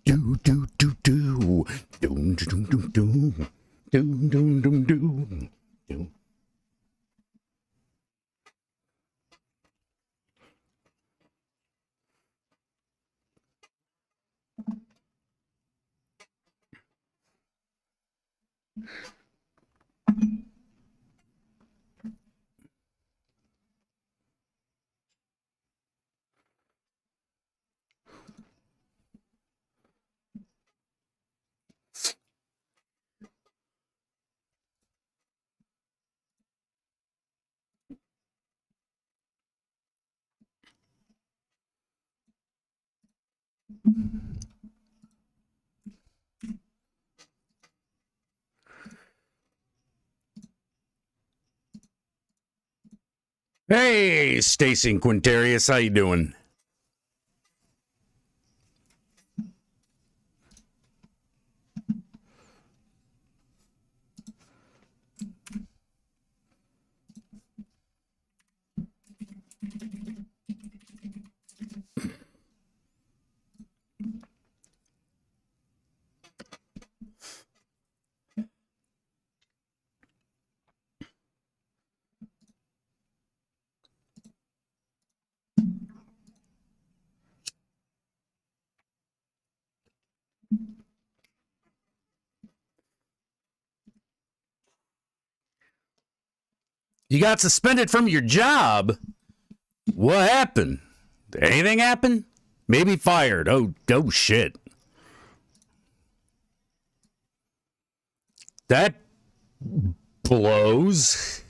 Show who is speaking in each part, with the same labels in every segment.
Speaker 1: do do do do do do do do do do do do do. Hey, Stacy and Quintarius, how you doing? You got suspended from your job? What happened? Anything happen? Maybe fired. Oh shit. That blows.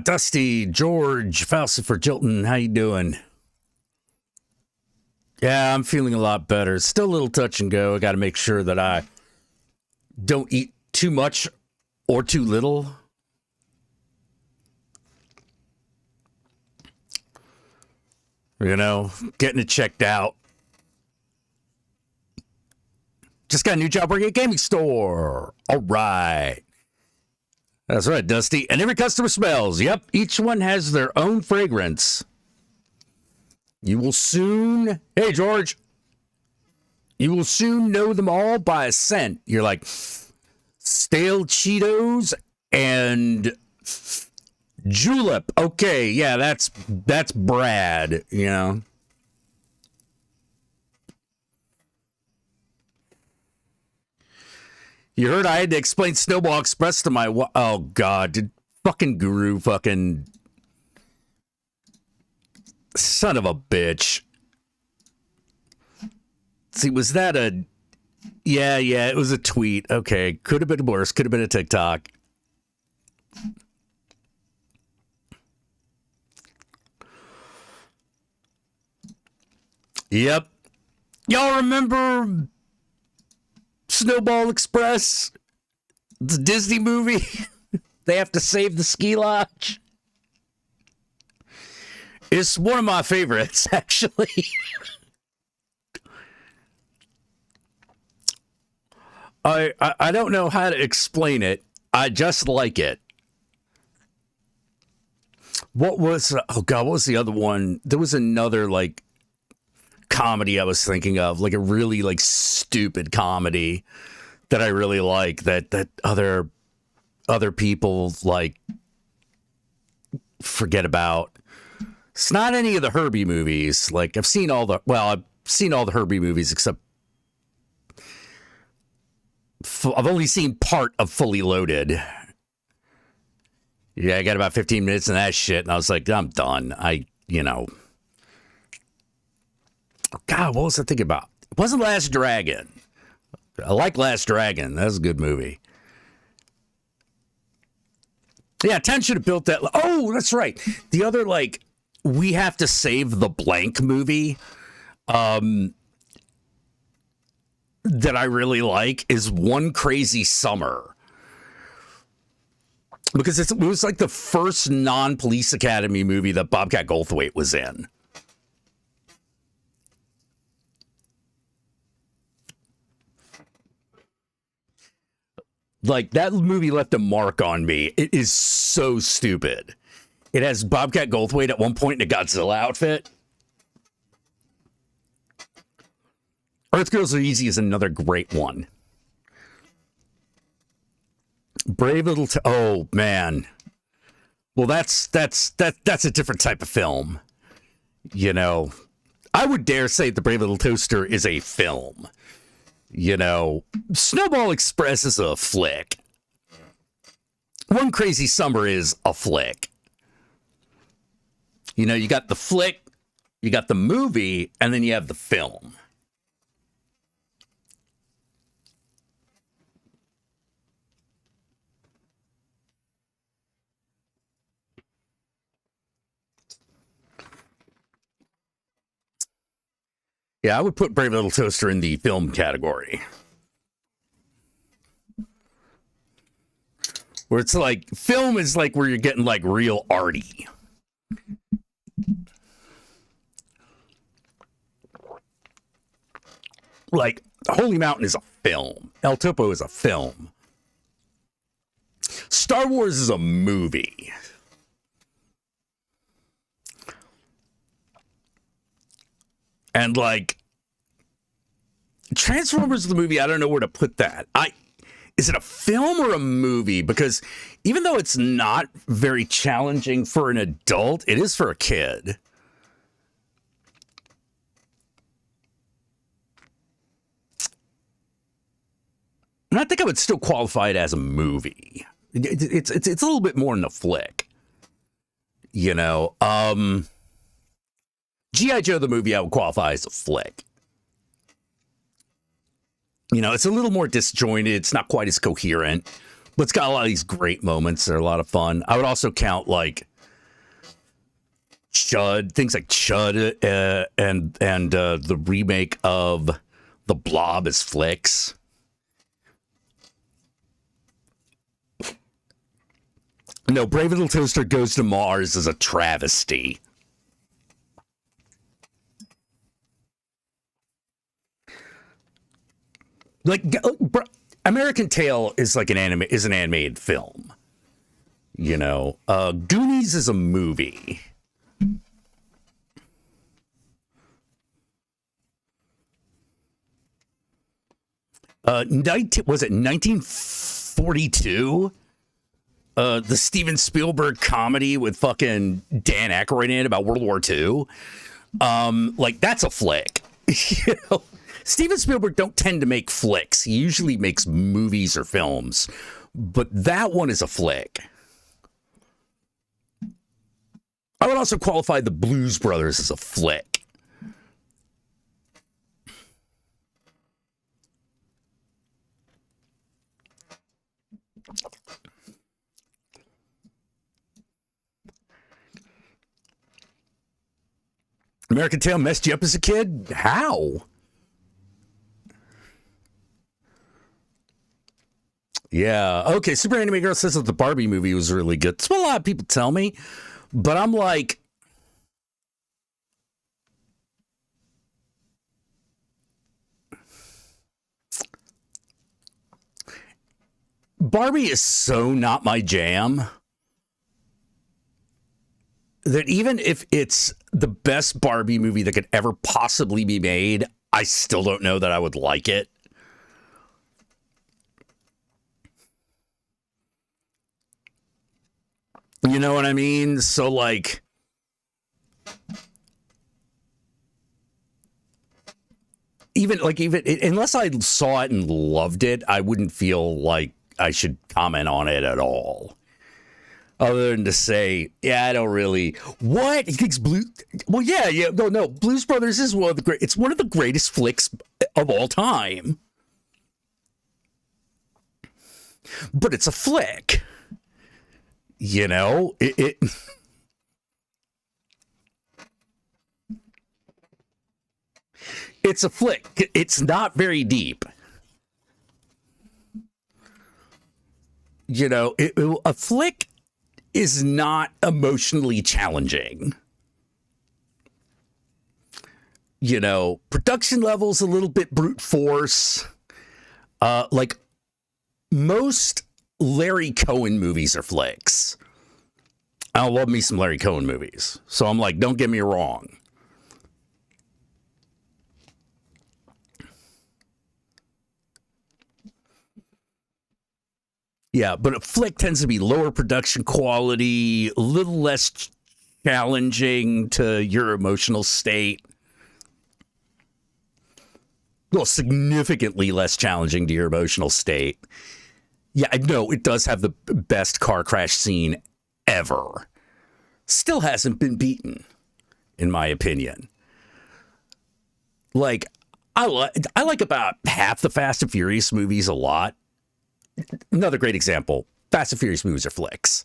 Speaker 1: Dusty, George, Falsifer, Jilton, how you doing? Yeah, I'm feeling a lot better. Still a little touch and go. I got to make sure that I don't eat too much or too little. You know, getting it checked out. Just got a new job working at a gaming store. All right. That's right, Dusty. And every customer smells. Yep, each one has their own fragrance. You will soon... Hey, George. You will soon know them all by a scent. You're like, stale Cheetos and julep. Okay, yeah, that's Brad, you know. You heard I had to explain Snowball Express to my... Oh, God. Did fucking Guru fucking... Son of a bitch. See, was that a... Yeah, it was a tweet. Okay, could have been worse. Could have been a TikTok. Yep. Y'all remember Snowball Express? It's a Disney movie. They have to save the ski lodge. It's one of my favorites, actually. I don't know how to explain it. I just like it. What was oh god, what was the other one? There was another like comedy I was thinking of, like a really like stupid comedy that I really like that other people like forget about. It's not any of the Herbie movies. Like I've seen all the Herbie movies except I've only seen part of Fully Loaded. Yeah, I got about 15 minutes in that shit, and I was like, I'm done. God, what was I thinking about? It wasn't Last Dragon. I like Last Dragon. That's a good movie. Yeah, 10 should have built that. Oh, that's right. The other, like, We Have to Save the Blank movie that I really like is One Crazy Summer. Because it was like the first non-Police Academy movie that Bobcat Goldthwait was in. Like, that movie left a mark on me. It is so stupid. It has Bobcat Goldthwait at one point in a Godzilla outfit. Earth Girls Are Easy is another great one. Brave Little... oh, man. Well, that's a different type of film. You know, I would dare say The Brave Little Toaster is a film. You know, Snowball Express is a flick. One Crazy Summer is a flick. You know, you got the flick, you got the movie, and then you have the film. Yeah, I would put Brave Little Toaster in the film category. Where it's like, film is like where you're getting like real arty. Like, Holy Mountain is a film. El Topo is a film. Star Wars is a movie. And like, Transformers the movie, I don't know where to put that. Is it a film or a movie? Because even though it's not very challenging for an adult, it is for a kid. And I think I would still qualify it as a movie. It's a little bit more than a flick. You know, G.I. Joe the movie I would qualify as a flick. You know, it's a little more disjointed. It's not quite as coherent, but it's got a lot of these great moments. They're a lot of fun. I would also count like Chud, things like Chud, and the remake of The Blob as flicks. No, Brave Little Toaster Goes to Mars is a travesty. Like, American Tail is like an animated film. You know, Goonies is a movie. Was it 1942? The Steven Spielberg comedy with fucking Dan Aykroyd in it about World War II. Like, that's a flick. You know? Steven Spielberg don't tend to make flicks. He usually makes movies or films. But that one is a flick. I would also qualify The Blues Brothers as a flick. American Tail messed you up as a kid? How? Yeah. Okay. Super Anime Girl says that the Barbie movie was really good. That's what a lot of people tell me. But I'm like, Barbie is so not my jam that even if it's the best Barbie movie that could ever possibly be made, I still don't know that I would like it. You know what I mean? So, like, even unless I saw it and loved it, I wouldn't feel like I should comment on it at all. Other than to say, yeah, I don't really. What? He thinks Blue. Well, yeah. No. Blues Brothers is one of the great. It's one of the greatest flicks of all time. But it's a flick. You know, it's a flick. It's not very deep. You know, a flick is not emotionally challenging. You know, production levels a little bit brute force. Like most Larry Cohen movies are flicks. I love me some Larry Cohen movies. So I'm like, don't get me wrong. Yeah, but a flick tends to be lower production quality, a little less challenging to your emotional state. Well, significantly less challenging to your emotional state. Yeah, I know it does have the best car crash scene ever. Still hasn't been beaten, in my opinion. Like, I like about half the Fast and Furious movies a lot. Another great example, Fast and Furious movies are flicks.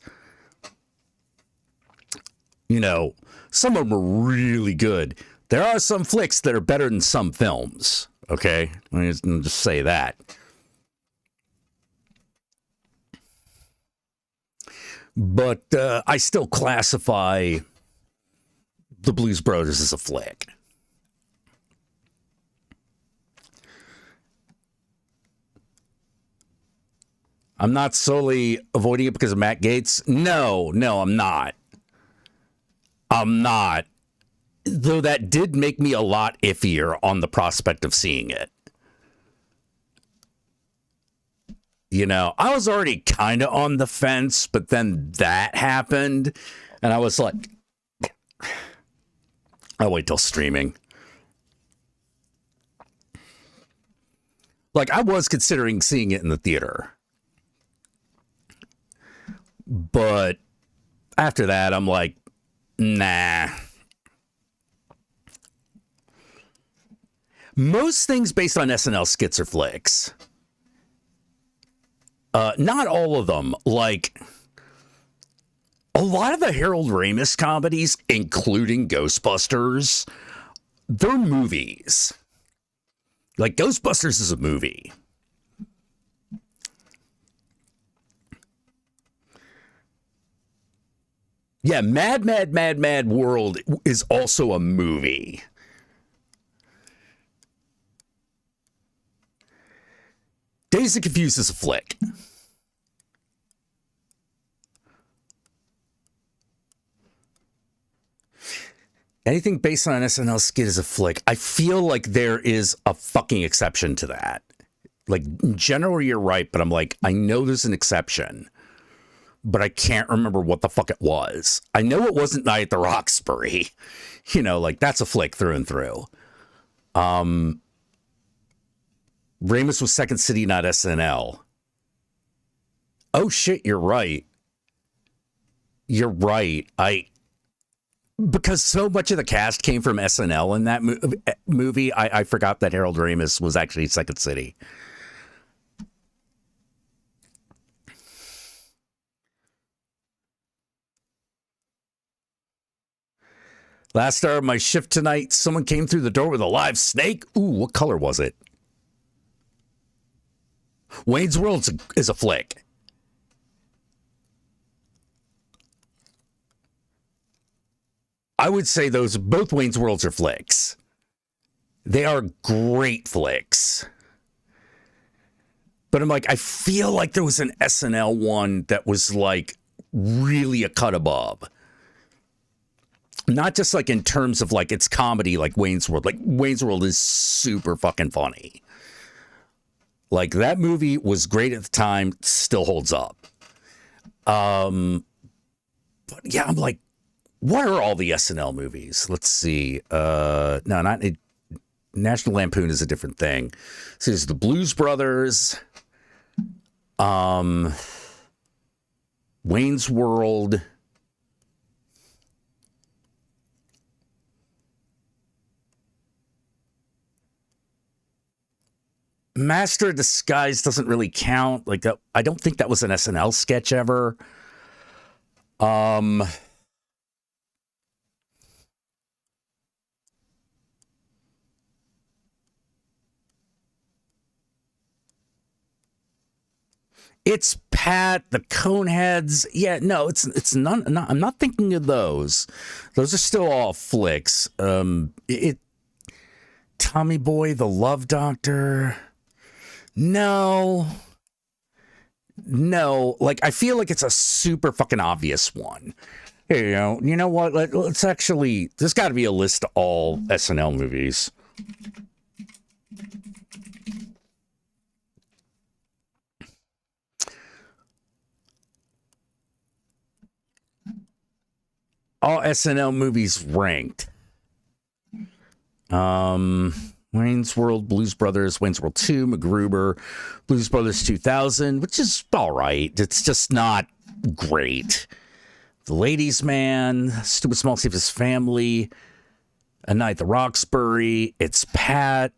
Speaker 1: You know, some of them are really good. There are some flicks that are better than some films, okay? Let me just say that. But I still classify the Blues Brothers as a flick. I'm not solely avoiding it because of Matt Gaetz. No, I'm not. I'm not. Though that did make me a lot iffier on the prospect of seeing it. You know, I was already kind of on the fence, but then that happened, and I was like, I'll wait till streaming. Like, I was considering seeing it in the theater. But after that, I'm like, nah. Most things based on SNL skits are flicks. Not all of them. Like, a lot of the Harold Ramis comedies, including Ghostbusters, they're movies. Like, Ghostbusters is a movie. Yeah, Mad World is also a movie. Dazed and Confused is a flick. Anything based on an SNL skit is a flick. I feel like there is a fucking exception to that. Like, in general, you're right, but I'm like, I know there's an exception, but I can't remember what the fuck it was. I know it wasn't Night at the Roxbury. You know, like, that's a flick through and through. Ramis was Second City, not SNL. Oh, shit, you're right. You're right. Because so much of the cast came from SNL in that movie, I forgot that Harold Ramis was actually Second City. Last hour of my shift tonight, someone came through the door with a live snake. Ooh, what color was it? Wayne's World is a flick. I would say both Wayne's Worlds are flicks. They are great flicks. But I'm like, I feel like there was an SNL one that was like really a cut above. Not just like in terms of like its comedy, like Wayne's World. Like Wayne's World is super fucking funny. Like that movie was great at the time, still holds up. But yeah, I'm like, what are all the SNL movies? Let's see. No, not National Lampoon is a different thing. So there's the Blues Brothers, Wayne's World. Master of Disguise doesn't really count. Like that, I don't think that was an SNL sketch ever. It's Pat, the Coneheads. Yeah, no, it's none. I'm not thinking of those. Those are still all flicks. Tommy Boy, the Love Doctor. No. Like I feel like it's a super fucking obvious one. Hey, you know what? Let's actually. There's got to be a list of all SNL movies. All SNL movies ranked. Wayne's World, Blues Brothers, Wayne's World 2, MacGruber, Blues Brothers 2000, which is all right. It's just not great. The Ladies' Man, Stupid Small Safest Family, A Night at the Roxbury, It's Pat.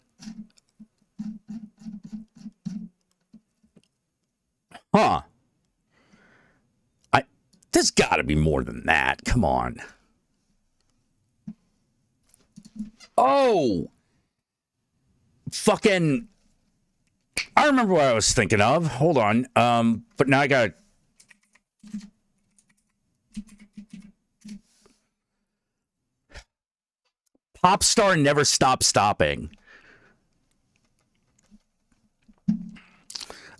Speaker 1: Huh. There's got to be more than that. Come on. Oh! Fucking... I remember what I was thinking of. Hold on. But now I got... Pop Star Never Stop Stopping.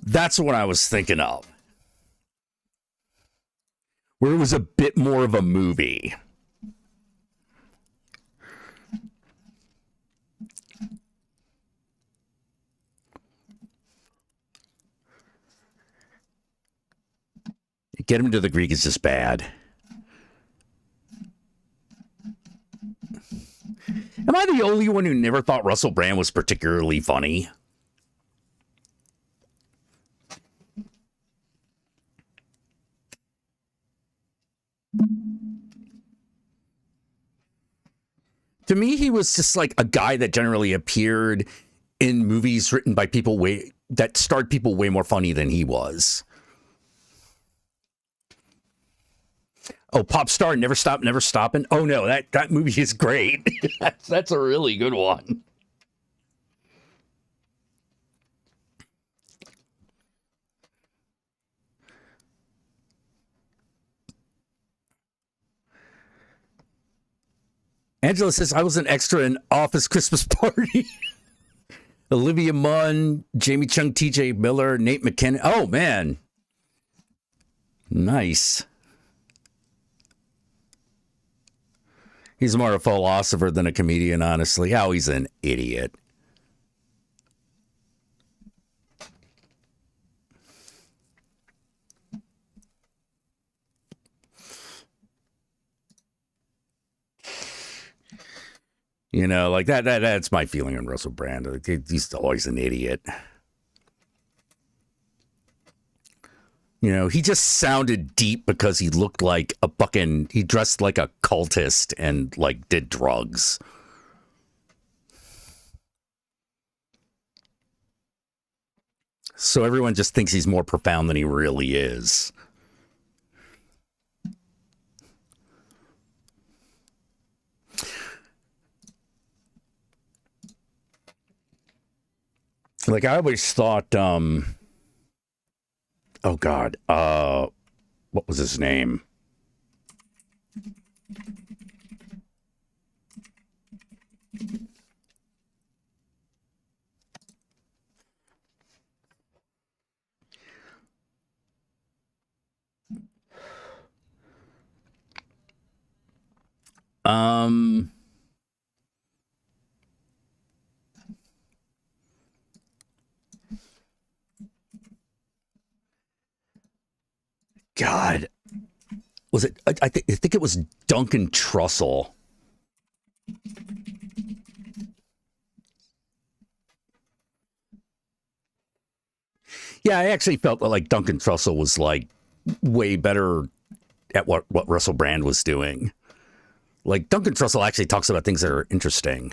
Speaker 1: That's what I was thinking of. Where it was a bit more of a movie. Get Him to the Greek is just bad. Am I the only one who never thought Russell Brand was particularly funny? To me, he was just like a guy that generally appeared in movies written by people that starred people way more funny than he was. Oh, Pop Star Never Stop, Never Stopping. Oh no, that movie is great. That's a really good one. Angela says, I was an extra in Office Christmas Party. Olivia Munn, Jamie Chung, TJ Miller, Nate McKinnon. Oh, man. Nice. He's more a philosopher than a comedian, honestly. Oh, he's an idiot. You know, like that's my feeling on Russell Brand. He's always an idiot. You know, he just sounded deep because he looked like he dressed like a cultist and like did drugs. So everyone just thinks he's more profound than he really is. Like I always thought, oh God, what was his name? Um, God, was it? I think it was Duncan Trussell. Yeah, I actually felt like Duncan Trussell was like way better at what Russell Brand was doing. Like Duncan Trussell actually talks about things that are interesting.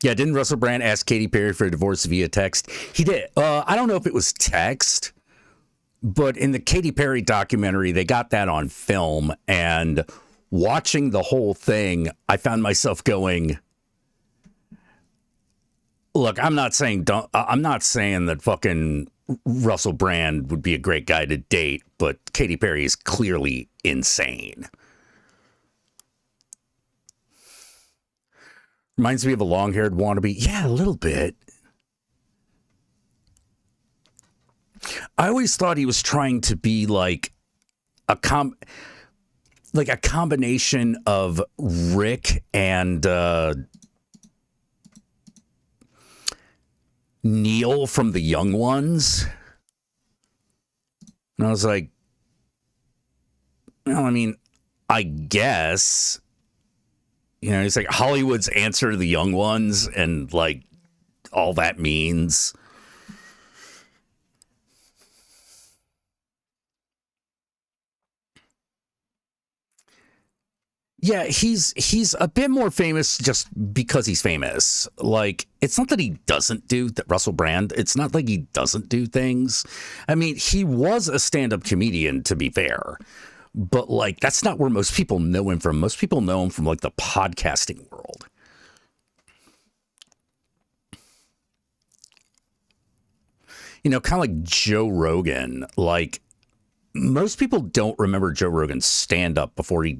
Speaker 1: Yeah, didn't Russell Brand ask Katy Perry for a divorce via text? He did. I don't know if it was text, but in the Katy Perry documentary, they got that on film. And watching the whole thing, I found myself going, "Look, I'm not saying that fucking Russell Brand would be a great guy to date, but Katy Perry is clearly insane." Reminds me of a long-haired wannabe. Yeah, a little bit. I always thought he was trying to be like a combination of Rick and Neil from The Young Ones. And I was like, well, I mean, I guess. You know, it's like Hollywood's answer to The Young Ones and like all that means. Yeah, he's a bit more famous just because he's famous. Like, it's not that he doesn't do that. Russell Brand, it's not like he doesn't do things. I mean, he was a stand-up comedian, to be fair, but like that's not where most people know him from. Most people know him from like the podcasting world. You know, kind of like Joe Rogan. Like, most people don't remember Joe Rogan's stand-up before he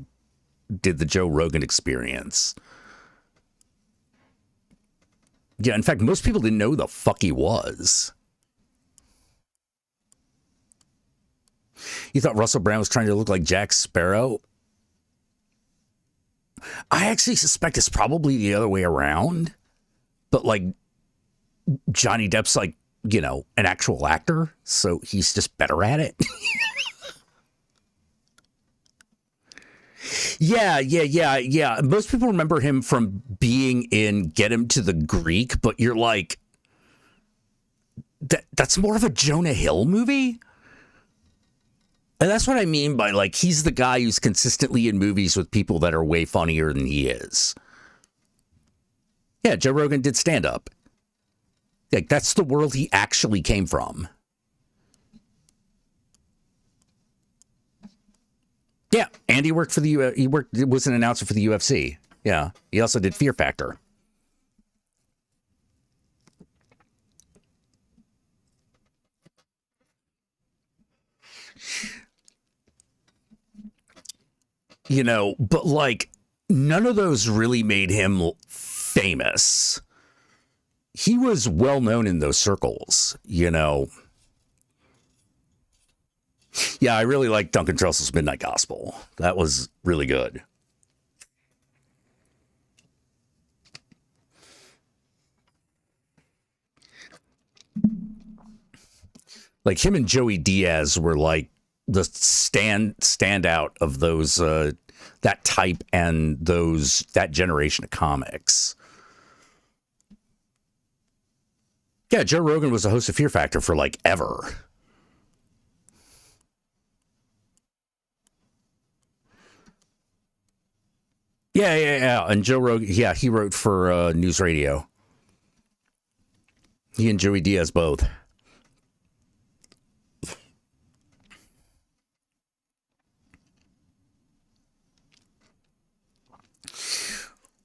Speaker 1: did the Joe Rogan Experience. Yeah, in fact, most people didn't know who the fuck he was. You thought Russell Brand was trying to look like Jack Sparrow? I actually suspect it's probably the other way around. But like, Johnny Depp's like, you know, an actual actor, so he's just better at it. Yeah. Most people remember him from being in Get Him to the Greek, but you're like, that's more of a Jonah Hill movie? And that's what I mean by like, he's the guy who's consistently in movies with people that are way funnier than he is. Yeah, Joe Rogan did stand up. Like, that's the world he actually came from. Yeah, and he worked for the he was an announcer for the UFC. Yeah, he also did Fear Factor. You know, but like none of those really made him famous. He was well known in those circles, you know. Yeah, I really like Duncan Trussell's Midnight Gospel. That was really good. Like him and Joey Diaz were like the standout of those that type and that generation of comics. Yeah, Joe Rogan was the host of Fear Factor for like ever. Yeah. And Joe Rogan, yeah, he wrote for News Radio. He and Joey Diaz both.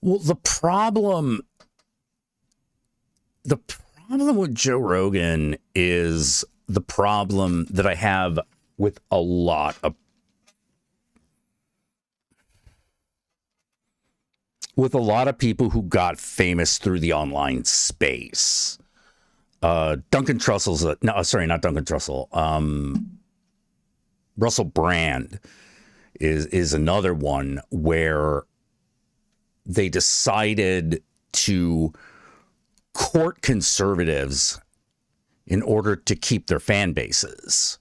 Speaker 1: Well, the problem with Joe Rogan is the problem that I have with a lot of people who got famous through the online space. Duncan Trussell's no, sorry, not Duncan Trussell. Russell Brand is another one where they decided to court conservatives in order to keep their fan bases.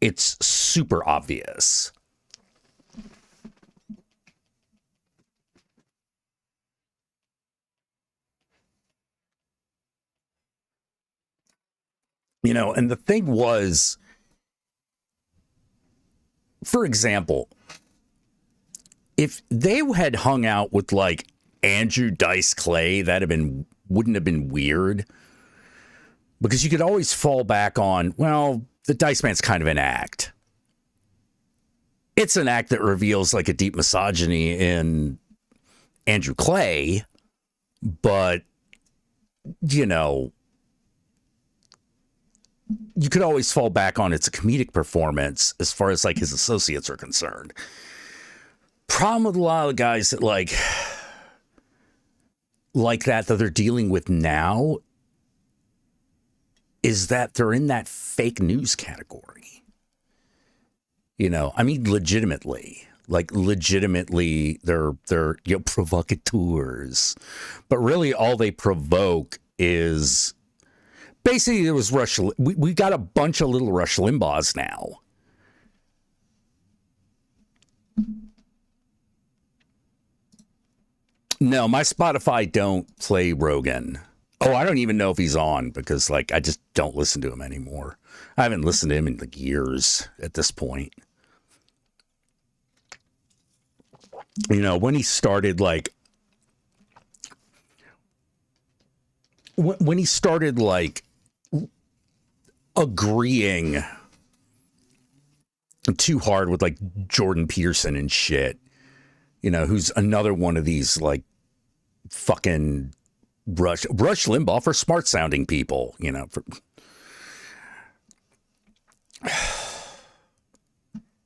Speaker 1: It's super obvious. You know, and the thing was, for example, if they had hung out with like Andrew Dice Clay, wouldn't have been weird, because you could always fall back on, well, the Dice Man's kind of an act. It's an act that reveals like a deep misogyny in Andrew Clay, but you know, you could always fall back on it's a comedic performance as far as like his associates are concerned. Problem with a lot of guys that like that they're dealing with now is that they're in that fake news category. You know, I mean, legitimately, they're provocateurs, but really all they provoke is basically there was Rush. We got a bunch of little Rush Limbaughs now. No, my Spotify don't play Rogan. Oh, I don't even know if he's on because like I just don't listen to him anymore. I haven't listened to him in like years at this point. You know, when he started like when he started like agreeing too hard with like Jordan Peterson and shit, you know, who's another one of these like fucking Rush Limbaugh for smart sounding people, you know.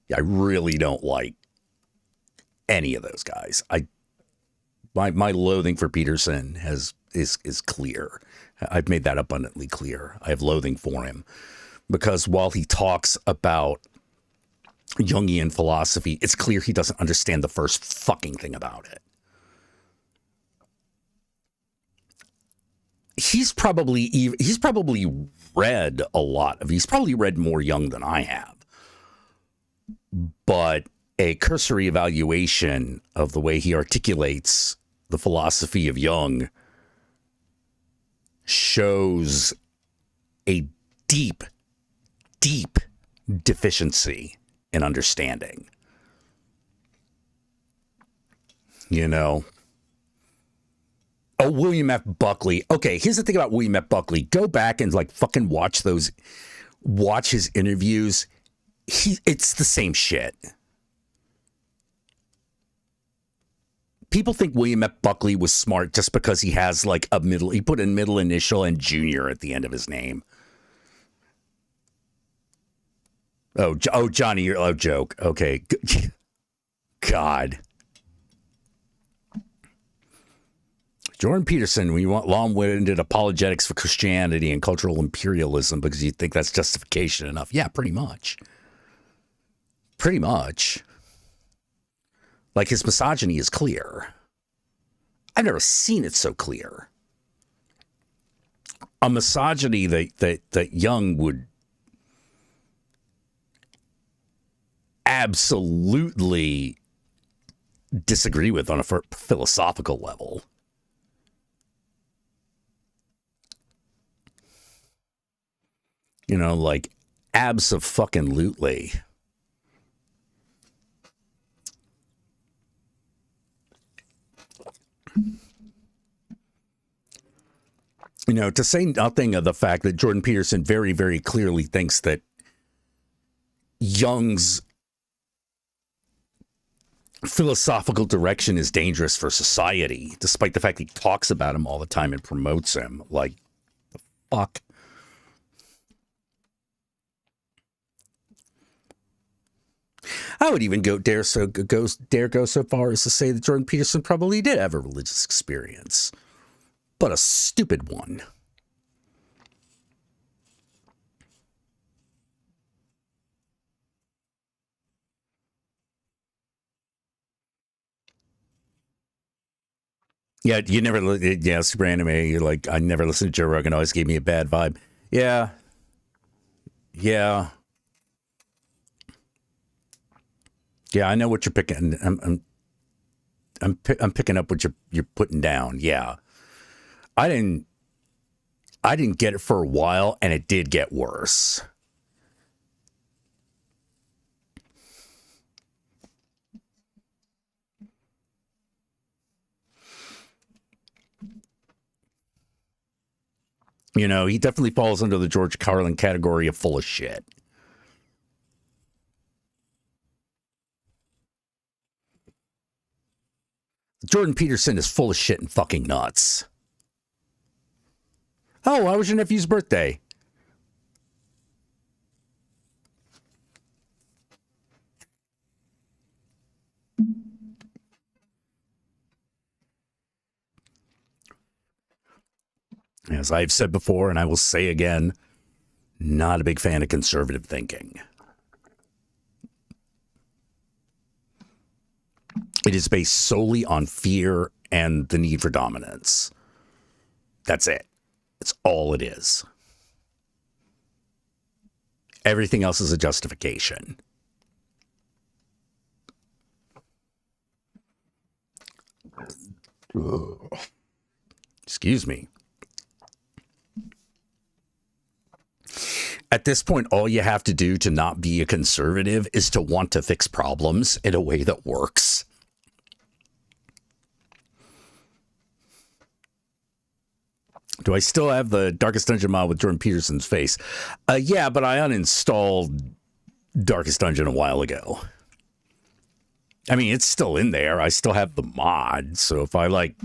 Speaker 1: Yeah, I really don't like any of those guys. My loathing for Peterson is clear. I've made that abundantly clear. I have loathing for him because while he talks about Jungian philosophy, it's clear he doesn't understand the first fucking thing about it. He's probably read a lot of. He's probably read more Jung than I have, but a cursory evaluation of the way he articulates the philosophy of Jung shows a deep deficiency in understanding. You know. Oh, William F. Buckley. Okay, here's the thing about William F. Buckley. Go back and like fucking watch his interviews. It's the same shit. People think William F. Buckley was smart just because he has like he put a middle initial and junior at the end of his name. Oh, Johnny, you're joke. Okay. God. Jordan Peterson, when you want long-winded apologetics for Christianity and cultural imperialism because you think that's justification enough. Yeah, pretty much. Pretty much. Like his misogyny is clear. I've never seen it so clear. A misogyny that Jung would absolutely disagree with on a philosophical level. You know, like abso-fucking-lutely. You know, to say nothing of the fact that Jordan Peterson very, very clearly thinks that Jung's philosophical direction is dangerous for society, despite the fact he talks about him all the time and promotes him. Like, the fuck? I would even dare go so far as to say that Jordan Peterson probably did have a religious experience, but a stupid one. Yeah, you never, yeah, super anime. You're like, I never listened to Joe Rogan. Always gave me a bad vibe. Yeah, yeah, yeah. I know what you're picking. I'm picking up what you're putting down. Yeah, I didn't, I didn't get it for a while, and it did get worse. You know, he definitely falls under the George Carlin category of full of shit. Jordan Peterson is full of shit and fucking nuts. Oh, how was your nephew's birthday? As I've said before, and I will say again, not a big fan of conservative thinking. It is based solely on fear and the need for dominance. That's it. It's all it is. Everything else is a justification. Ugh. Excuse me. At this point, all you have to do to not be a conservative is to want to fix problems in a way that works. Do I still have the Darkest Dungeon mod with Jordan Peterson's face? Yeah, but I uninstalled Darkest Dungeon a while ago. I mean, it's still in there. I still have the mod. So if I like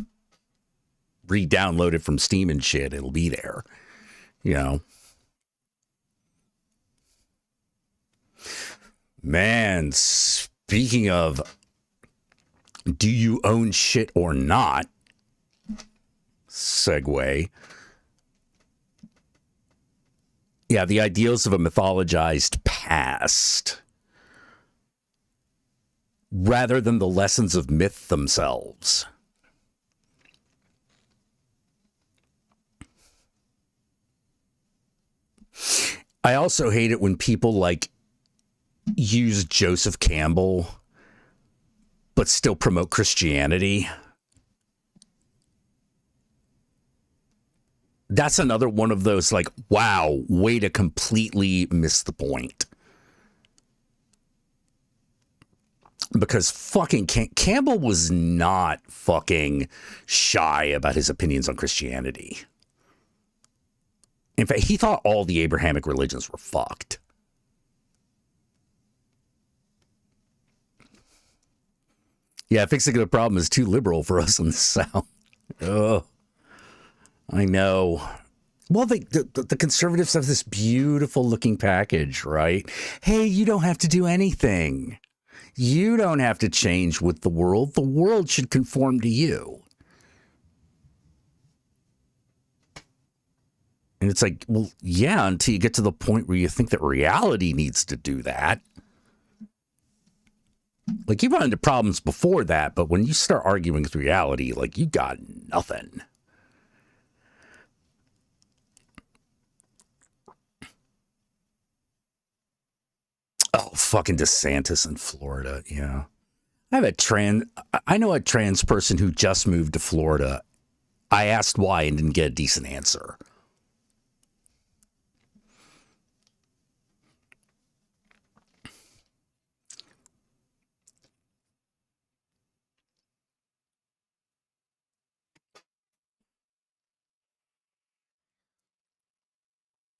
Speaker 1: re-download it from Steam and shit, it'll be there. You know. Man, speaking of do you own shit or not? Segue. Yeah, the ideals of a mythologized past rather than the lessons of myth themselves. I also hate it when people like use Joseph Campbell but still promote Christianity. That's another one of those like, wow, way to completely miss the point. Because fucking Campbell was not fucking shy about his opinions on Christianity. In fact, he thought all the Abrahamic religions were fucked. Yeah, fixing the problem is too liberal for us in the South. Oh, I know. Well, the conservatives have this beautiful looking package, right? Hey, you don't have to do anything. You don't have to change with the world. The world should conform to you. And it's like, well, yeah, until you get to the point where you think that reality needs to do that. Like, you've run into problems before that, but when you start arguing with reality, like, you got nothing. Oh, fucking DeSantis in Florida, yeah. I know a trans person who just moved to Florida. I asked why and didn't get a decent answer.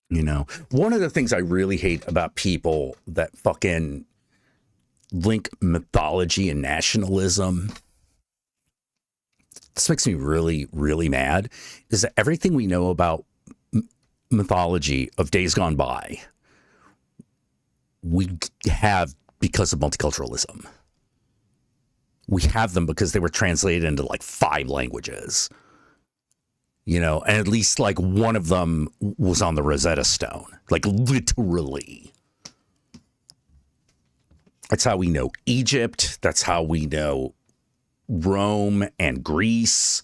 Speaker 1: You know, one of the things I really hate about people that fucking link mythology and nationalism, this makes me really, really mad, is that everything we know about mythology of days gone by, we have because of multiculturalism. We have them because they were translated into like 5 languages. You know, and at least like one of them was on the Rosetta Stone, like literally. That's how we know Egypt. That's how we know Rome and Greece.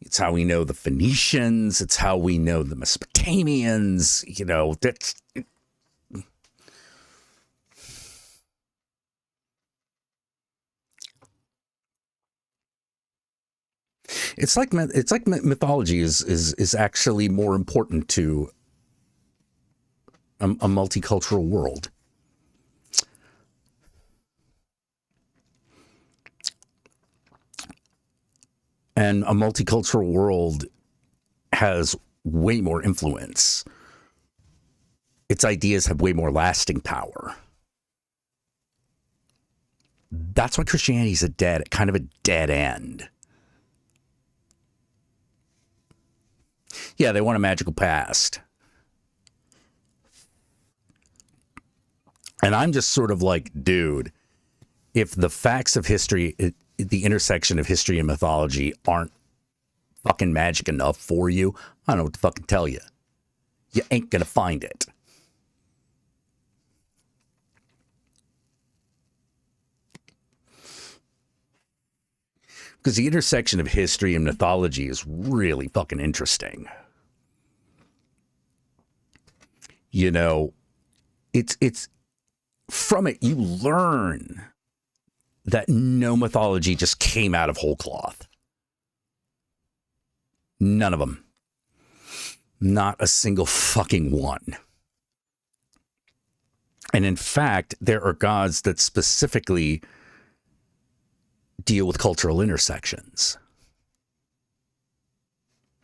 Speaker 1: It's how we know the Phoenicians. It's how we know the Mesopotamians. You know, that's... It's like mythology is actually more important to a multicultural world. And a multicultural world has way more influence. Its ideas have way more lasting power. That's why Christianity is kind of a dead end. Yeah, they want a magical past. And I'm just sort of like, dude, if the facts of history, the intersection of history and mythology aren't fucking magic enough for you, I don't know what to fucking tell you. You ain't gonna find it. Because the intersection of history and mythology is really fucking interesting. You know, it's from it you learn that no mythology just came out of whole cloth. None of them. Not a single fucking one. And in fact, there are gods that specifically deal with cultural intersections.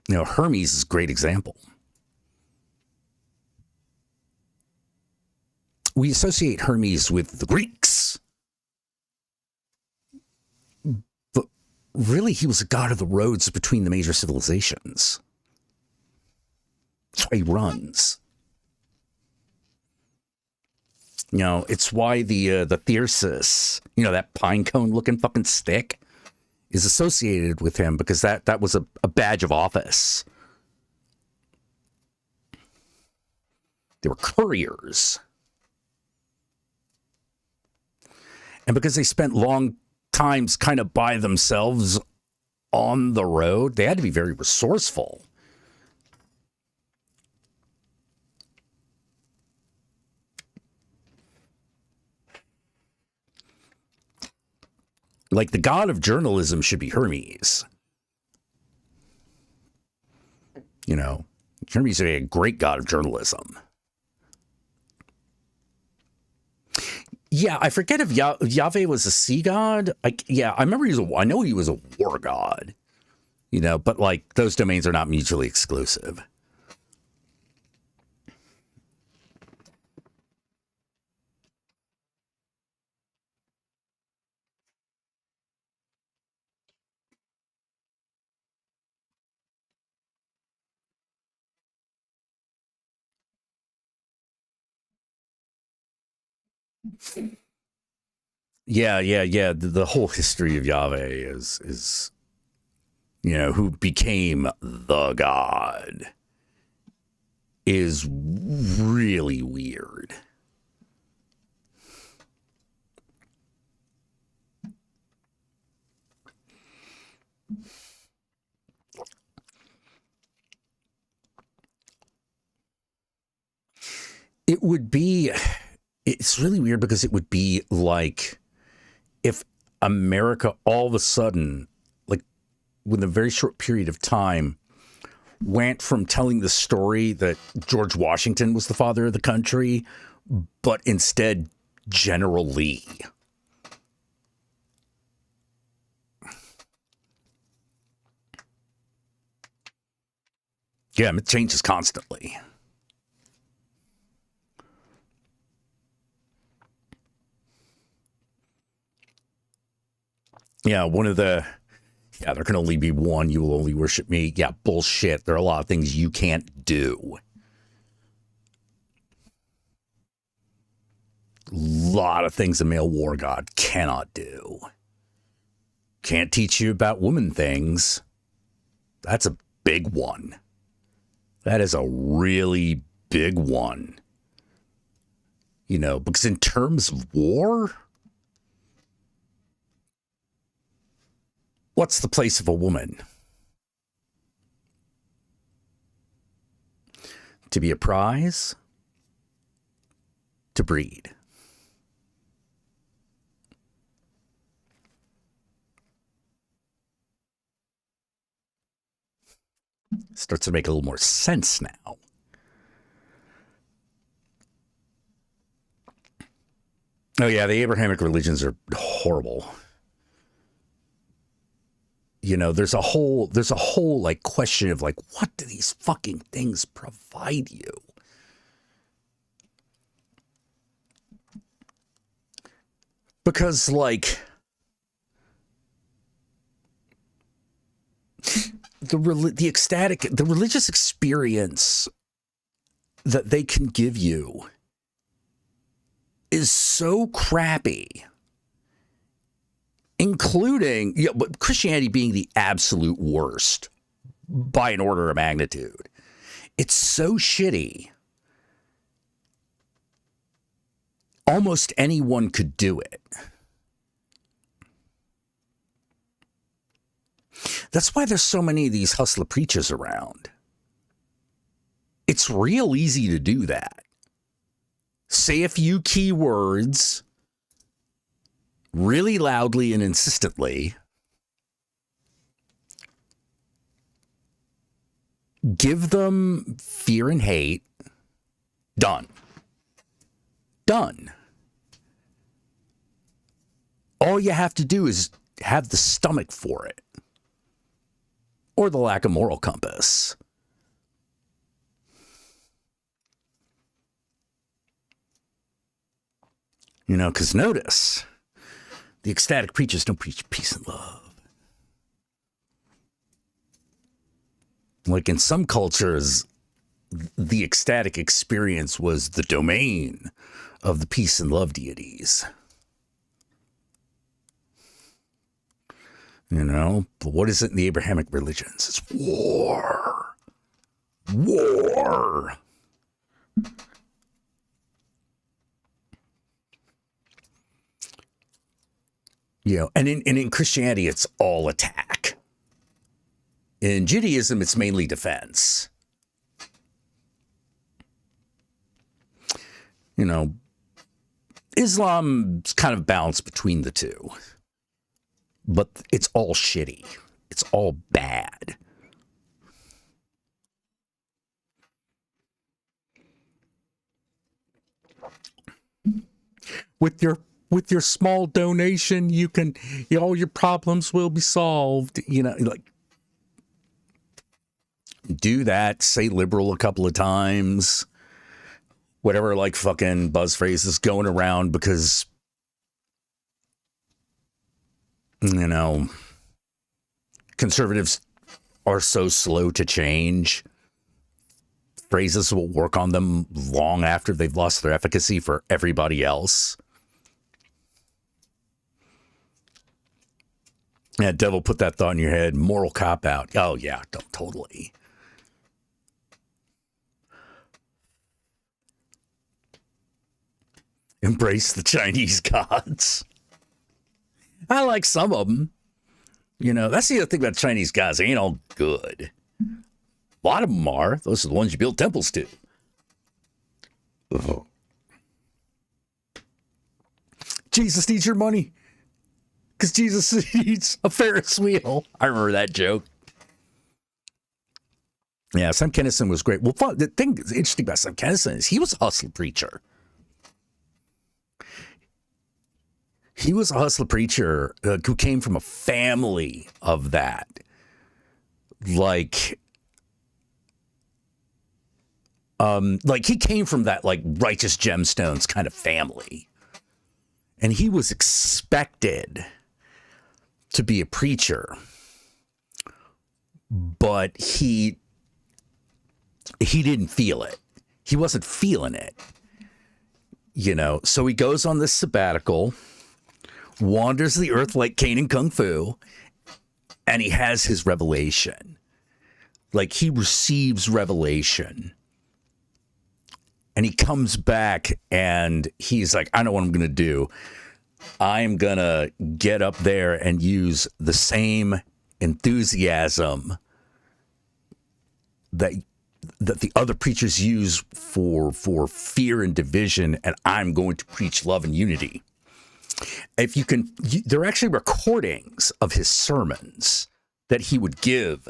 Speaker 1: You know, Hermes is a great example. We associate Hermes with the Greeks. But really, he was a god of the roads between the major civilizations. That's why he runs. You know, it's why the thyrsus, you know, that pine cone looking fucking stick, is associated with him, because that was a badge of office. They were couriers. And because they spent long times kind of by themselves on the road, they had to be very resourceful. Like, the god of journalism should be Hermes. You know, Hermes is a great god of journalism. Yeah, I forget if Yahweh was a sea god. I remember I know he was a war god. You know, but like, those domains are not mutually exclusive. Yeah. The whole history of Yahweh is you know, who became the god, is really weird. It's really weird, because it would be like if America all of a sudden, like within a very short period of time, went from telling the story that George Washington was the father of the country, but instead General Lee. Yeah, it changes constantly. Yeah, there can only be one. You will only worship me. Yeah, bullshit. There are a lot of things you can't do. A lot of things a male war god cannot do. Can't teach you about woman things. That's a big one. That is a really big one. You know, because in terms of war, what's the place of a woman? To be a prize, to breed. Starts to make a little more sense now. Oh yeah, the Abrahamic religions are horrible. You know, there's a whole like question of like, what do these fucking things provide you? Because like the religious experience that they can give you is so crappy, including but Christianity being the absolute worst by an order of magnitude. It's so shitty. Almost anyone could do it. That's why there's so many of these hustler preachers around. It's real easy to do that. Say a few keywords really loudly and insistently. Give them fear and hate. Done. Done. All you have to do is have the stomach for it. Or the lack of moral compass. You know, because notice, the ecstatic preachers don't preach peace and love. Like in some cultures, the ecstatic experience was the domain of the peace and love deities. You know, but what is it in the Abrahamic religions? It's war. War. You know, and in Christianity, it's all attack. In Judaism, it's mainly defense. You know, Islam's kind of balanced between the two. But it's all shitty. It's all bad. With your small donation, all your problems will be solved. You know, like do that. Say liberal a couple of times. Whatever, like fucking buzz phrases going around because, you know, conservatives are so slow to change. Phrases will work on them long after they've lost their efficacy for everybody else. Yeah, devil put that thought in your head. Moral cop out. Oh, yeah, totally. Embrace the Chinese gods. I like some of them. You know, that's the other thing about Chinese gods. They ain't all good. A lot of them are. Those are the ones you build temples to. Oh. Jesus needs your money. Because Jesus needs a Ferris wheel. I remember that joke. Yeah, Sam Kinison was great. Well, the thing that's interesting about Sam Kinison is he was a hustler preacher. He was a hustler preacher who came from a family of that. Like he came from that like Righteous Gemstones kind of family. And he was expected to be a preacher. But he didn't feel it. He wasn't feeling it. You know, so he goes on this sabbatical, wanders the earth like Kanan Kung Fu, and he has his revelation. Like he receives revelation. And he comes back and he's like, I know what I'm going to do. I'm going to get up there and use the same enthusiasm that that the other preachers use for fear and division, and I'm going to preach love and unity. If you can, there are actually recordings of his sermons that he would give,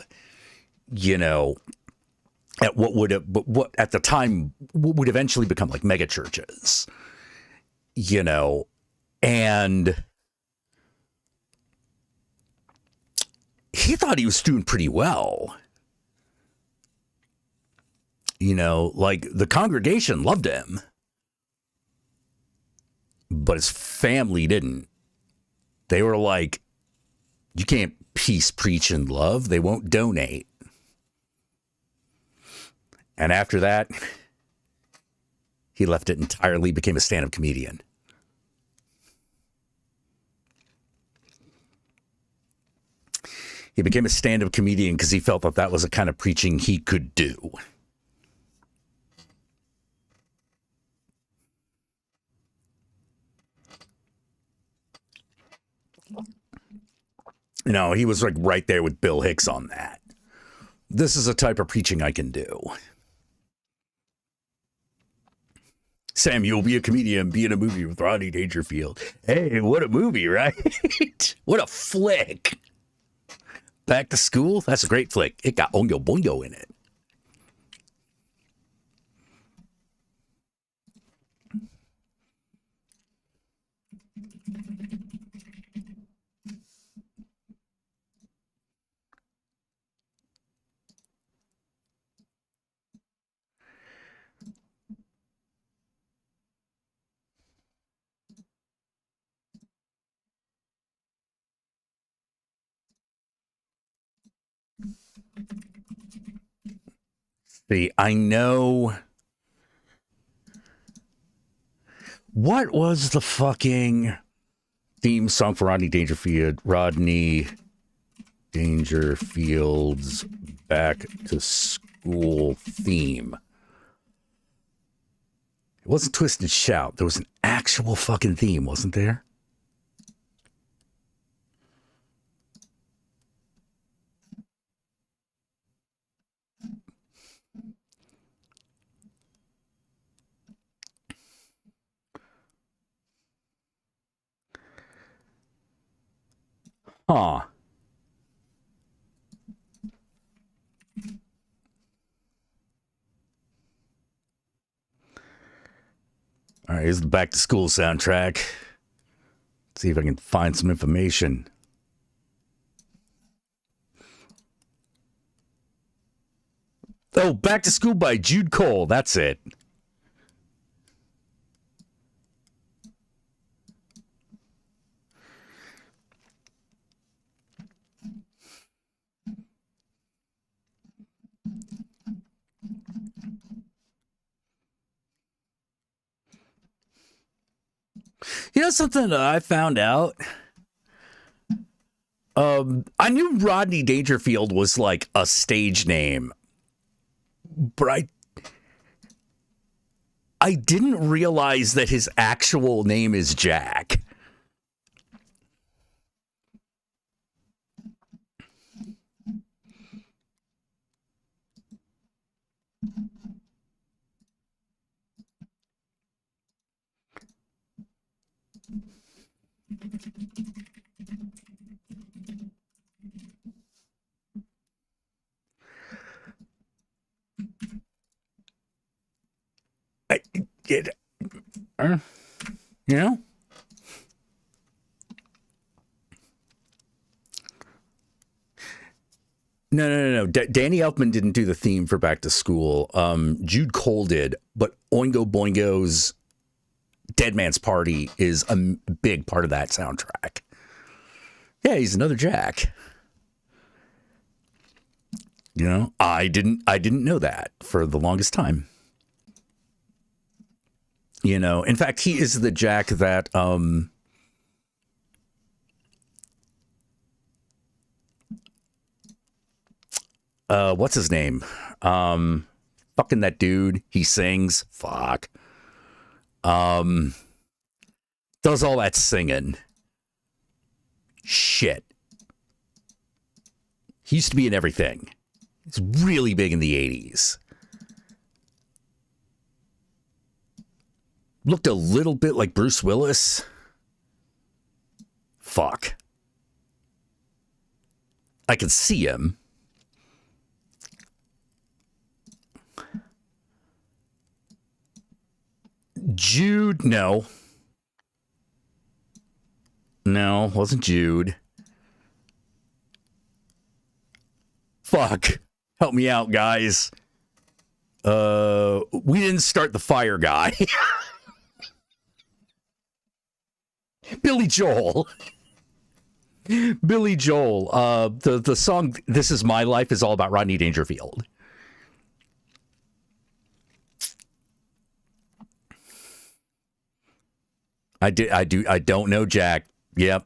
Speaker 1: you know, at what at the time what would eventually become like mega churches, you know, and he thought he was doing pretty well. You know, like the congregation loved him, but his family didn't. They were like, you can't peace, preach, and love. They won't donate. And after that, he left it entirely, became a stand-up comedian. He became a stand-up comedian because he felt that that was the kind of preaching he could do. You know, he was like right there with Bill Hicks on that. This is a type of preaching I can do. Sam, you'll be a comedian, be in a movie with Rodney Dangerfield. Hey, what a movie, right? What a flick. Back to School? That's a great flick. It got Oingo Boingo in it. See, I know. What was the fucking theme song for Rodney Dangerfield? Rodney Dangerfield's Back to School theme. It wasn't Twist and Shout. There was an actual fucking theme, wasn't there? Huh. All right, here's the Back to School soundtrack. Let's see if I can find some information. Oh, Back to School by Jude Cole. That's it. You know something that I found out? I knew Rodney Dangerfield was like a stage name, but I didn't realize that his actual name is Jack. You know? No. Danny Elfman didn't do the theme for Back to School. Jude Cole did, but Oingo Boingo's Dead Man's Party is a big part of that soundtrack. Yeah, he's another Jack. You know, I didn't know that for the longest time. You know, in fact, he is the Jack that what's his name? Fucking that dude. He sings. Fuck. Does all that singing. Shit. He used to be in everything. He's really big in the 80s. Looked a little bit like Bruce Willis. Fuck. I can see him. Jude, no. No, wasn't Jude. Fuck. Help me out, guys. We didn't start the fire guy. Billy Joel. Billy Joel. The song "This Is My Life" is all about Rodney Dangerfield. I don't know Jack. Yep.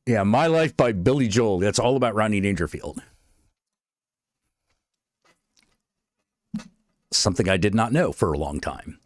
Speaker 1: Yeah, My Life by Billy Joel. That's all about Rodney Dangerfield. Something I did not know for a long time.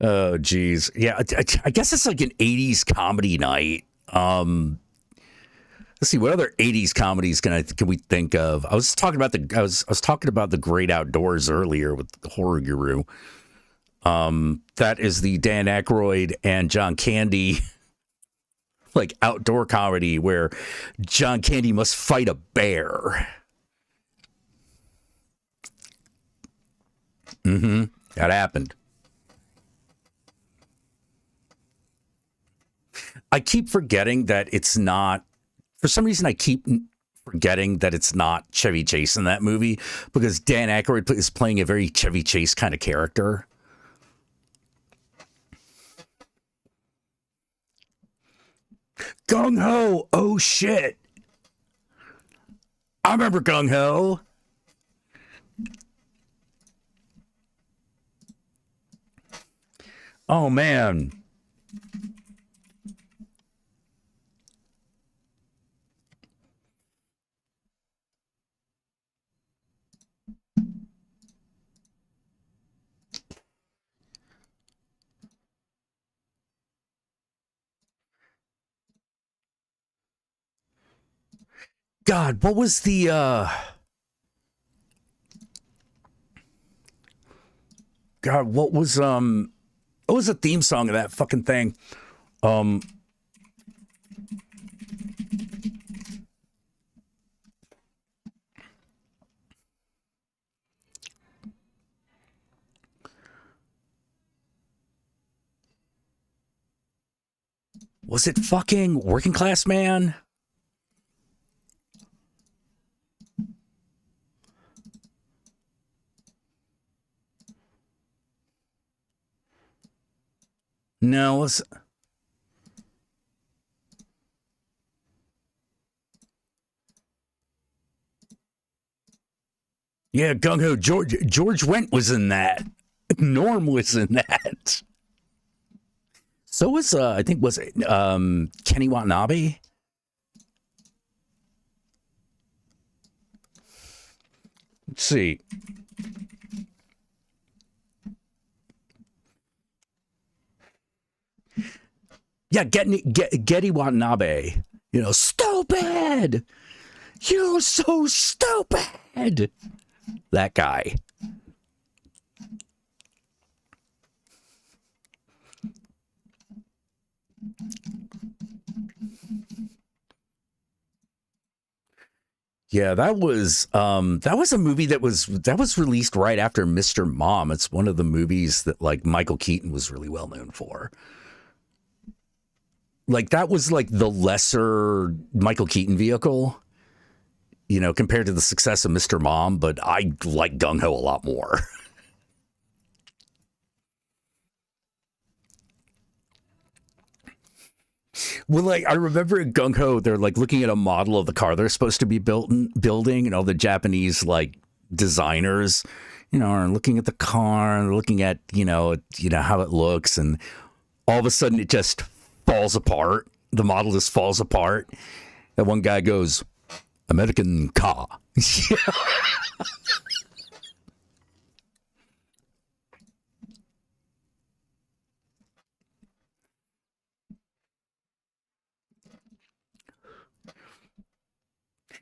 Speaker 1: Oh, geez. Yeah, I guess it's like an 80s comedy night. Let's see, what other 80s comedies can we think of? I was talking about the Great Outdoors earlier with the Horror Guru. That is the Dan Aykroyd and John Candy like outdoor comedy where John Candy must fight a bear. Mm-hmm. That happened. I keep forgetting that it's not, for some reason, I keep forgetting that it's not Chevy Chase in that movie because Dan Aykroyd is playing a very Chevy Chase kind of character. Gung-ho! Oh, shit. I remember Gung-ho. Oh, man. God, what was the God, what was the theme song of that fucking thing? Was it fucking Working Class Man? No, it's... Yeah, Gung-Ho. George Wendt was in that. Norm was in that. So was, I think, was it Kenny Watanabe? Let's see. Yeah, Getty Watanabe. You know, stupid! You're so stupid! That guy. Yeah, that was a movie that was released right after Mr. Mom. It's one of the movies that like Michael Keaton was really well known for. Like that was like the lesser Michael Keaton vehicle, you know, compared to the success of Mr. Mom, but I like Gung-Ho a lot more. Well, like I remember in Gung-ho, they're like looking at a model of the car they're supposed to be building, and all the Japanese like designers, are looking at the car and looking at how it looks, and all of a sudden it just falls apart. The model just falls apart, and one guy goes, "American car."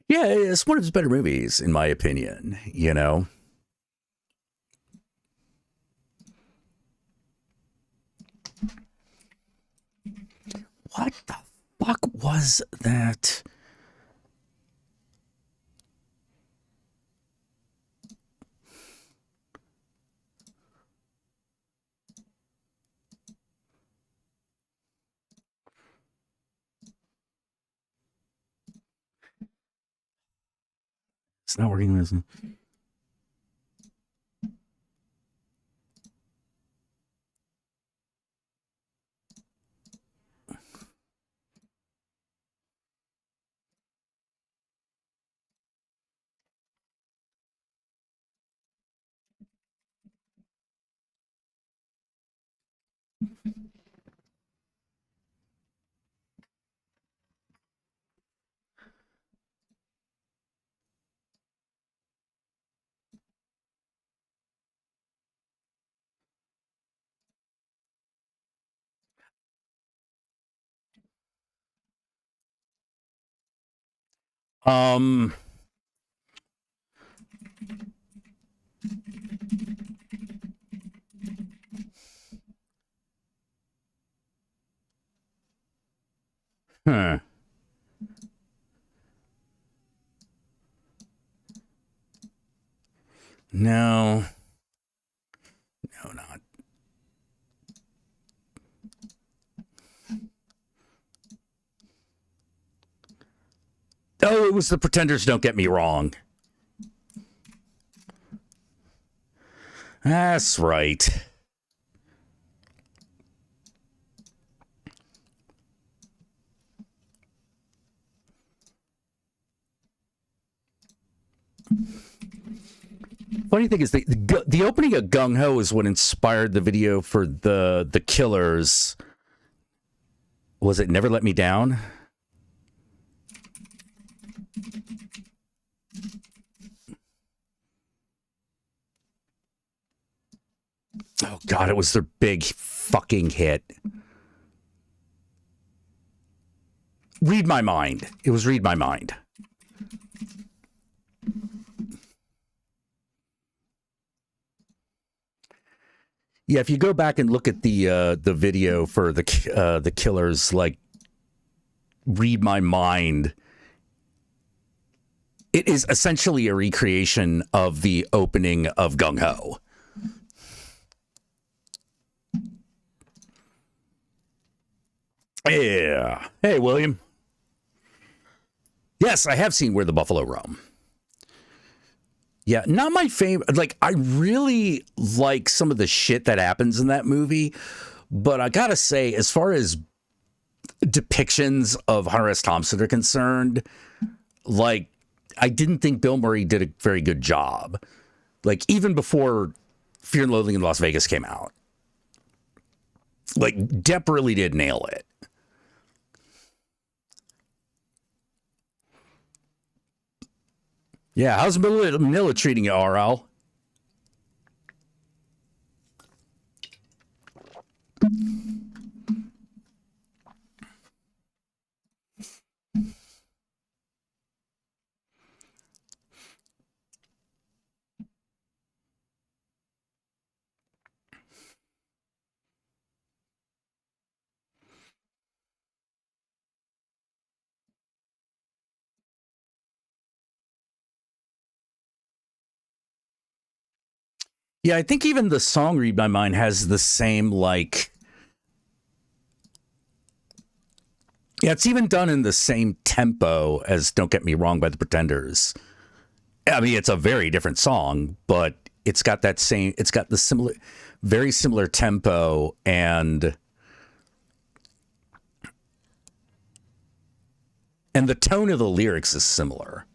Speaker 1: Yeah, it's one of his better movies, in my opinion. What the fuck was that? It's not working. This. Um. Huh. No. No, not. Oh, it was the Pretenders. Don't get me wrong. That's right. Funny thing is, the opening of Gung-ho is what inspired the video for the Killers. Was it Never Let Me Down? Oh God, it was their big fucking hit. Read My Mind. It was Read My Mind. Yeah, if you go back and look at the video for the Killers, like Read My Mind, it is essentially a recreation of the opening of Gung-ho. Yeah. Hey, William. Yes, I have seen Where the Buffalo Roam. Yeah, not my favorite. Like, I really like some of the shit that happens in that movie, but I gotta say, as far as depictions of Hunter S. Thompson are concerned, like, I didn't think Bill Murray did a very good job. Like, even before Fear and Loathing in Las Vegas came out, like, Depp really did nail it. Yeah, how's Manila treating you, RL? Yeah, I think even the song Read My Mind has the same, like, yeah, it's even done in the same tempo as Don't Get Me Wrong by the Pretenders. I mean, it's a very different song, but it's got the similar, very similar tempo, and And the tone of the lyrics is similar.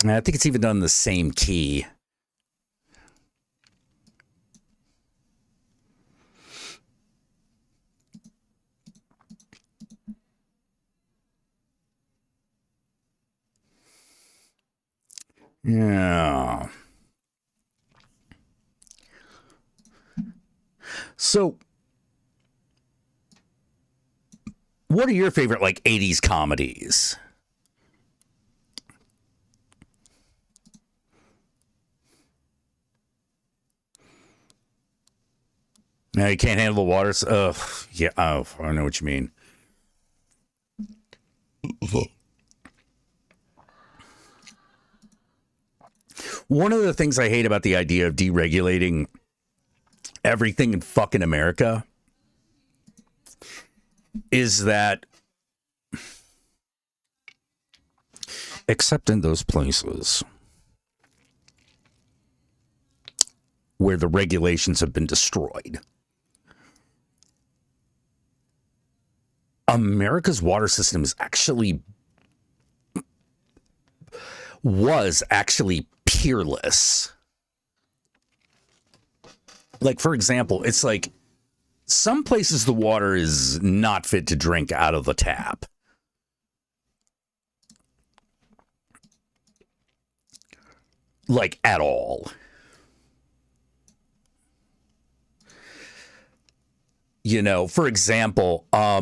Speaker 1: And I think it's even done in the same key. Yeah. So, what are your favorite, like, 80s comedies? Now you can't handle the water. Yeah. Oh, I know what you mean. One of the things I hate about the idea of deregulating everything in fucking America is that, except in those places where the regulations have been destroyed, America's water system was actually peerless. Like, for example, it's like some places the water is not fit to drink out of the tap. Like, at all. You know, for example, like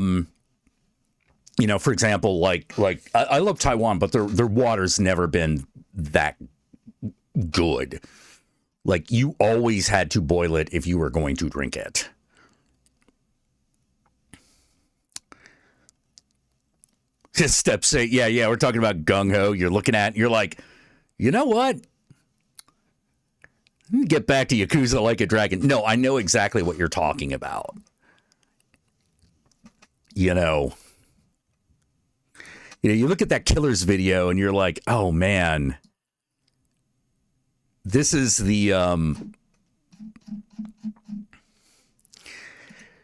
Speaker 1: I love Taiwan, but their water's never been that good. Like, you always had to boil it if you were going to drink it. Step 6, yeah, we're talking about Gung-ho. You're like, you know what? Let me get back to Yakuza Like a Dragon. No, I know exactly what you're talking about. You know, you look at that Killers video and you're like, oh man, this is the,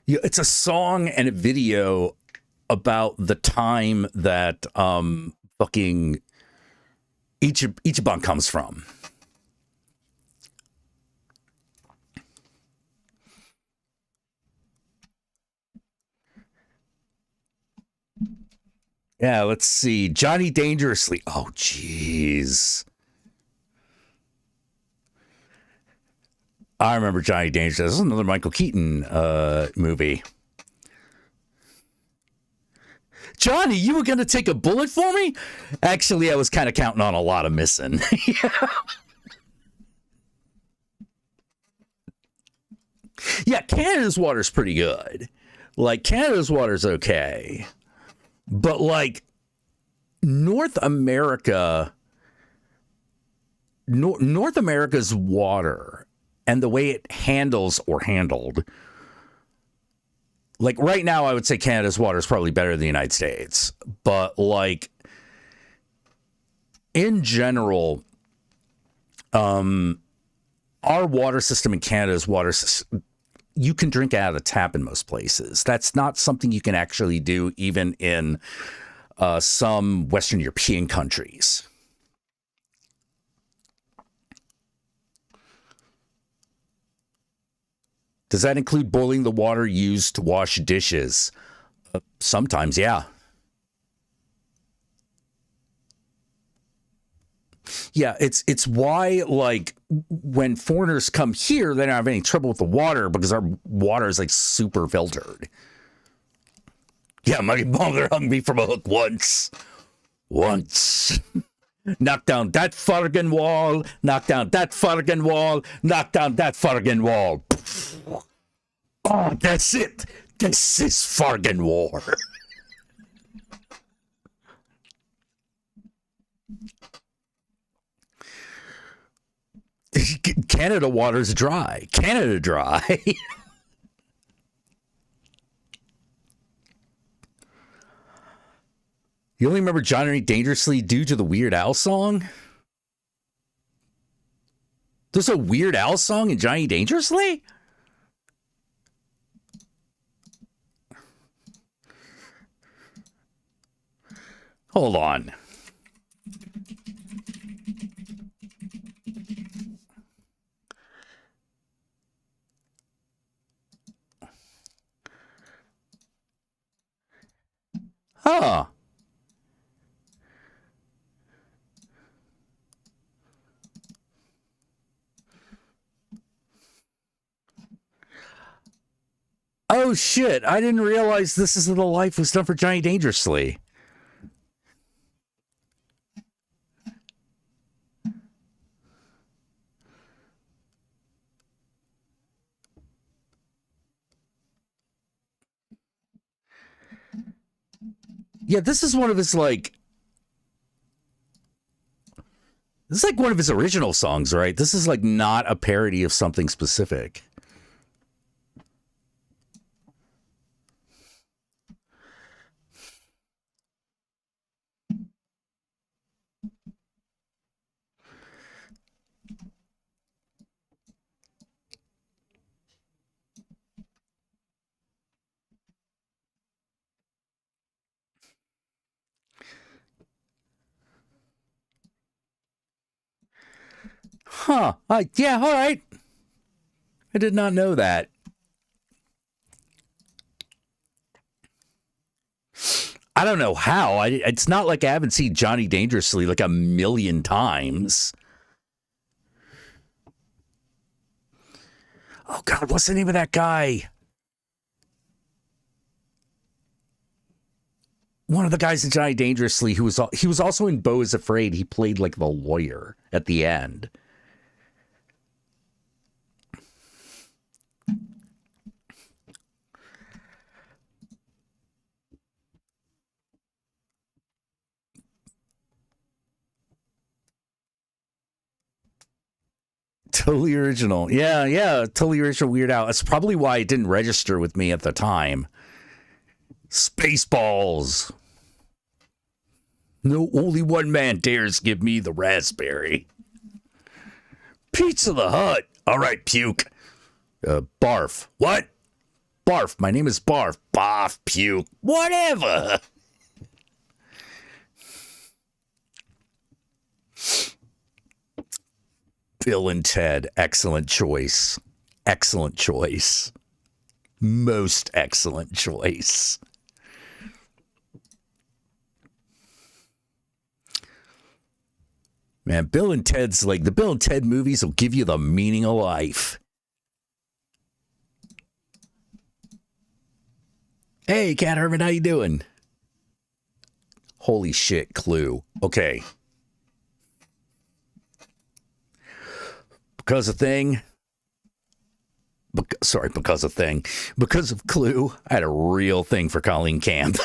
Speaker 1: it's a song and a video about the time that fucking Ichiban comes from. Yeah, let's see. Johnny Dangerously. Oh, jeez. I remember Johnny Dangerously. This is another Michael Keaton movie. Johnny, you were going to take a bullet for me? Actually, I was kind of counting on a lot of missing. Yeah, Canada's water's pretty good. Like, Canada's water's okay. But, like, North America's water and the way it handled, like, right now, I would say Canada's water is probably better than the United States. But, like, in general, our water system and Canada's water system, you can drink out of the tap in most places. That's not something you can actually do even in some Western European countries. Does that include boiling the water used to wash dishes? Sometimes, yeah. Yeah, it's why, like, when foreigners come here, they don't have any trouble with the water because our water is, like, super filtered. Yeah, my mother hung me from a hook once. Knock down that fucking wall, knock down that fucking wall, knock down that fucking wall. Oh, that's it. This is fucking war. Canada water's dry. Canada dry. You only remember Johnny Dangerously due to the Weird Al song? There's a Weird Al song in Johnny Dangerously? Hold on. Huh. Oh, shit. I didn't realize This Is the Life was done for Johnny Dangerously. Yeah, this is one of his, like... This is like one of his original songs, right? This is like not a parody of something specific. Huh. Yeah, all right. I did not know that. I don't know how. It's not like I haven't seen Johnny Dangerously like a million times. Oh, God, what's the name of that guy? One of the guys in Johnny Dangerously he was also in Beau is Afraid. He played like the lawyer at the end. Totally original. Yeah, totally original Weird Al. That's probably why it didn't register with me at the time. Spaceballs. No, only one man dares give me the raspberry. Pizza the Hut. All right, puke. Barf. What? Barf. My name is Barf. Barf, puke. Whatever. Bill and Ted. Excellent choice. Excellent choice. Most excellent choice. Man, Bill and Ted's like the Bill and Ted movies will give you the meaning of life. Hey, Cat Herman, how you doing? Holy shit, Clue. Okay. Because of Clue, I had a real thing for Colleen Camp.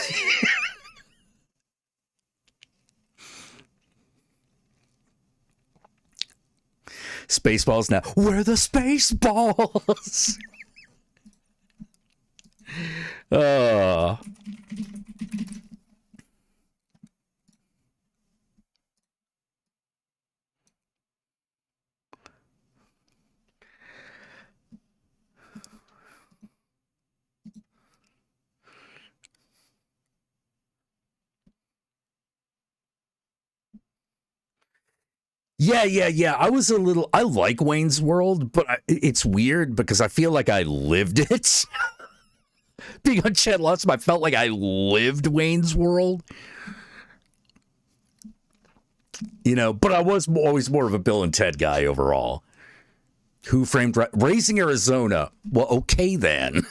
Speaker 1: Spaceballs now. We're the Spaceballs. Yeah. I like Wayne's World, but it's weird because I feel like I lived it. Being on Chad Lotsum, I felt like I lived Wayne's World. You know, but I was always more of a Bill and Ted guy overall. Who Framed Raising Arizona? Well, okay then.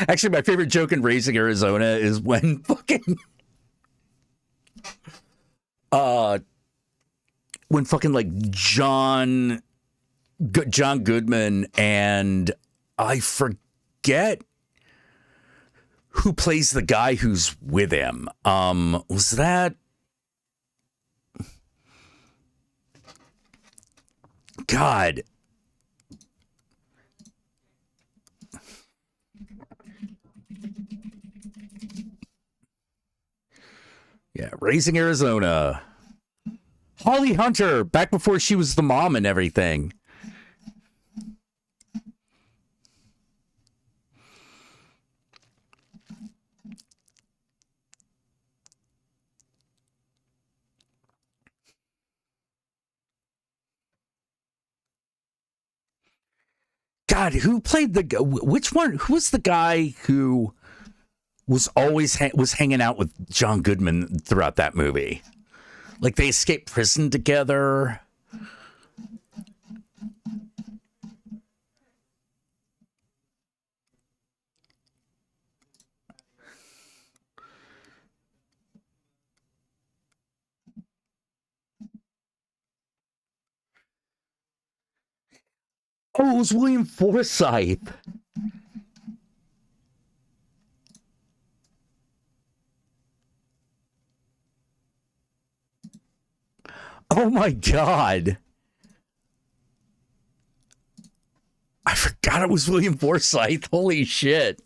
Speaker 1: Actually, my favorite joke in Raising Arizona is when fucking like John Goodman and I forget who plays the guy who's with him. Was that God? Yeah, Raising Arizona. Holly Hunter, back before she was the mom and everything. God, who played which one? Who was the guy who was always was hanging out with John Goodman throughout that movie? Like they escaped prison together. Oh, it was William Forsythe. Oh my God. I forgot it was William Forsythe. Holy shit.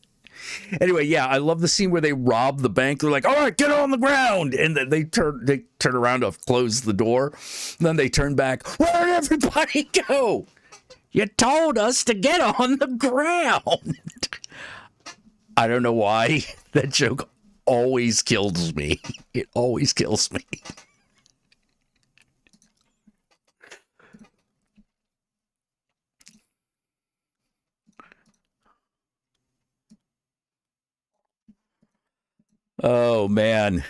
Speaker 1: Anyway, yeah, I love the scene where they rob the bank. They're like, all right, get on the ground. And then they turn around to close the door. And then they turn back. Where'd everybody go? You told us to get on the ground. I don't know why. That joke always kills me. It always kills me. Oh, man.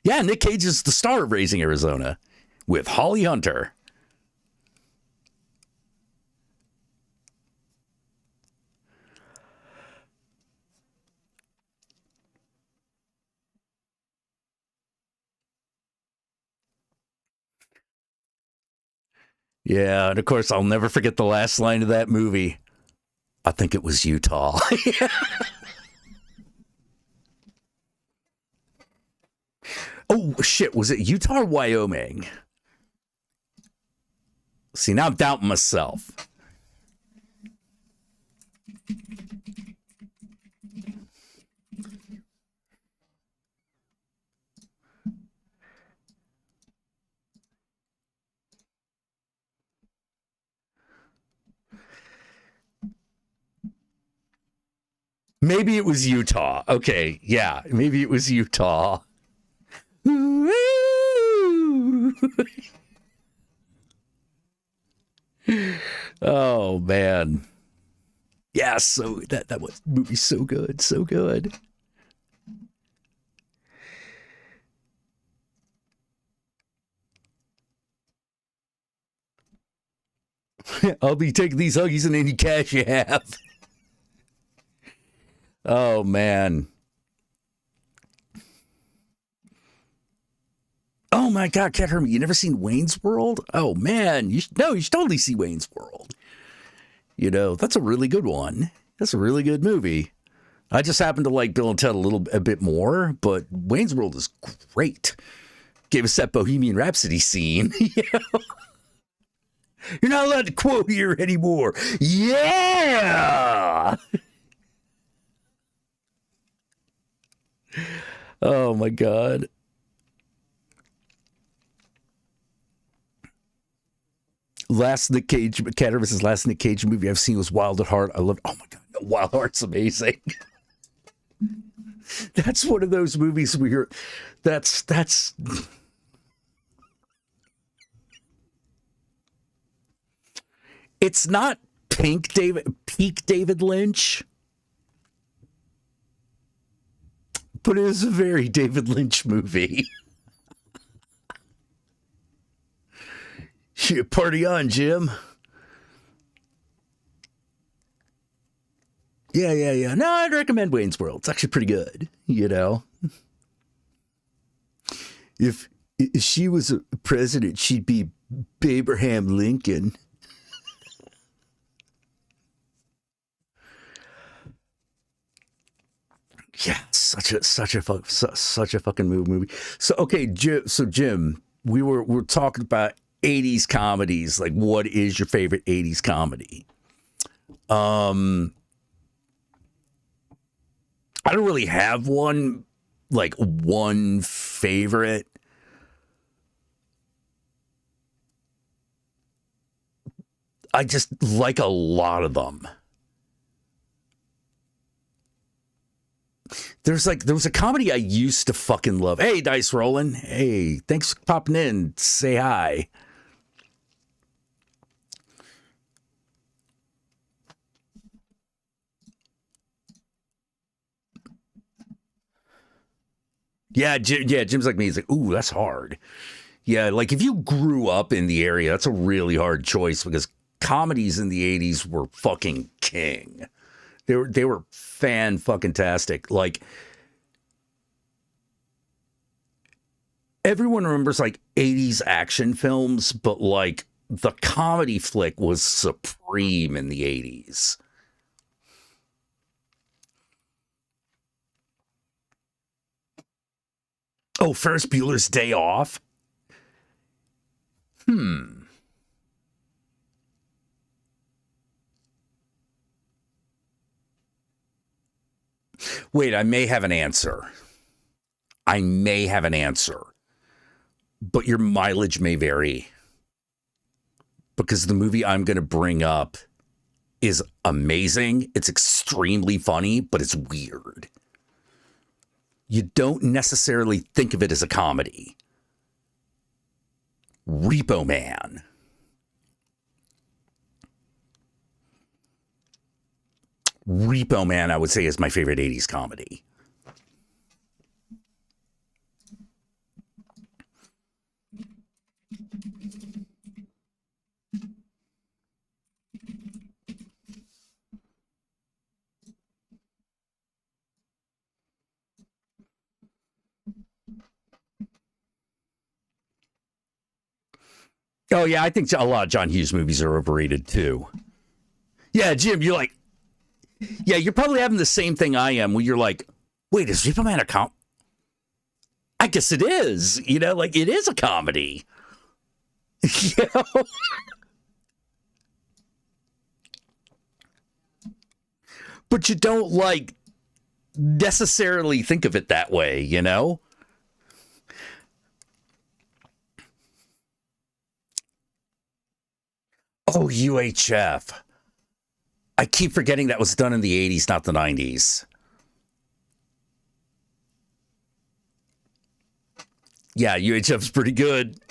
Speaker 1: Yeah, Nick Cage is the star of Raising Arizona with Holly Hunter. Yeah, and of course, I'll never forget the last line of that movie. I think it was Utah. Oh, shit. Was it Utah or Wyoming? See, now I'm doubting myself. Maybe it was Utah. Okay, yeah, maybe it was Utah. Oh man. Yeah, so that was movie so good, so good. I'll be taking these Huggies and any cash you have. Oh man. Oh my God, Cat Hermit, you never seen Wayne's World? Oh man, you should totally see Wayne's World. You know, that's a really good one. That's a really good movie. I just happen to like Bill and Ted a bit more, but Wayne's World is great. Gave us that Bohemian Rhapsody scene. You know? You're not allowed to quote here anymore. Yeah. Oh my God. Last Nick Cage, Cat Hermit's last Nick Cage movie I've seen was Wild at Heart. I love. Oh my God, Wild Heart's amazing. That's one of those movies where that's. It's not peak David Lynch, but it is a very David Lynch movie. Shit, party on, Jim. Yeah. No, I'd recommend Wayne's World. It's actually pretty good, you know. If she was a president, she'd be Abraham Lincoln. Yeah, such a fucking movie. So okay, Jim, we're talking about 80s comedies. Like, what is your favorite 80s comedy? I don't really have one favorite. I just like a lot of them. There was a comedy I used to fucking love. Hey, Dice Rolling. Hey, thanks for popping in. Say hi. Yeah, Jim's like me. He's like, ooh, that's hard. Yeah, like if you grew up in the area, that's a really hard choice because comedies in the 80s were fucking king. They were fan fucking tastic. Like everyone remembers like 80s action films, but like the comedy flick was supreme in the 80s. Oh, Ferris Bueller's Day Off? Hmm. Wait, I may have an answer. I may have an answer, but your mileage may vary because the movie I'm going to bring up is amazing. It's extremely funny, but it's weird. You don't necessarily think of it as a comedy. Repo Man. Repo Man, I would say, is my favorite 80s comedy. Oh, yeah, I think a lot of John Hughes movies are overrated, too. Yeah, Jim, you're like, yeah, you're probably having the same thing I am where you're like, wait, is Repo Man a comedy? I guess it is. You know, like, it is a comedy. You know? But you don't, like, necessarily think of it that way, you know? Oh, UHF. I keep forgetting that was done in the 80s, not the 90s. Yeah, UHF's pretty good.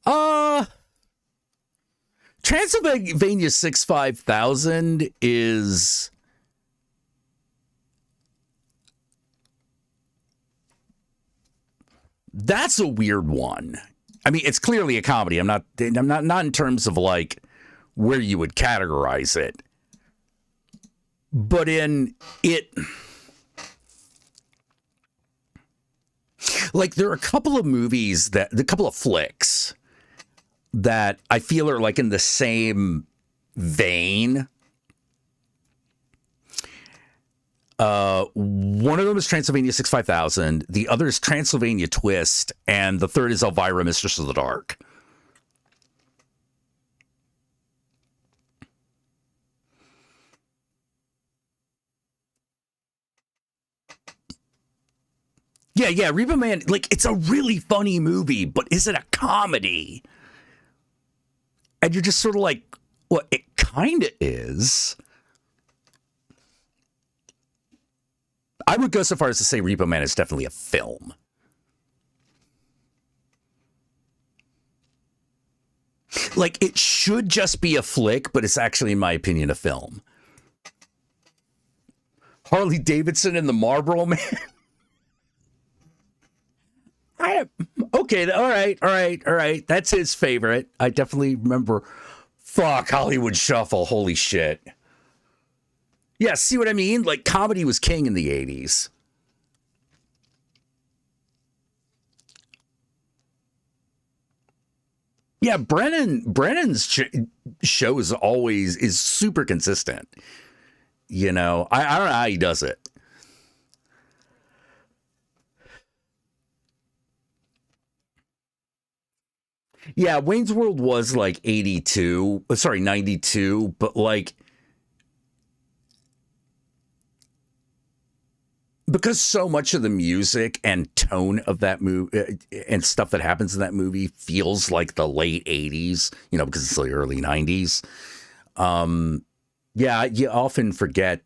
Speaker 1: Uh Transylvania 65000 is that's a weird one. I mean, it's clearly a comedy. I'm not in terms of like where you would categorize it. But in it like there are a couple of movies a couple of flicks that I feel are like in the same vein. One of them is Transylvania 65000. The other is Transylvania Twist. And the third is Elvira, Mistress of the Dark. Yeah, Repo Man, like, it's a really funny movie, but is it a comedy? And you're just sort of like, well, it kind of is. I would go so far as to say Repo Man is definitely a film. Like, it should just be a flick, but it's actually, in my opinion, a film. Harley Davidson and the Marlboro Man. Okay, all right. That's his favorite. I definitely remember. Fuck, Hollywood Shuffle. Holy shit. Yeah, see what I mean? Like, comedy was king in the 80s. Yeah, Brennan's show is super consistent. You know, I don't know how he does it. Yeah, Wayne's World was like 82, sorry, 92, but like because so much of the music and tone of that movie and stuff that happens in that movie feels like the late 80s, because it's the early 90s. Yeah, you often forget.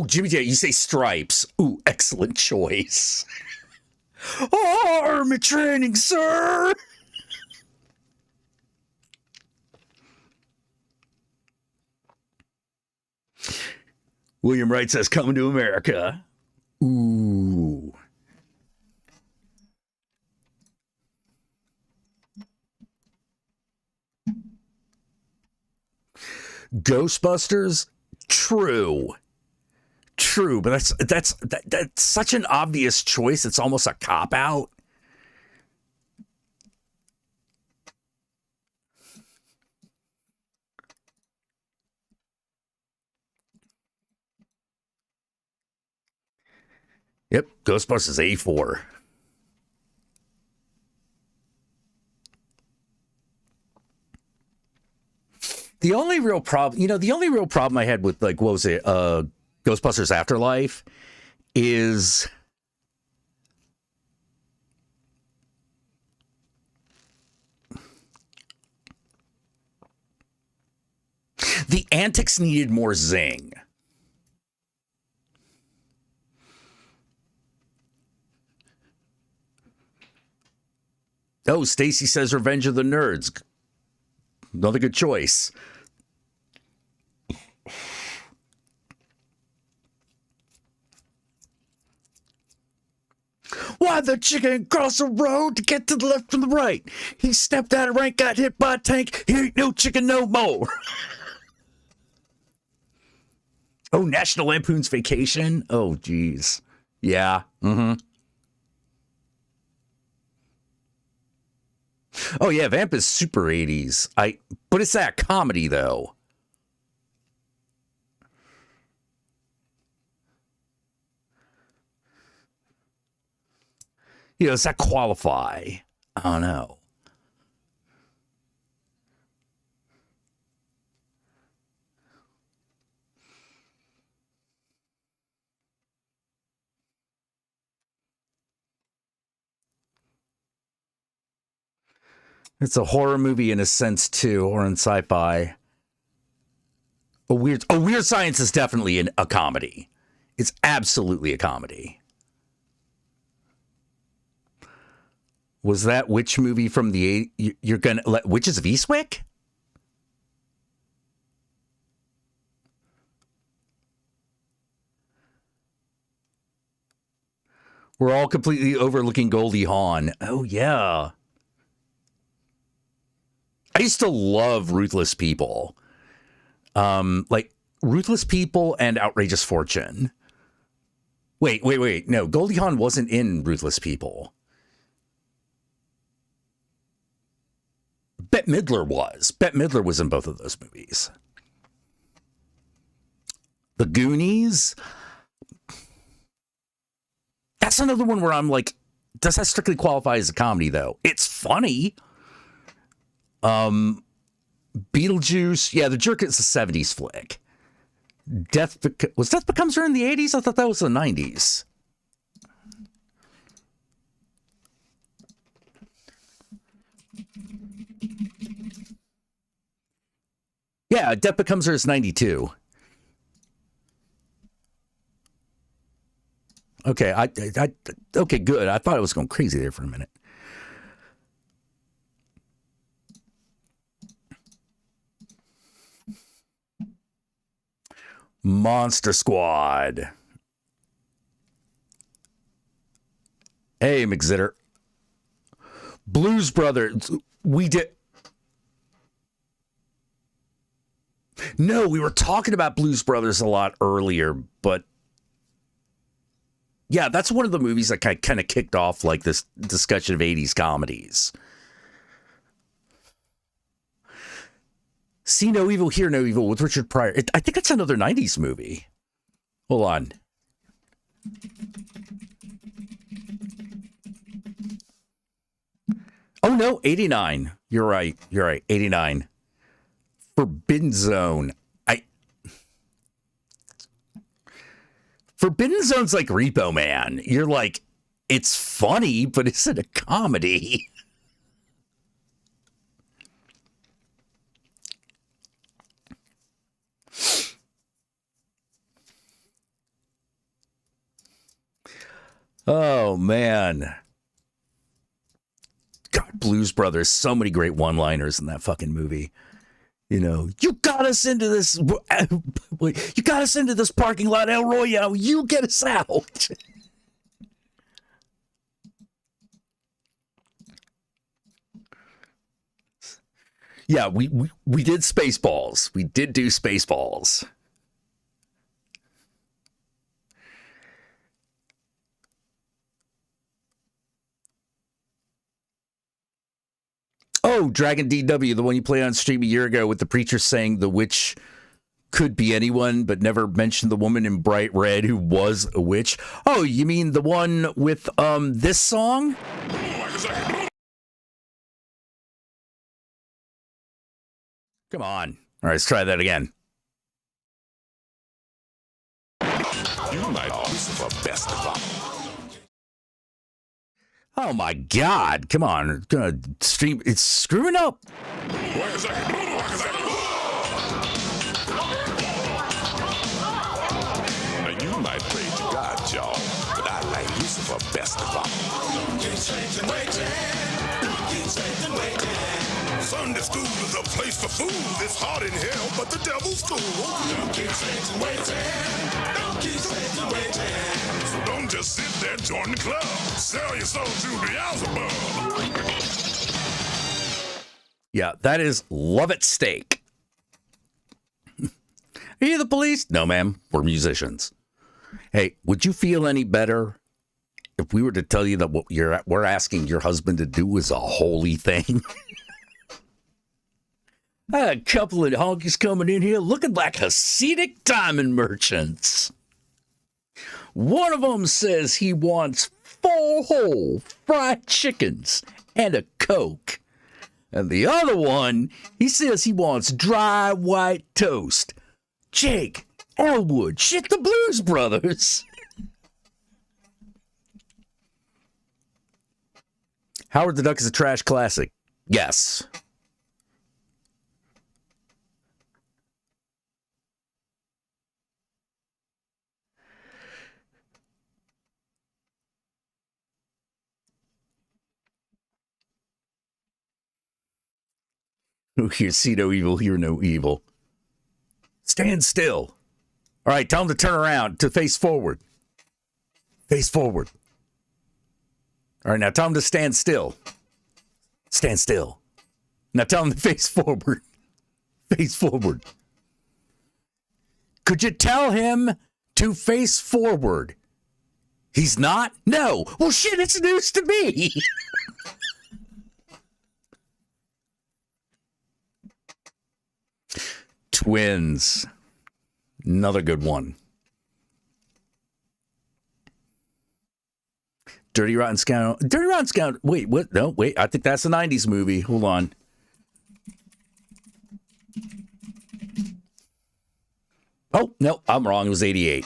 Speaker 1: Jimmy J, you say Stripes. Ooh, excellent choice. Army training, sir. William Wright says, "Coming to America." Ooh. Ghostbusters? True, but that's such an obvious choice. It's almost a cop out. Yep, Ghostbusters 84. The only real problem I had with, like, what was it, Ghostbusters Afterlife is the antics needed more zing. Oh, Stacy says Revenge of the Nerds. Another good choice. Why the chicken cross the road to get to the left from the right? He stepped out of rank, got hit by a tank. He ain't no chicken no more. Oh, National Lampoon's Vacation? Oh, geez. Yeah. Mm-hmm. Oh, yeah, Vamp is super 80s. But it's that comedy, though. Does that qualify? I don't know. It's a horror movie in a sense, too, or in sci-fi. Weird Science is definitely a comedy. It's absolutely a comedy. Was that which movie from the you're gonna let Witches of Eastwick? We're all completely overlooking Goldie Hawn. Oh yeah. I used to love Ruthless People. Like Ruthless People and Outrageous Fortune. Wait. No, Goldie Hawn wasn't in Ruthless People. Bette Midler was. Bette Midler was in both of those movies. The Goonies. That's another one where I'm like, does that strictly qualify as a comedy, though? It's funny. Beetlejuice. Yeah, The Jerk is a 70s flick. Death Becomes Her in the 80s? I thought that was the 90s. Yeah, Death Becomes Her is 92. Okay, okay, good. I thought I was going crazy there for a minute. Monster Squad. Hey, McZitter. Blues Brothers. We did. No, we were talking about Blues Brothers a lot earlier, but yeah, that's one of the movies that kind of kicked off like this discussion of 80s comedies. See No Evil, Hear No Evil with Richard Pryor. I think it's another 90s movie. Hold on. Oh, no, 89. You're right. 89. Forbidden Zone. Forbidden Zone's like Repo Man. You're like, it's funny, but is it a comedy? Oh, man. God, Blues Brothers, so many great one-liners in that fucking movie. You know, you got us into this. You got us into this parking lot, El Royale. You get us out. Yeah, we did Spaceballs. We did do Spaceballs. Oh, Dragon DW, the one you played on stream a year ago with the preacher saying the witch could be anyone, but never mentioned the woman in bright red who was a witch. Oh, you mean the one with this song? Come on. All right, let's try that again. You might also have best of all. Oh my God! Come on, it's gonna stream. It's screwing up.
Speaker 2: Now you might pray to God, y'all, but I like Lucifer best of all. Sunday school is a place for fools. It's hot in hell, but the devil's cool. Don't keep Satan waiting. Don't keep Satan waiting. So don't just sit there, join the club. Sell your soul to Beelzebub.
Speaker 1: Yeah, that is Love It Steak. Are you the police? No, ma'am. We're musicians. Hey, would you feel any better if we were to tell you that what we're asking your husband to do is a holy thing? A couple of honkies coming in here looking like Hasidic diamond merchants. One of them says he wants 4 whole fried chickens and a Coke. And the other one, he says he wants dry white toast. Jake, Elwood, shit the Blues Brothers. Howard the Duck is a trash classic. Yes. You see no evil, hear no evil. Stand still. All right, tell him to turn around, to face forward. Face forward. All right, now tell him to stand still. Stand still. Now tell him to face forward. Face forward. Could you tell him to face forward? He's not? No. Well, shit, it's news to me. Twins. Another good one. Dirty Rotten Scoundrel. Dirty Rotten Scoundrel. Wait, what? No, wait. I think that's a 90s movie. Hold on. Oh, no, I'm wrong. It was 88.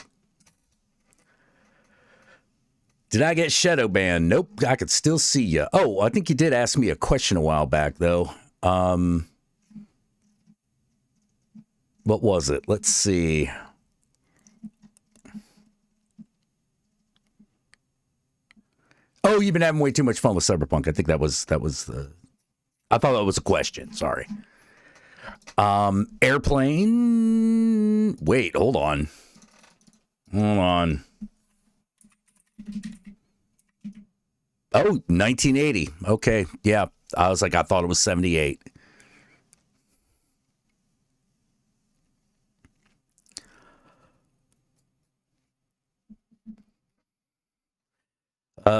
Speaker 1: Did I get shadow banned? Nope. I could still see you. Oh, I think you did ask me a question a while back, though. What was it? Let's see. Oh, you've been having way too much fun with Cyberpunk. I think that was the. I thought that was a question. Sorry. Airplane. Wait, hold on. Hold on. Oh, 1980. Okay. Yeah. I was like, I thought it was 78.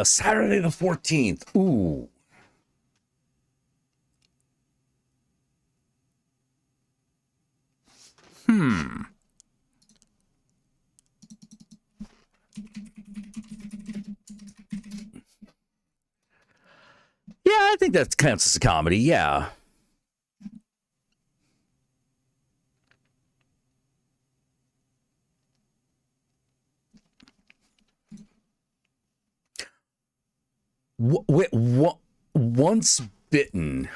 Speaker 1: Saturday the 14th. Ooh. Yeah, I think that counts as a comedy. Yeah. Once Bitten.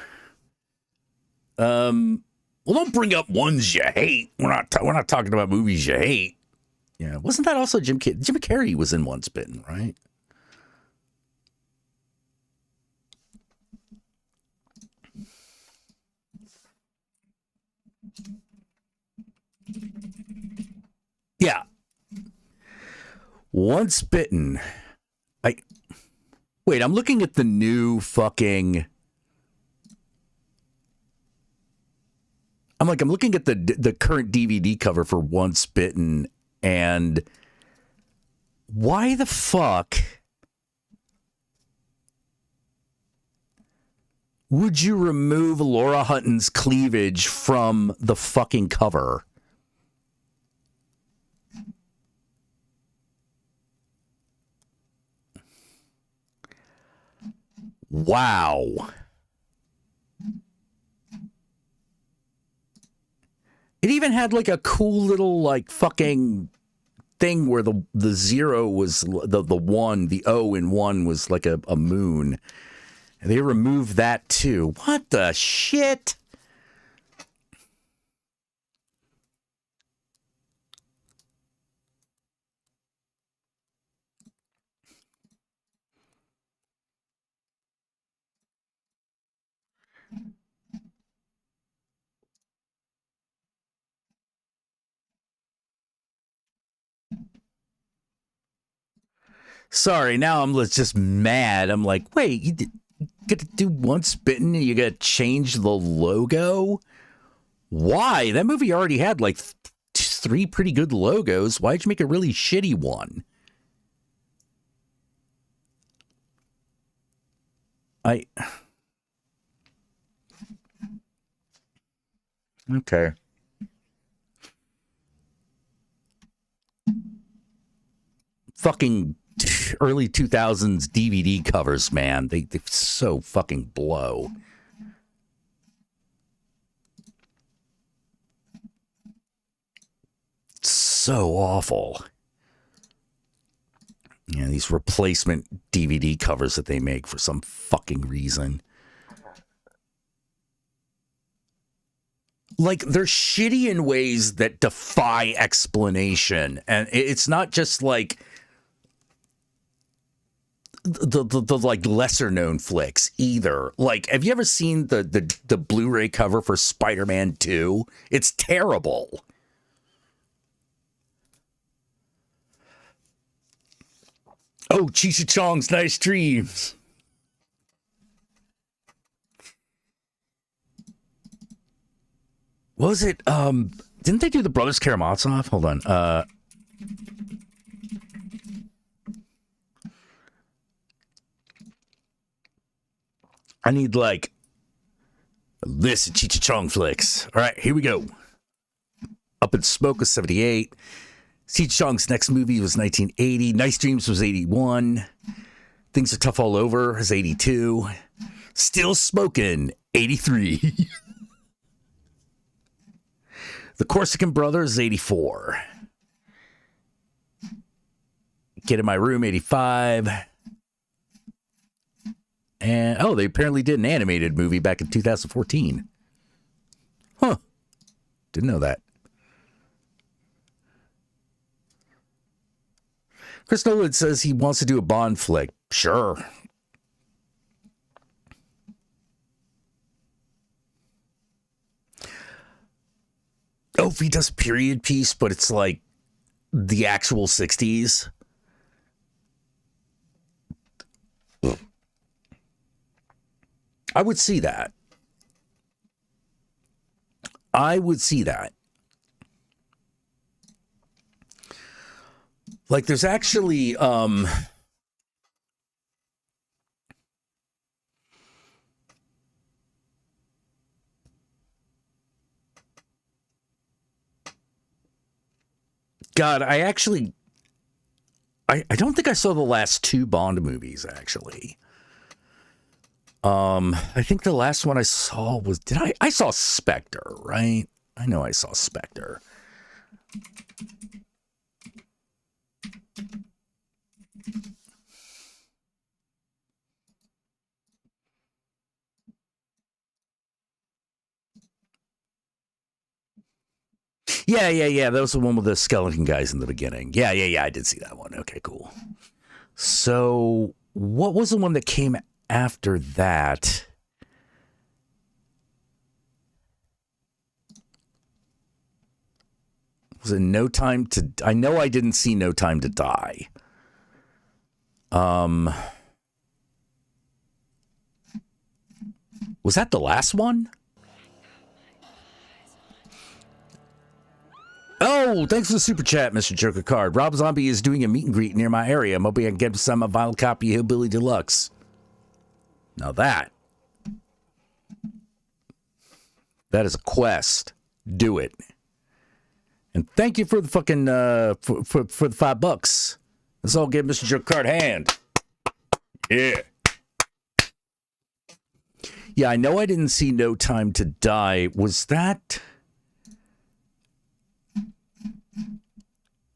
Speaker 1: Well, don't bring up ones you hate. We're not talking about movies you hate. Yeah, wasn't that also Jim Carrey was in Once Bitten, right? Yeah. Once Bitten. Wait, I'm looking at the new fucking. I'm looking at the current DVD cover for Once Bitten, and why the fuck would you remove Laura Hutton's cleavage from the fucking cover? Wow. It even had like a cool little like fucking thing where the zero was the one, the O in one was like a moon. And they removed that too. What the shit? Sorry, now I'm just mad. I'm like, wait, you get to do Once Bitten and you got to change the logo? Why? That movie already had like 3 pretty good logos. Why'd you make a really shitty one? Okay. Fucking early 2000s DVD covers, man. They so fucking blow. So awful. Yeah, these replacement DVD covers that they make for some fucking reason. Like, they're shitty in ways that defy explanation. And it's not just like the like lesser known flicks either. Like, have you ever seen the Blu-ray cover for Spider-Man 2? It's terrible. Oh, Cheech Chong's Nice Dreams. What was it? Didn't they do the Brothers Karamazov? Hold on. I need like this Cheech Chong flicks. All right, here we go. Up in Smoke was 78. Cheech Chong's next movie was 1980. Nice Dreams was 81. Things Are Tough All Over is 82. Still Smoking, 83. The Corsican Brothers, 84. Get in My Room, 85. And, oh, they apparently did an animated movie back in 2014. Huh. Didn't know that. Chris Nolan says he wants to do a Bond flick. Sure. Oh, if he does a period piece, but it's like the actual 60s. I would see that. I would see that. Like, there's actually God, I don't think I saw the last 2 Bond movies, actually. I think the last one I saw was, I saw Spectre, right? I know I saw Spectre. Yeah. That was the one with the skeleton guys in the beginning. Yeah. I did see that one. Okay, cool. So, what was the one that came after that? Was it No Time to... I know I didn't see No Time to Die. Was that the last one? Oh, thanks for the super chat, Mr. Joker Card. Rob Zombie is doing a meet and greet near my area. I'm hoping I can get some a vinyl copy of Hillbilly Deluxe. Now that is a quest. Do it. And thank you for the fucking for the $5. Let's all give Mr. Joker Card a hand. Yeah. Yeah, I know I didn't see No Time to Die. Was that...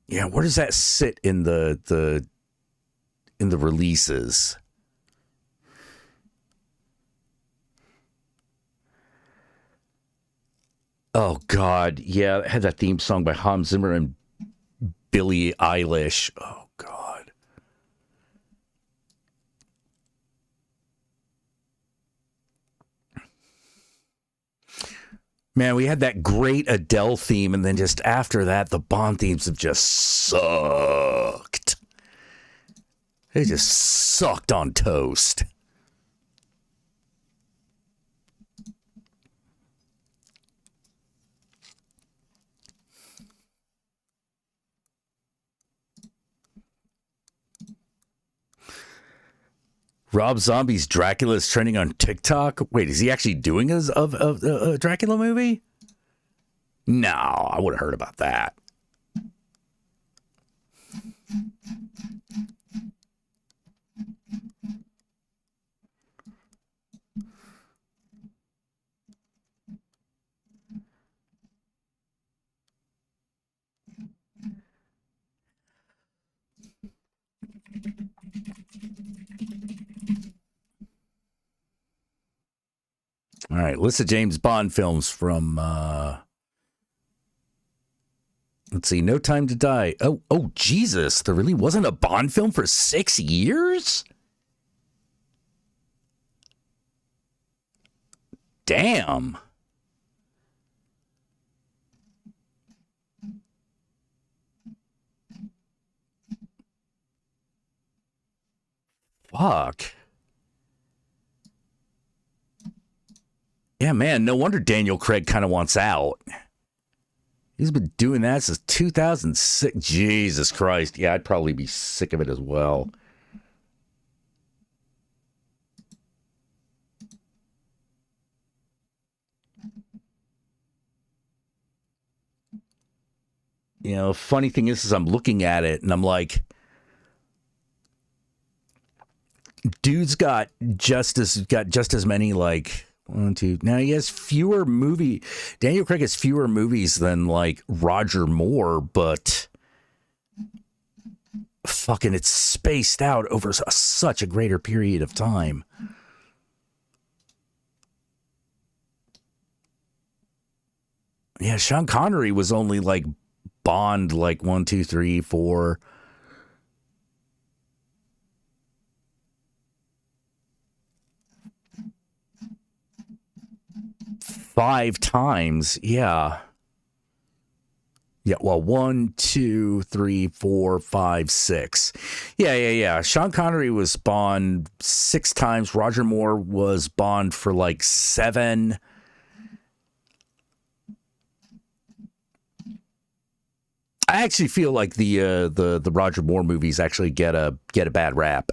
Speaker 1: Yeah, where does that sit in the releases? Oh God, yeah, it had that theme song by Hans Zimmer and Billie Eilish. Oh God. Man, we had that great Adele theme, and then just after that, the Bond themes have just sucked. They just sucked on toast. Rob Zombie's Dracula is trending on TikTok. Wait, is he actually doing a Dracula movie? No, I would have heard about that. All right, list of James Bond films from, let's see, No Time to Die. Oh, Jesus, there really wasn't a Bond film for 6 years? Damn. Fuck. Yeah, man, no wonder Daniel Craig kind of wants out. He's been doing that since 2006. Jesus Christ. Yeah, I'd probably be sick of it as well. You know, funny thing is I'm looking at it and I'm like, dude's got just as many, like, one, two. Now he has fewer Daniel Craig has fewer movies than like Roger Moore, but fucking it's spaced out over such a greater period of time. Yeah, Sean Connery was only like Bond like 1, 2, 3, 4. 5 times, yeah. Yeah, well, 1, 2, 3, 4, 5, 6. Yeah. Sean Connery was Bond 6 times. Roger Moore was Bond for like 7. I actually feel like the Roger Moore movies actually get a bad rap.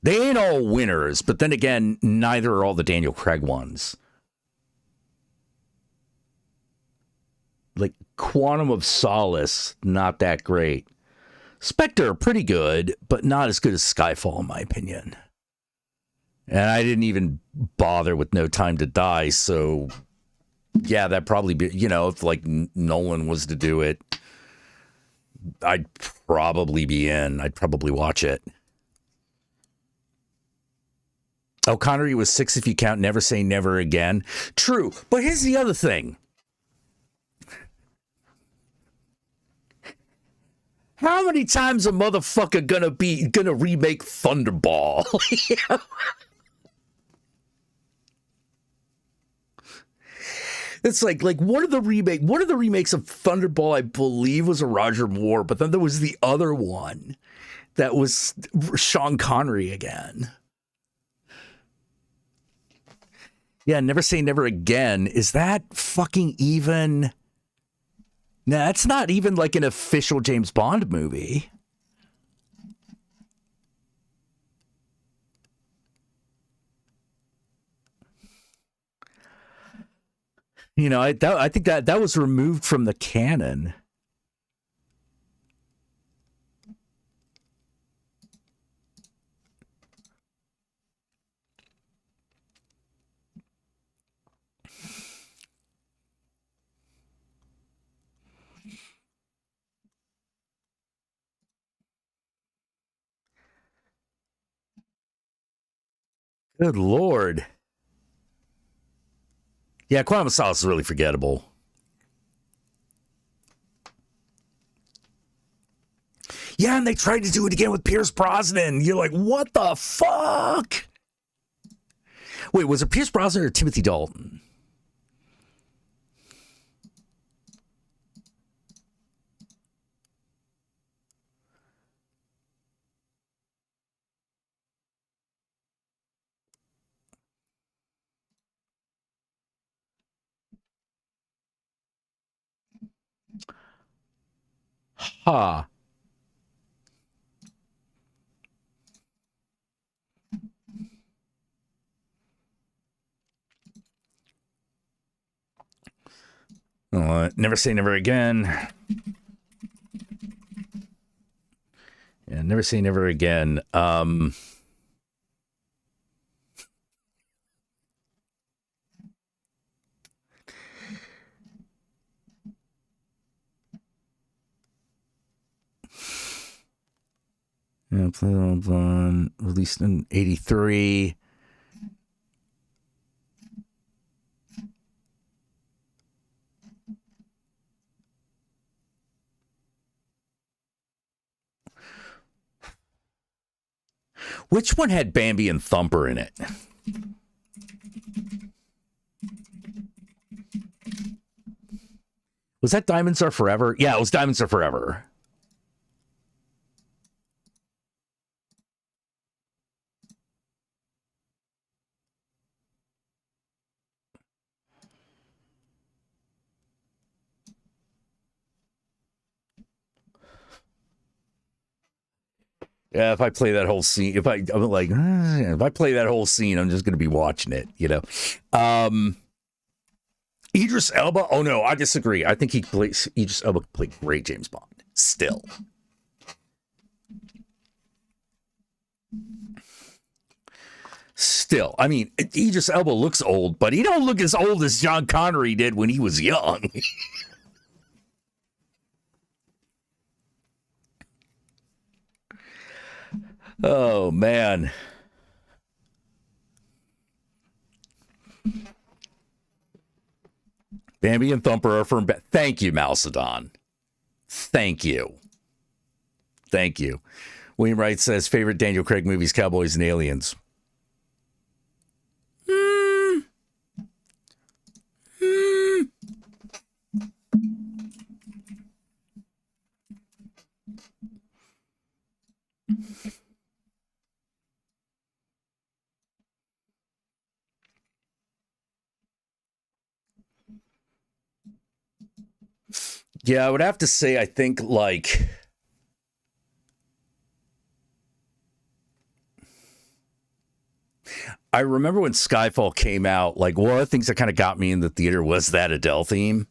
Speaker 1: They ain't all winners, but then again, neither are all the Daniel Craig ones. Like Quantum of Solace, not that great. Spectre, pretty good, but not as good as Skyfall, in my opinion. And I didn't even bother with No Time to Die, so yeah, that'd probably be, if like Nolan was to do it, I'd probably be in. I'd probably watch it. Oh, Connery was 6 if you count Never Say Never Again. True, but here's the other thing. How many times a motherfucker gonna remake Thunderball? It's like one of the remakes of Thunderball, I believe, was a Roger Moore, but then there was the other one that was Sean Connery again. Yeah, Never Say Never Again. Is that fucking even? No, that's not even like an official James Bond movie. You know, I think that was removed from the canon. Good Lord. Yeah, Quantum of Solace is really forgettable. Yeah, and they tried to do it again with Pierce Brosnan. You're like, what the fuck? Wait, was it Pierce Brosnan or Timothy Dalton? Huh. Never Say Never Again. Yeah, Never Say Never Again. Yeah, released in 1983. Which one had Bambi and Thumper in it? Was that Diamonds Are Forever? Yeah, it was Diamonds Are Forever. Yeah, if I play that whole scene, if I play that whole scene, I'm just going to be watching it, you know. Idris Elba? Oh no, I disagree. I think Idris Elba played great James Bond. Still. I mean, Idris Elba looks old, but he don't look as old as John Connery did when he was young. Oh, man. Bambi and Thumper are from... Thank you, Malsadon. Thank you. William Wright says, favorite Daniel Craig movies, Cowboys and Aliens. Yeah, I would have to say, I think, like... I remember when Skyfall came out, like, one of the things that kind of got me in the theater was that Adele theme.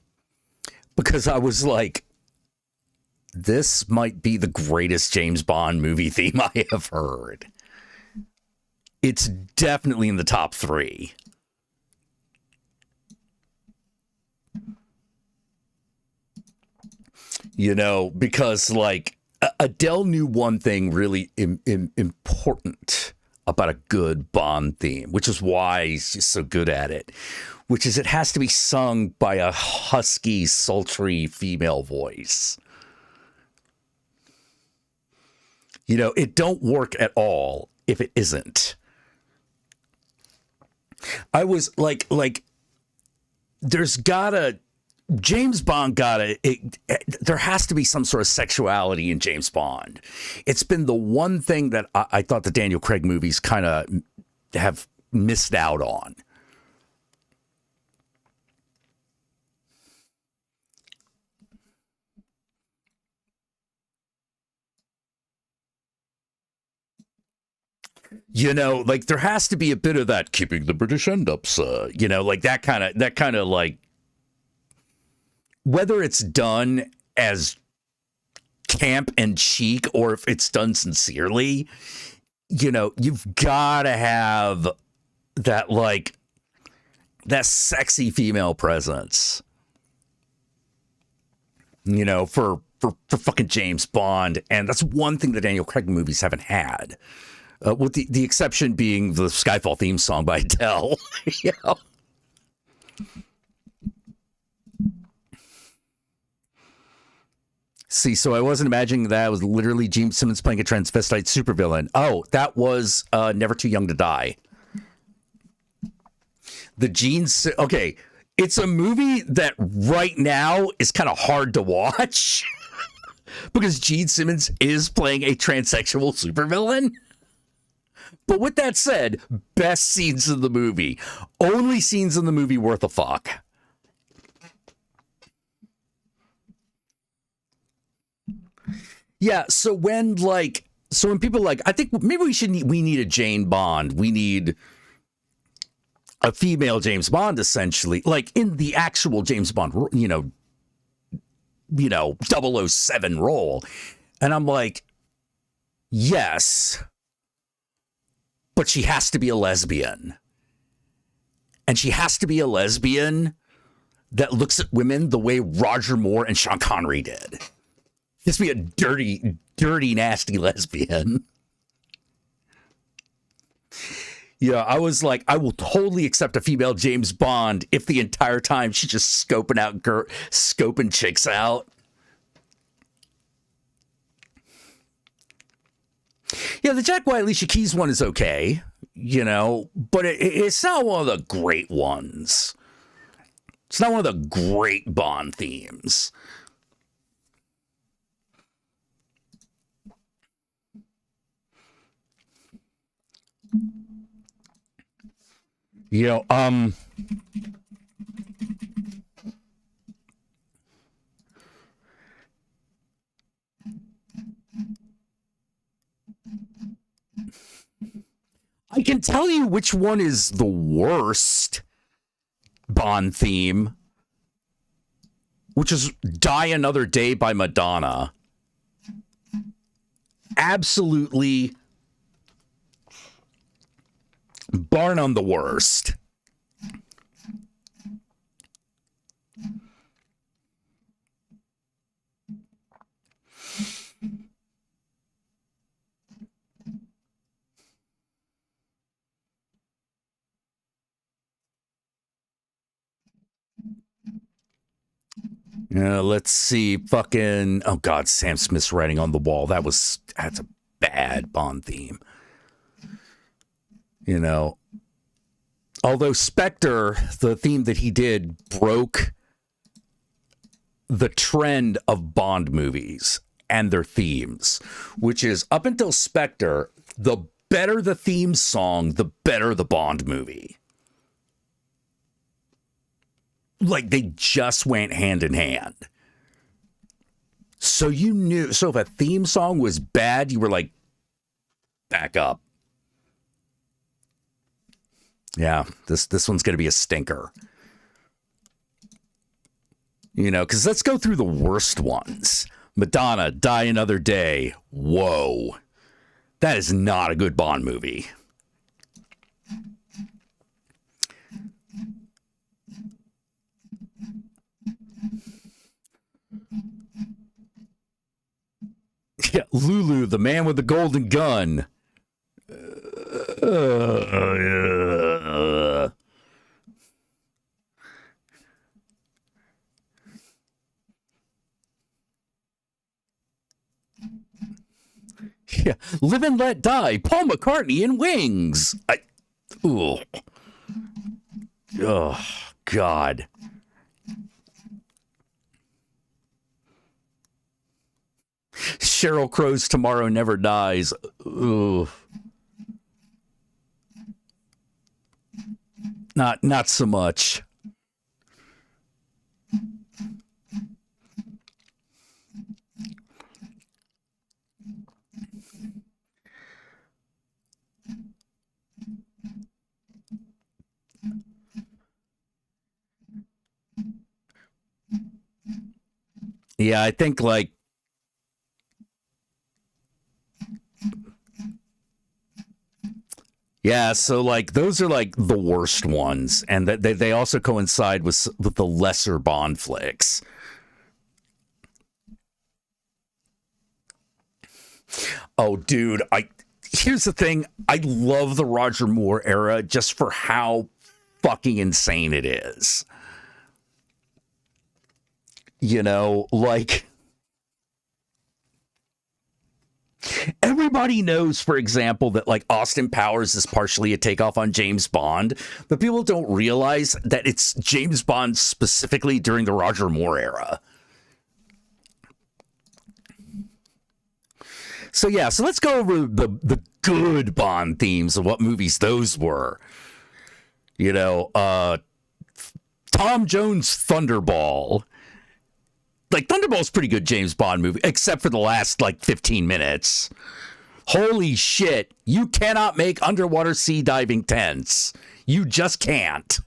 Speaker 1: Because I was like, this might be the greatest James Bond movie theme I have heard. It's definitely in the top 3. You know, because, like, Adele knew one thing really important about a good Bond theme, which is why he's just so good at it, which is it has to be sung by a husky, sultry female voice. It don't work at all if it isn't. I was like, there's gotta, James Bond there has to be some sort of sexuality in James Bond. It's been the one thing that I thought the Daniel Craig movies kind of have missed out on. Like there has to be a bit of that keeping the British end up, sir. Like that kind of like, whether it's done as camp and chic or if it's done sincerely, you've got to have that, like, that sexy female presence, for fucking James Bond. And that's one thing the Daniel Craig movies haven't had. With the exception being the Skyfall theme song by Adele. See, so I wasn't imagining that. It was literally Gene Simmons playing a transvestite supervillain. Oh, that was Never Too Young to Die. Okay, it's a movie that right now is kind of hard to watch because Gene Simmons is playing a transsexual supervillain. But with that said, best scenes in the movie. Only scenes in the movie worth a fuck. Yeah, so when people I think maybe we need a Jane Bond. We need a female James Bond, essentially, like in the actual James Bond, 007 role. And I'm like, yes, but she has to be a lesbian. And she has to be a lesbian that looks at women the way Roger Moore and Sean Connery did. Just be a dirty, dirty, nasty lesbian. Yeah, I was like, I will totally accept a female James Bond if the entire time she's just scoping chicks out. Yeah, the Jack White, Alicia Keys one is okay, but it's not one of the great ones. It's not one of the great Bond themes. I can tell you which one is the worst Bond theme, which is Die Another Day by Madonna. Absolutely, bar none, the worst. Let's see. Fucking, oh God, Sam Smith's Writing on the Wall. That's a bad Bond theme. Although Spectre, the theme that he did, broke the trend of Bond movies and their themes, which is up until Spectre, the better the theme song, the better the Bond movie. Like, they just went hand in hand. So so if a theme song was bad, you were like, back up. Yeah, this one's going to be a stinker. Because let's go through the worst ones. Madonna, Die Another Day. Whoa. That is not a good Bond movie. Yeah, Lulu, the man with the golden gun. Yeah, Live and Let Die, Paul McCartney in Wings. Ooh. Oh, God. Sheryl Crow's Tomorrow Never Dies. Ooh. Not so much. Yeah, I think like yeah, so like those are like the worst ones, and that they also coincide with the lesser Bond flicks. Oh, dude, here's the thing: I love the Roger Moore era just for how fucking insane it is. You know, like everybody knows, for example, that like Austin Powers is partially a takeoff on James Bond, but people don't realize that it's James Bond specifically during the Roger Moore era. So yeah, so let's go over the good Bond themes of what movies those were. You know, Tom Jones' Thunderball. Like, Thunderball's a pretty good James Bond movie, except for the last, like, 15 minutes. Holy shit. You cannot make underwater sea diving tense. You just can't.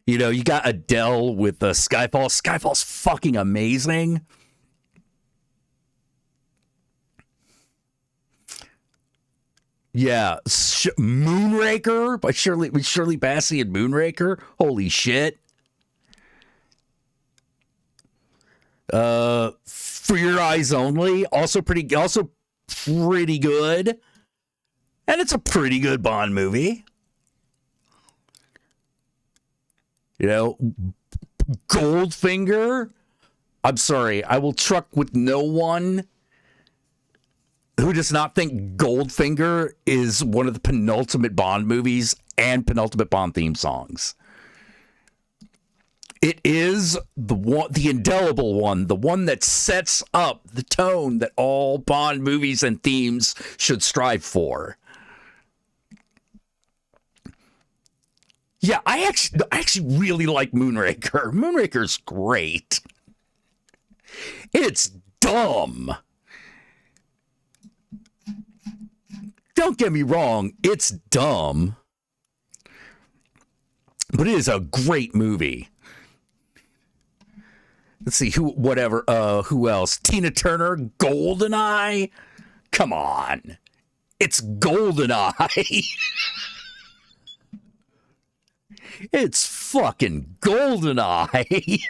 Speaker 1: You know, you got Adele with Skyfall. Skyfall's fucking amazing. Yeah, Moonraker by Shirley Bassey and Moonraker. Holy shit. For Your Eyes Only, also pretty good. And it's a pretty good Bond movie. You know, Goldfinger. I'm sorry, I will truck with no one who does not think Goldfinger is one of the penultimate Bond movies and penultimate Bond theme songs. It is the indelible one, the one that sets up the tone that all Bond movies and themes should strive for. Yeah, I actually really like Moonraker. Moonraker's great. It's dumb. Don't get me wrong, it's dumb. But it is a great movie. Let's see, who else? Tina Turner, GoldenEye? Come on. It's GoldenEye. It's fucking GoldenEye.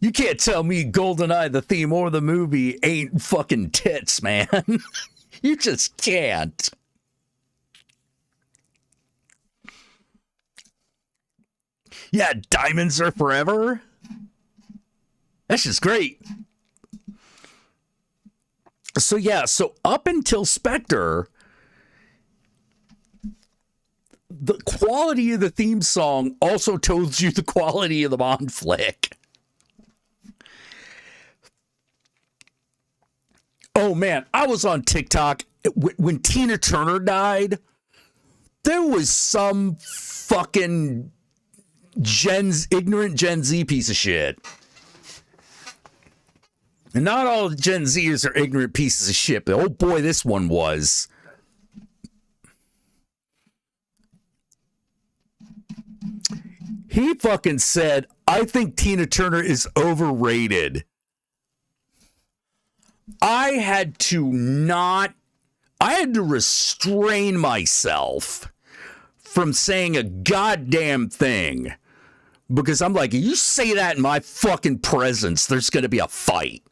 Speaker 1: You can't tell me GoldenEye, the theme or the movie, ain't fucking tits, man. You just can't. Yeah, Diamonds Are Forever. That's just great. So yeah, so up until Spectre, the quality of the theme song also tells you the quality of the Bond flick. Oh man, I was on TikTok when Tina Turner died. There was some fucking ignorant Gen Z piece of shit. And not all Gen Zers are ignorant pieces of shit, but oh boy, this one was. He fucking said, I think Tina Turner is overrated. I had to restrain myself from saying a goddamn thing. Because I'm like, you say that in my fucking presence, there's going to be a fight.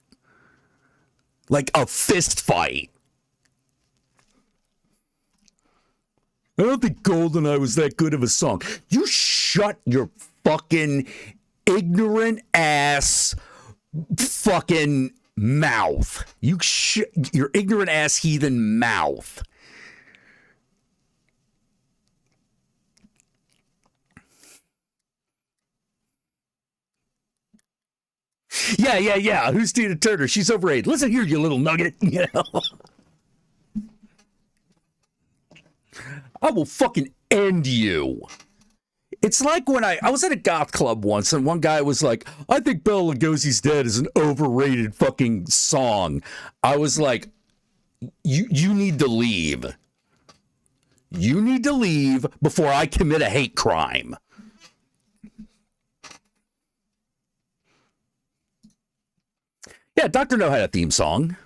Speaker 1: Like a fist fight. I don't think Goldeneye was that good of a song. You shut your fucking ignorant ass fucking mouth. Your ignorant ass heathen mouth. Yeah. Who's Tina Turner? She's overrated. Listen here, you little nugget. You know? I will fucking end you. It's like when I was at a goth club once and one guy was like, I think Bela Lugosi's Dead is an overrated fucking song. I was like, you need to leave. You need to leave before I commit a hate crime. Yeah, Dr. No had a theme song.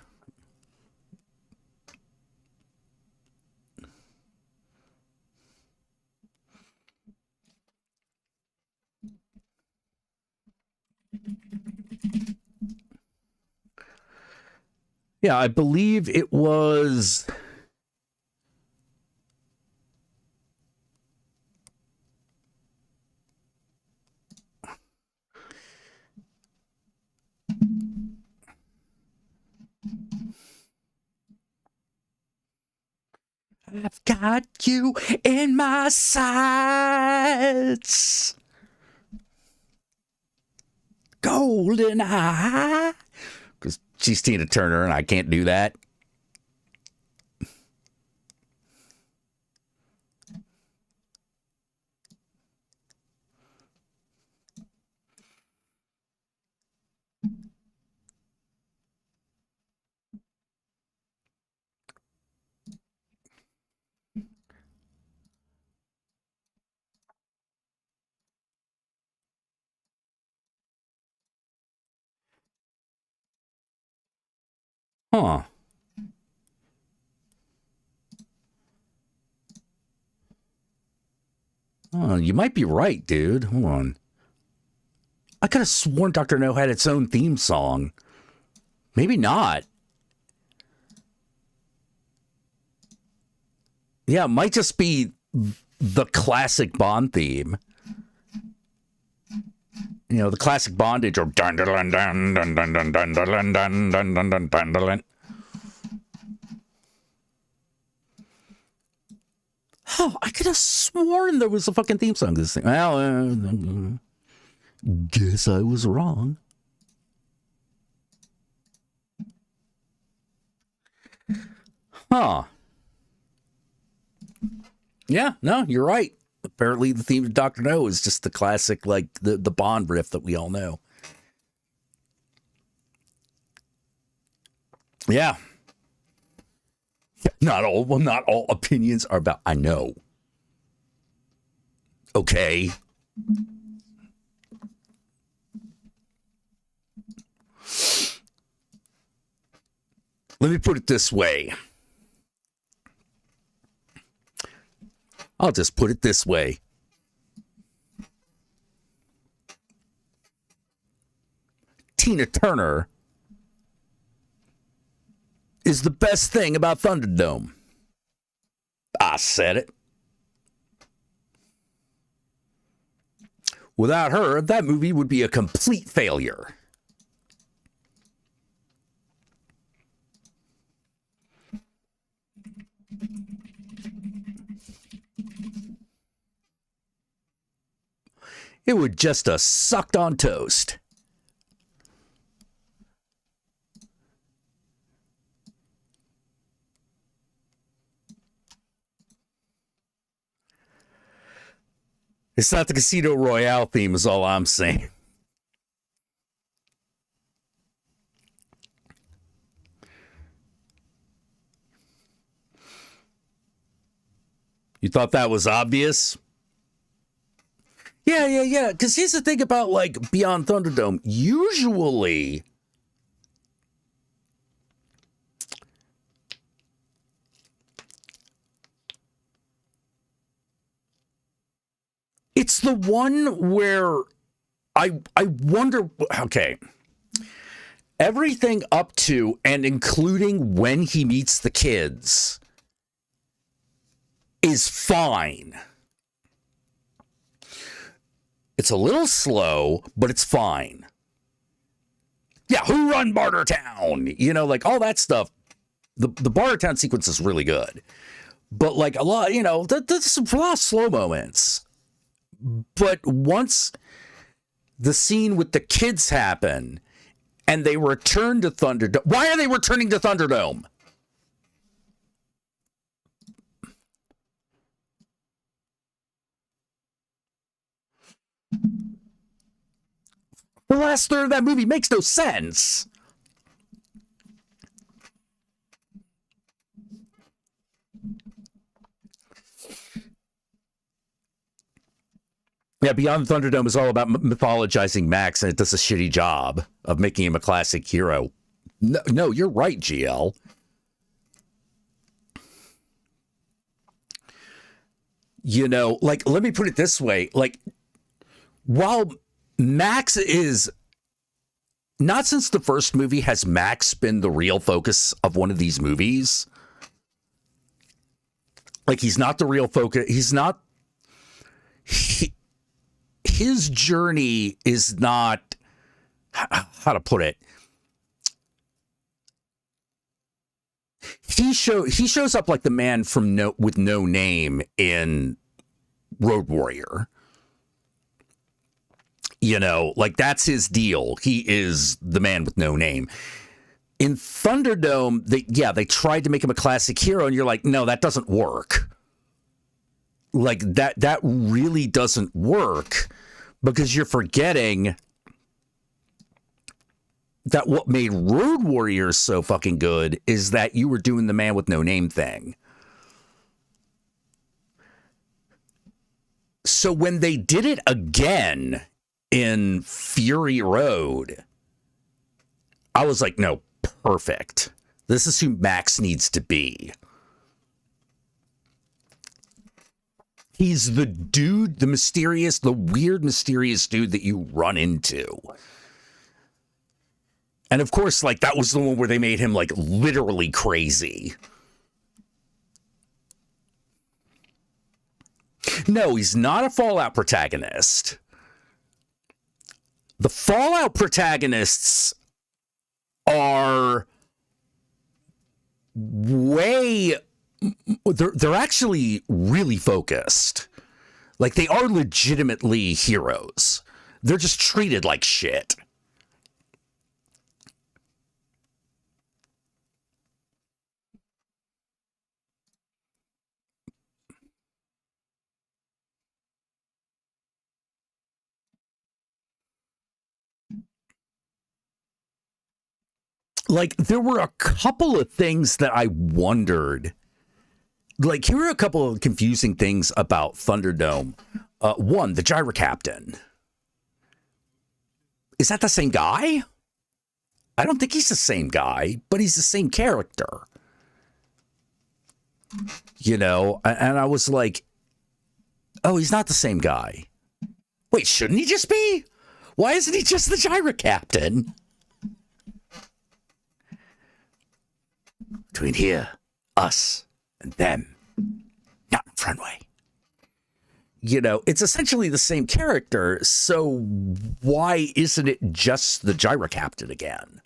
Speaker 1: Yeah, I believe it was... I've got you in my sights. Golden eye. Because she's Tina Turner and I can't do that. Huh. Oh, you might be right, dude. Hold on. I could have sworn Dr. No had its own theme song. Maybe not. Yeah, it might just be the classic Bond theme. You know, the classic bondage or dun dun dun dun dun dun dun dun dun dun dun dun dun dun dun. Oh, I could have sworn there was a fucking theme song to this thing. Well, guess I was wrong. Huh. Yeah, no, you're right. Apparently the theme of Dr. No is just the classic, like, the Bond riff that we all know. Yeah. Not all opinions are about, I know. Okay. Let me put it this way. I'll just put it this way. Tina Turner is the best thing about Thunderdome. I said it. Without her, that movie would be a complete failure. It would just have sucked on toast. It's not the Casino Royale theme is all I'm saying. You thought that was obvious? Yeah. Because here's the thing about, like, Beyond Thunderdome. Usually, it's the one where I wonder, okay, everything up to and including when he meets the kids is fine. It's a little slow, but it's fine. Yeah, who run Bartertown? You know, like all that stuff. The Bartertown sequence is really good. But like a lot, you know, there's a lot of slow moments. But once the scene with the kids happen and they return to Thunderdome. Why are they returning to Thunderdome? The last third of that movie makes no sense. Yeah, Beyond Thunderdome is all about mythologizing Max, and it does a shitty job of making him a classic hero. No, you're right, GL. You know, like, let me put it this way. Like, while Max is... Not since the first movie has Max been the real focus of one of these movies. Like, he's not the real focus. He's not... His journey is not... How to put it? He shows up like the man from with no name in Road Warrior. You know, like that's his deal. He is the man with no name. In Thunderdome, they tried to make him a classic hero, and you're like, no, that doesn't work. Like that really doesn't work because you're forgetting that what made Road Warriors so fucking good is that you were doing the man with no name thing. So when they did it again in Fury Road, I was like, no, perfect. This is who Max needs to be. He's the dude, the weird, mysterious dude that you run into. And of course, like, that was the one where they made him, like, literally crazy. No, he's not a Fallout protagonist. The Fallout protagonists are they're actually really focused. Like, they are legitimately heroes. They're just treated like shit. Like, there were a couple of things that I wondered. Like, here are a couple of confusing things about Thunderdome. One, the Gyro Captain. Is that the same guy? I don't think he's the same guy, but he's the same character. You know, and I was like, oh, he's not the same guy. Wait, shouldn't he just be? Why isn't he just the Gyro Captain? Between here, us, and them. Not Runway. You know, it's essentially the same character, so why isn't it just the Gyro Captain again?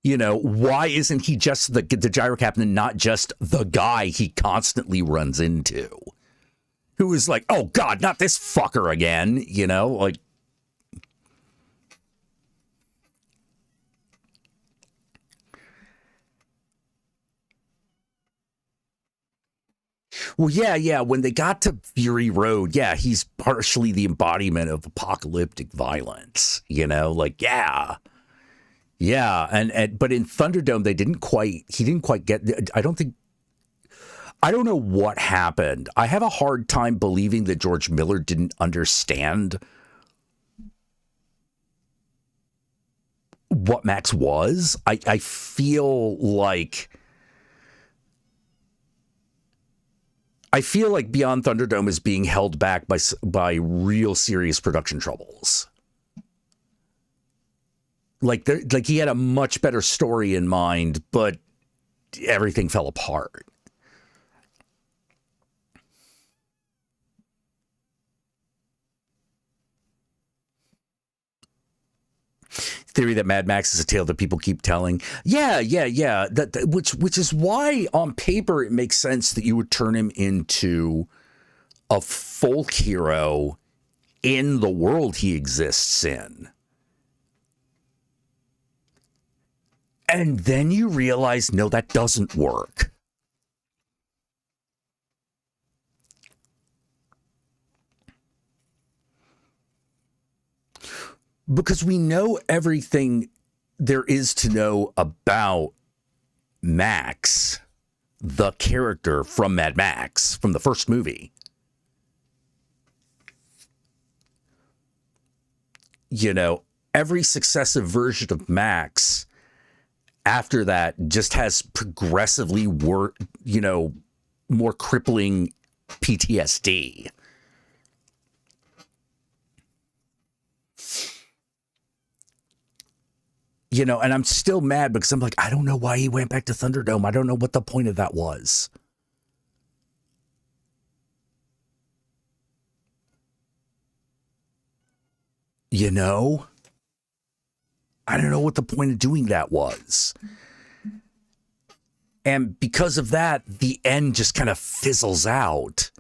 Speaker 1: You know, why isn't he just the Gyro Captain and not just the guy he constantly runs into? Who is like, oh God, not this fucker again, you know, like. Well, yeah. When they got to Fury Road, yeah, he's partially the embodiment of apocalyptic violence, you know, like, yeah. And but in Thunderdome, he didn't quite get, I don't know what happened. I have a hard time believing that George Miller didn't understand what Max was. I feel like Beyond Thunderdome is being held back by real serious production troubles. Like he had a much better story in mind, but everything fell apart. Theory that Mad Max is a tale that people keep telling. Yeah. Which is why on paper it makes sense that you would turn him into a folk hero in the world he exists in. And then you realize, no, that doesn't work. Because we know everything there is to know about Max, the character from Mad Max, from the first movie. You know, every successive version of Max after that just has progressively more crippling PTSD. You know, and I'm still mad because I'm like, I don't know why he went back to Thunderdome. I don't know what the point of that was. You know? I don't know what the point of doing that was. And because of that, the end just kind of fizzles out.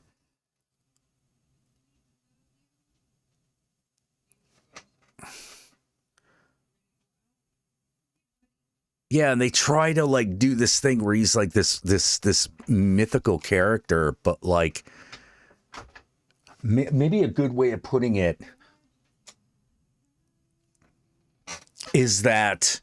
Speaker 1: Yeah, and they try to like do this thing where he's like this mythical character, but like maybe a good way of putting it is that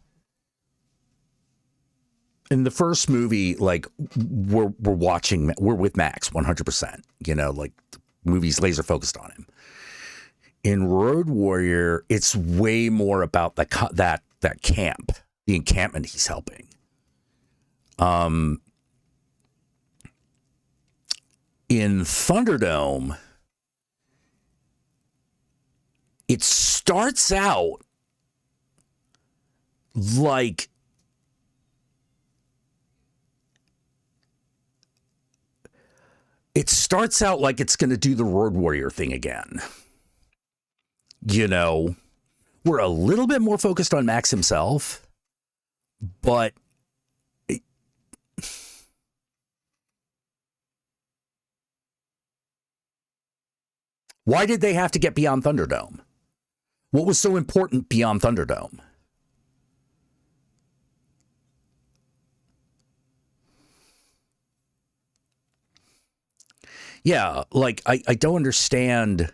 Speaker 1: in the first movie, like we're with Max 100%. You know, like the movie's laser focused on him. In Road Warrior, it's way more about that camp, the encampment he's helping. In Thunderdome, it starts out like it's going to do the Road Warrior thing again. You know, we're a little bit more focused on Max himself, but why did they have to get beyond Thunderdome? What was so important beyond Thunderdome? Yeah, like I don't understand.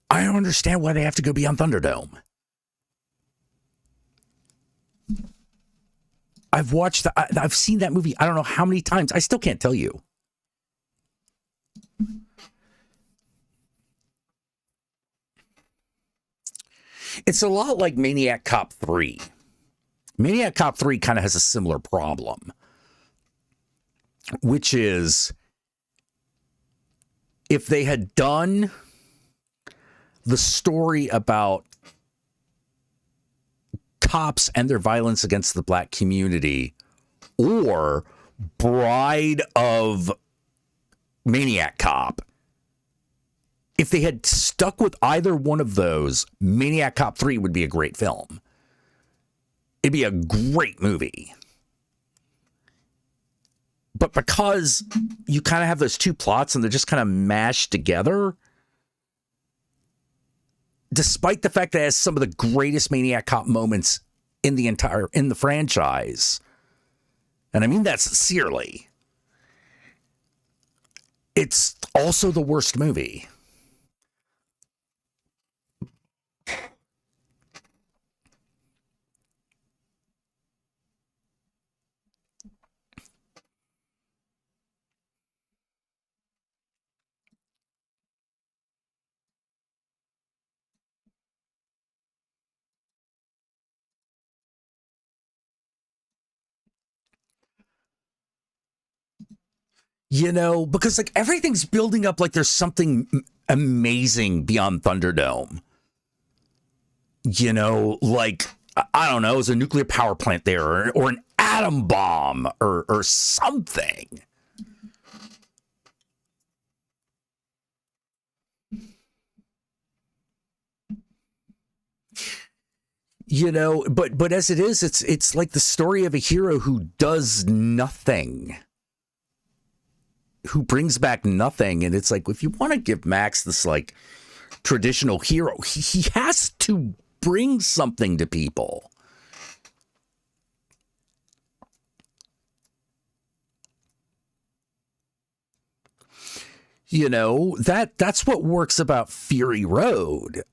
Speaker 1: I don't understand why they have to go beyond Thunderdome. I've seen that movie I don't know how many times. I still can't tell you. It's a lot like Maniac Cop 3. Maniac Cop 3 kind of has a similar problem, which is if they had done the story about cops and their violence against the black community or Bride of Maniac Cop, if they had stuck with either one of those, Maniac Cop 3 would be a great film. It'd be a great movie. But because you kind of have those two plots and they're just kind of mashed together, despite the fact that it has some of the greatest Maniac Cop moments in the franchise, and I mean that sincerely, it's also the worst movie. You know, because like everything's building up like there's something amazing beyond Thunderdome. You know, like, I don't know, there's a nuclear power plant there or an atom bomb or something. You know, but as it is, it's like the story of a hero who does nothing, who brings back nothing. And it's like, if you want to give Max this like traditional hero, he has to bring something to people. You know, that's what works about Fury Road.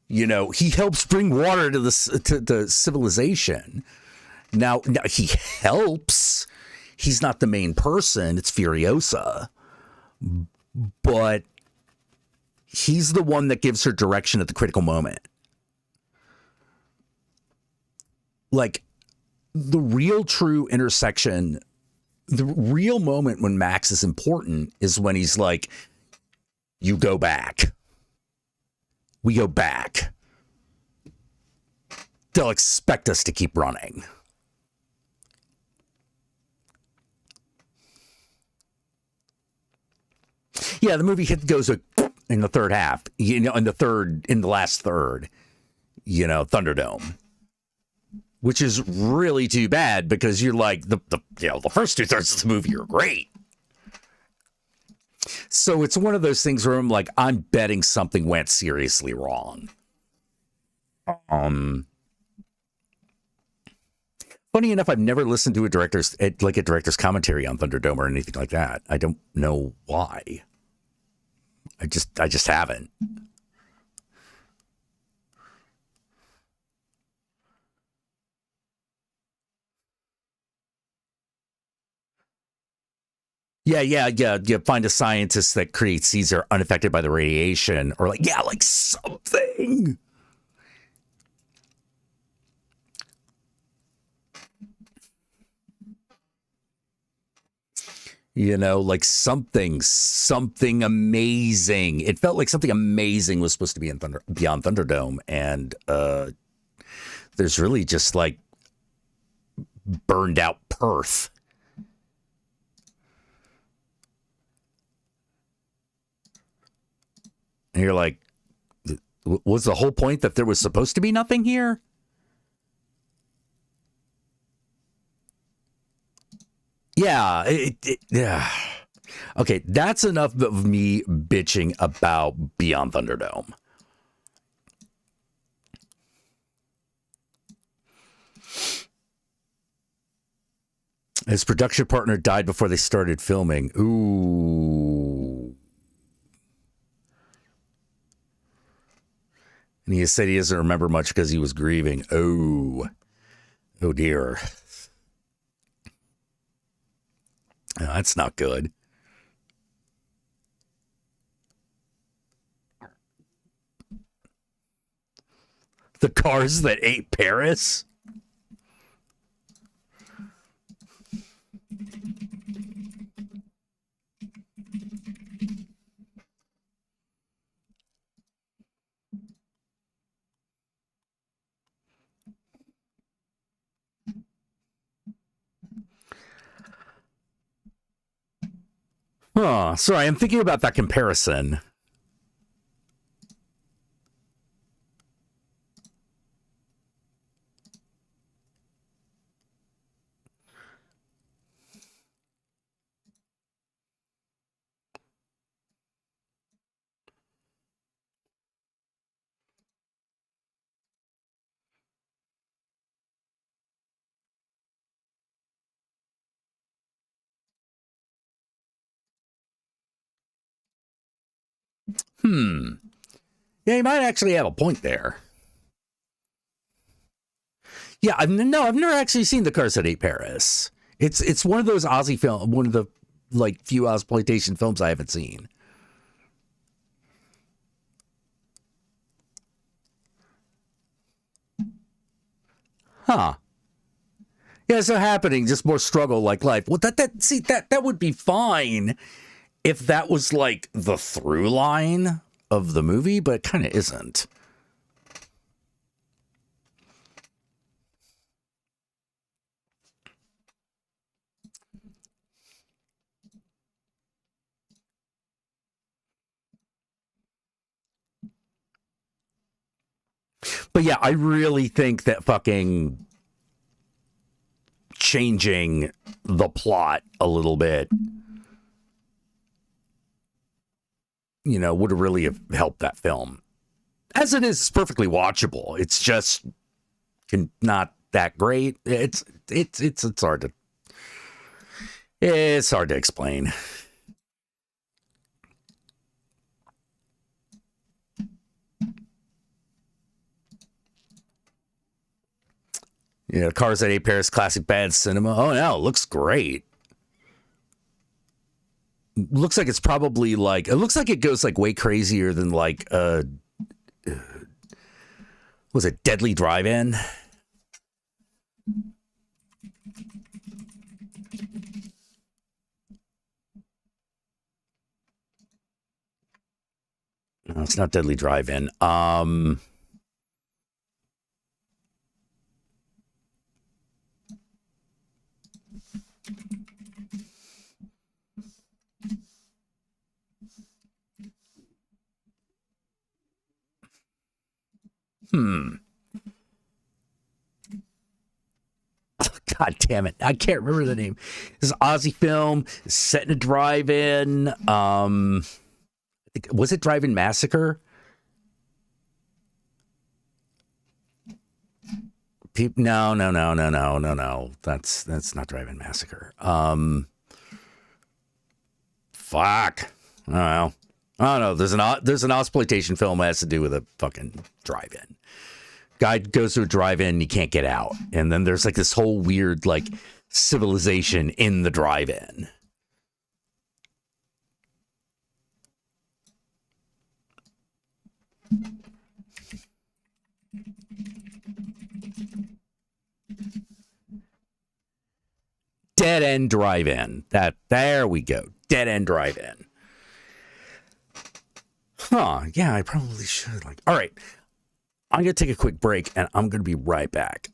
Speaker 1: You know, he helps bring water to the civilization. Now he helps. He's not the main person. It's Furiosa. But he's the one that gives her direction at the critical moment. Like, the real true intersection, the real moment when Max is important is when he's like, you go back. We go back. They'll expect us to keep running. Yeah, the movie goes in the third half, you know, in the last third, you know, Thunderdome, which is really too bad because you're like the first 2/3 of the movie are great. So it's one of those things where I'm like, I'm betting something went seriously wrong. Funny enough, I've never listened to a director's commentary on Thunderdome or anything like that. I don't know why. I just haven't. Yeah. You find a scientist that creates seeds that are unaffected by the radiation, or like something. You know, like something amazing. It felt like something amazing was supposed to be in Beyond Thunderdome, and there's really just like burned out Perth. And you're like, was the whole point that there was supposed to be nothing here? Yeah, yeah. Okay, that's enough of me bitching about Beyond Thunderdome. His production partner died before they started filming. Ooh. And he said he doesn't remember much because he was grieving. Oh dear. Oh, that's not good. The cars that ate Paris? Oh, sorry, I'm thinking about that comparison. Yeah, you might actually have a point there. Yeah, I've never actually seen The Cars That Ate Paris. It's one of those Aussie film, one of the like few exploitation films I haven't seen. Huh. Yeah, so happening, just more struggle like life. Well, that would be fine if that was like the through line of the movie, but it kind of isn't. But yeah, I really think that fucking changing the plot a little bit, would have really have helped that film. As it is, it's perfectly watchable. It's just not that great. It's hard to explain. Cars at 8 Paris classic bad cinema. Oh no, it looks great. Looks like it's probably like, it looks like it goes like way crazier than like was it Deadly Drive-In? No, it's not Deadly Drive-In. God damn it. I can't remember the name. This is an Aussie film set in a drive-in. Was it Drive-In Massacre? No. That's not Drive-In Massacre. Fuck. I don't know. I don't know. There's an exploitation film that has to do with a fucking drive-in. Guy goes to a drive-in, he can't get out, and then there's like this whole weird like civilization in the drive-in. Dead End Drive-In. There we go. Dead End Drive-In. Huh. Yeah, I probably should. All right. I'm going to take a quick break, and I'm going to be right back.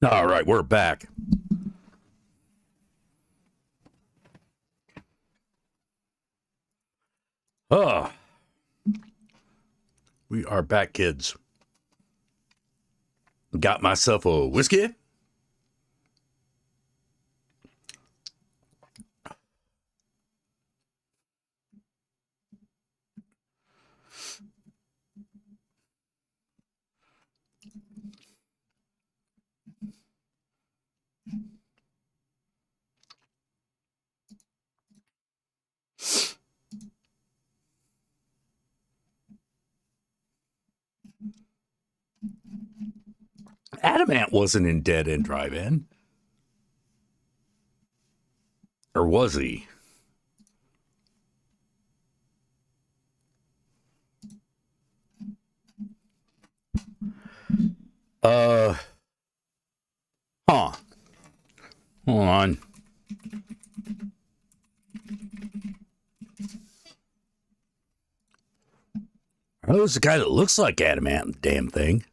Speaker 1: All right, we're back. Oh, we are back, kids. Got myself a whiskey. Adamant wasn't in Dead End Drive-In. Or was he? Huh. Hold on. Oh, there's a guy that looks like Adamant in the damn thing.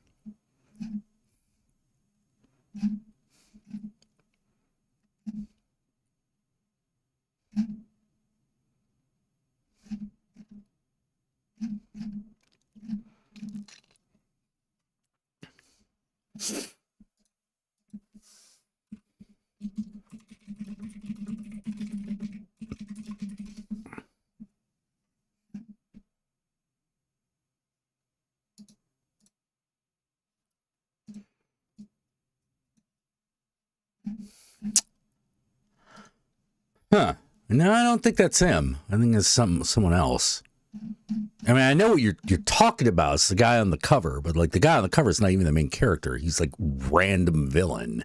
Speaker 1: Huh. No, I don't think that's him. I think it's someone else. I mean, I know what you're talking about. It's the guy on the cover, but like the guy on the cover is not even the main character. He's like random villain.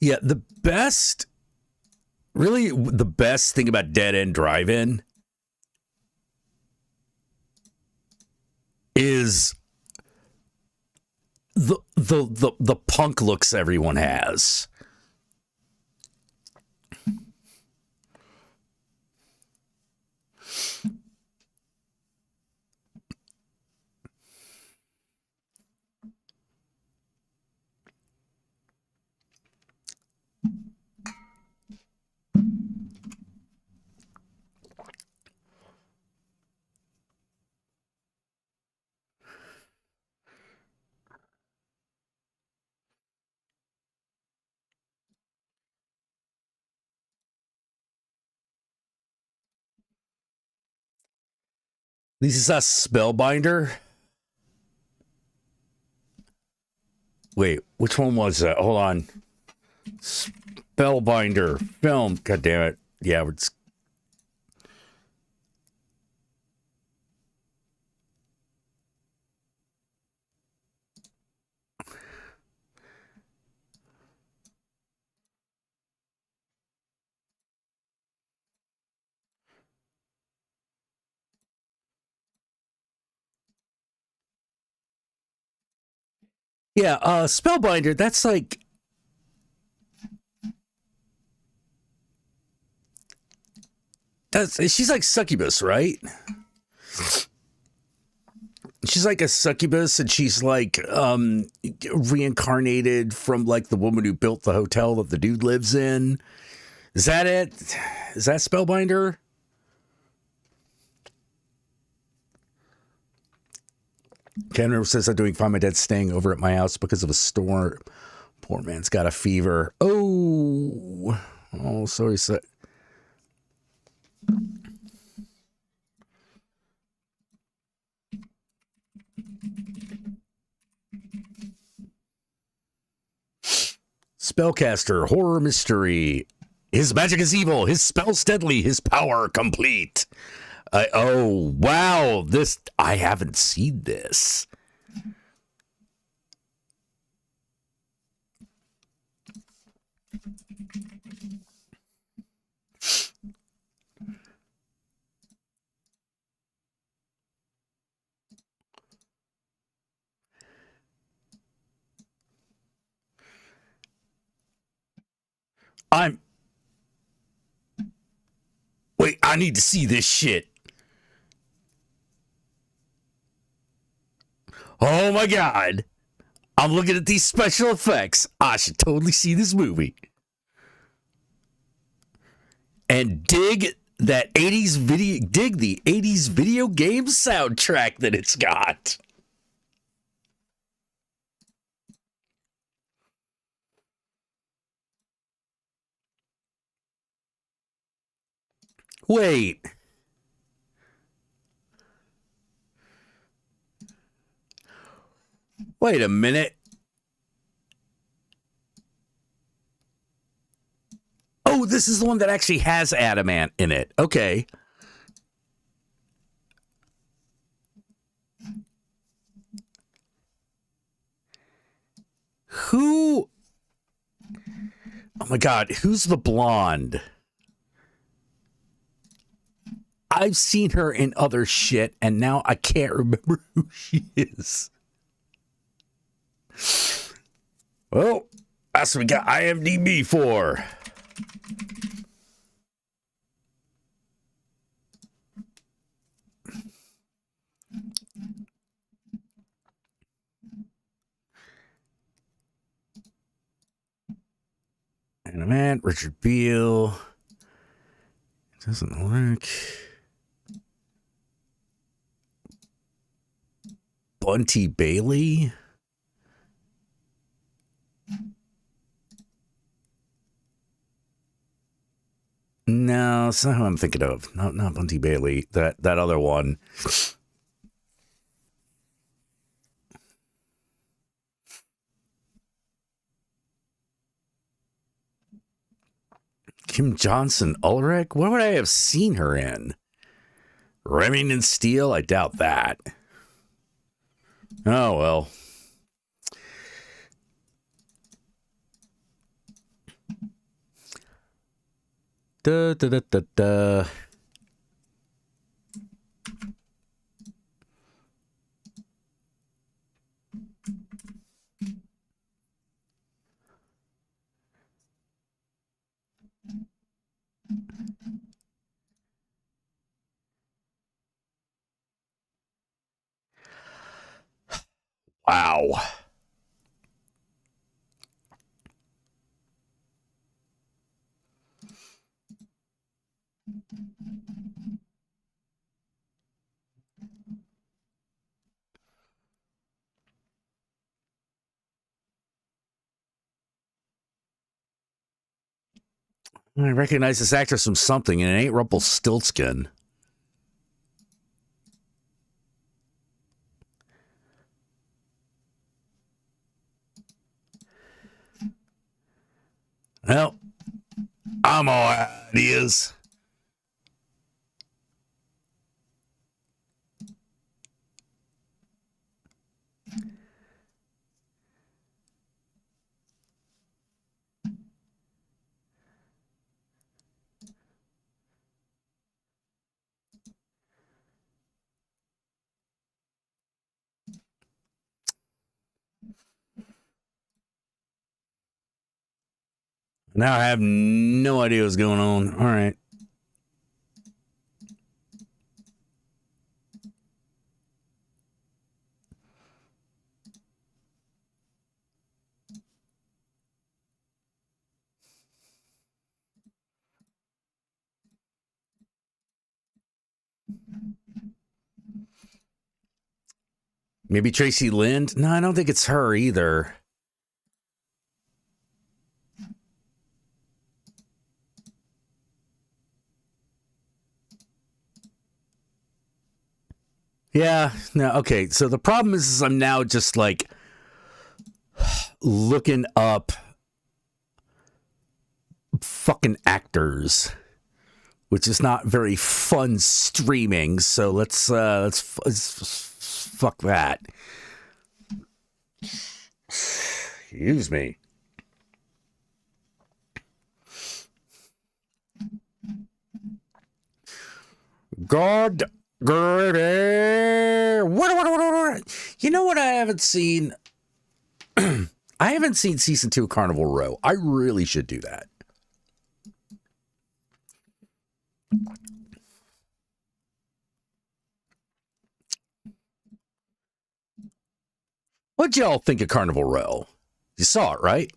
Speaker 1: Yeah, the best thing about Dead End Drive-In is the punk looks everyone has. This is a Spellbinder. Wait, which one was that? Hold on. Spellbinder film. God damn it. Yeah, it's yeah, Spellbinder, that's like she's like succubus, right? She's like a succubus, and she's like reincarnated from like the woman who built the hotel that the dude lives in. Is that it? Is that Spellbinder? Ken says I'm doing fine. My dad's staying over at my house because of a storm. Poor man's got a fever. Oh, sorry. Spellcaster, horror mystery. His magic is evil. His spells deadly. His power complete. Oh, wow. I haven't seen this. I'm. Wait, I need to see this shit. Oh my God. I'm looking at these special effects. I should totally see this movie. And dig that 80s video, dig the 80s video game soundtrack that it's got. Wait. Wait a minute. Oh, this is the one that actually has adamant in it. Okay. Who? Oh my God, who's the blonde? I've seen her in other shit, and now I can't remember who she is. Well, that's what we got IMDb for. And a man, Richard Beale. It doesn't work. Bunty Bailey. No, it's not who I'm thinking of. Not Bunty Bailey. That other one. Kim Johnson Ulrich? What would I have seen her in? Remington Steele? I doubt that. Oh, well. Da, da, da, da, da. Wow. I recognize this actress from something, and it ain't Rumpelstiltskin. Well, I'm all ideas. Now I have no idea what's going on. All right. Maybe Tracy Lind? No, I don't think it's her either. Yeah, no, okay. So the problem is I'm now just like looking up fucking actors, which is not very fun streaming. So let's fuck that. Excuse me. God. What? You know what I haven't seen? I haven't seen season 2 of Carnival Row. I really should do that. What'd y'all think of Carnival Row? You saw it, right?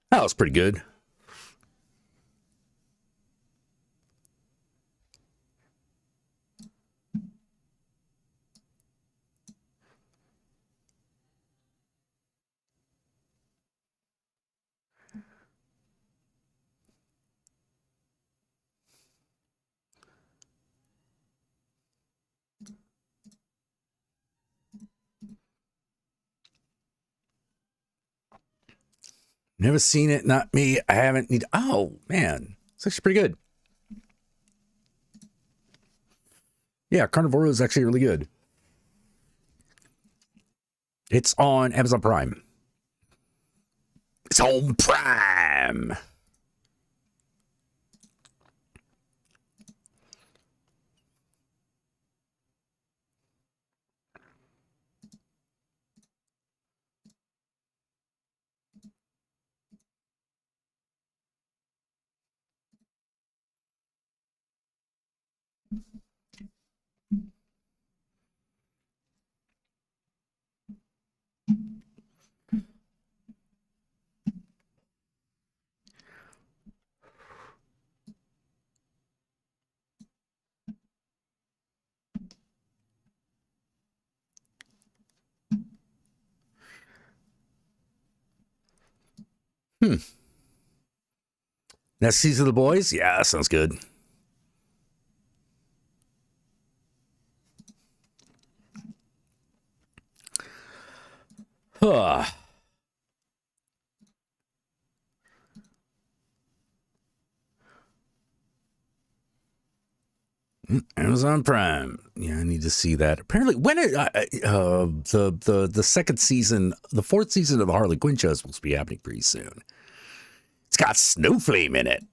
Speaker 1: That was pretty good. Never seen it, not me. I haven't need. Oh man, it's actually pretty good. Yeah, Carnival Row is actually really good. It's on Amazon Prime. It's on Prime. Next season of The Boys? Yeah, that sounds good. Huh. Amazon Prime. Yeah, I need to see that. Apparently, when the second season, the fourth season of the Harley Quinn show is supposed to be happening pretty soon. It's got Snowflame in it.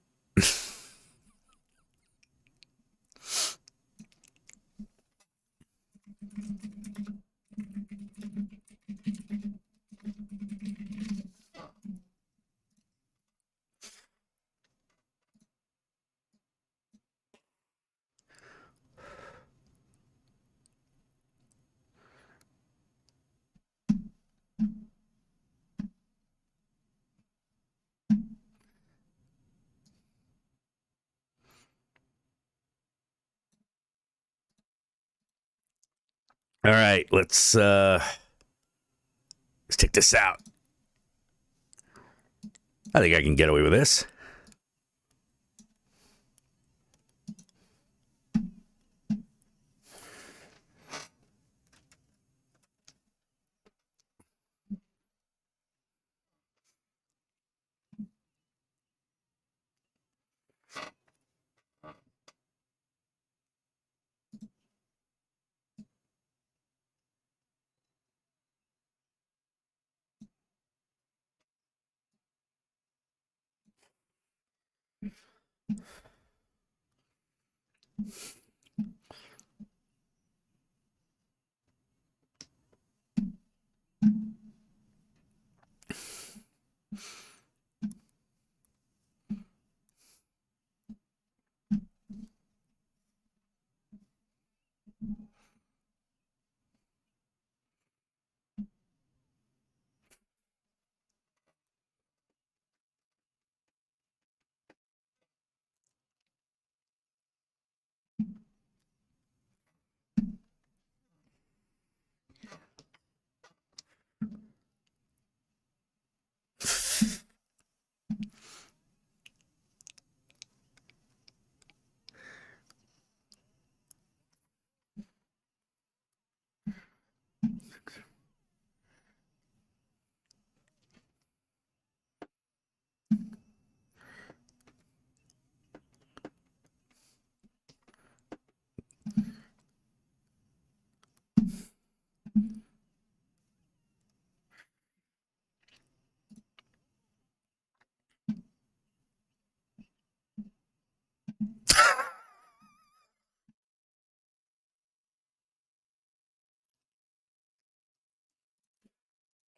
Speaker 1: All right, let's take this out. I think I can get away with this.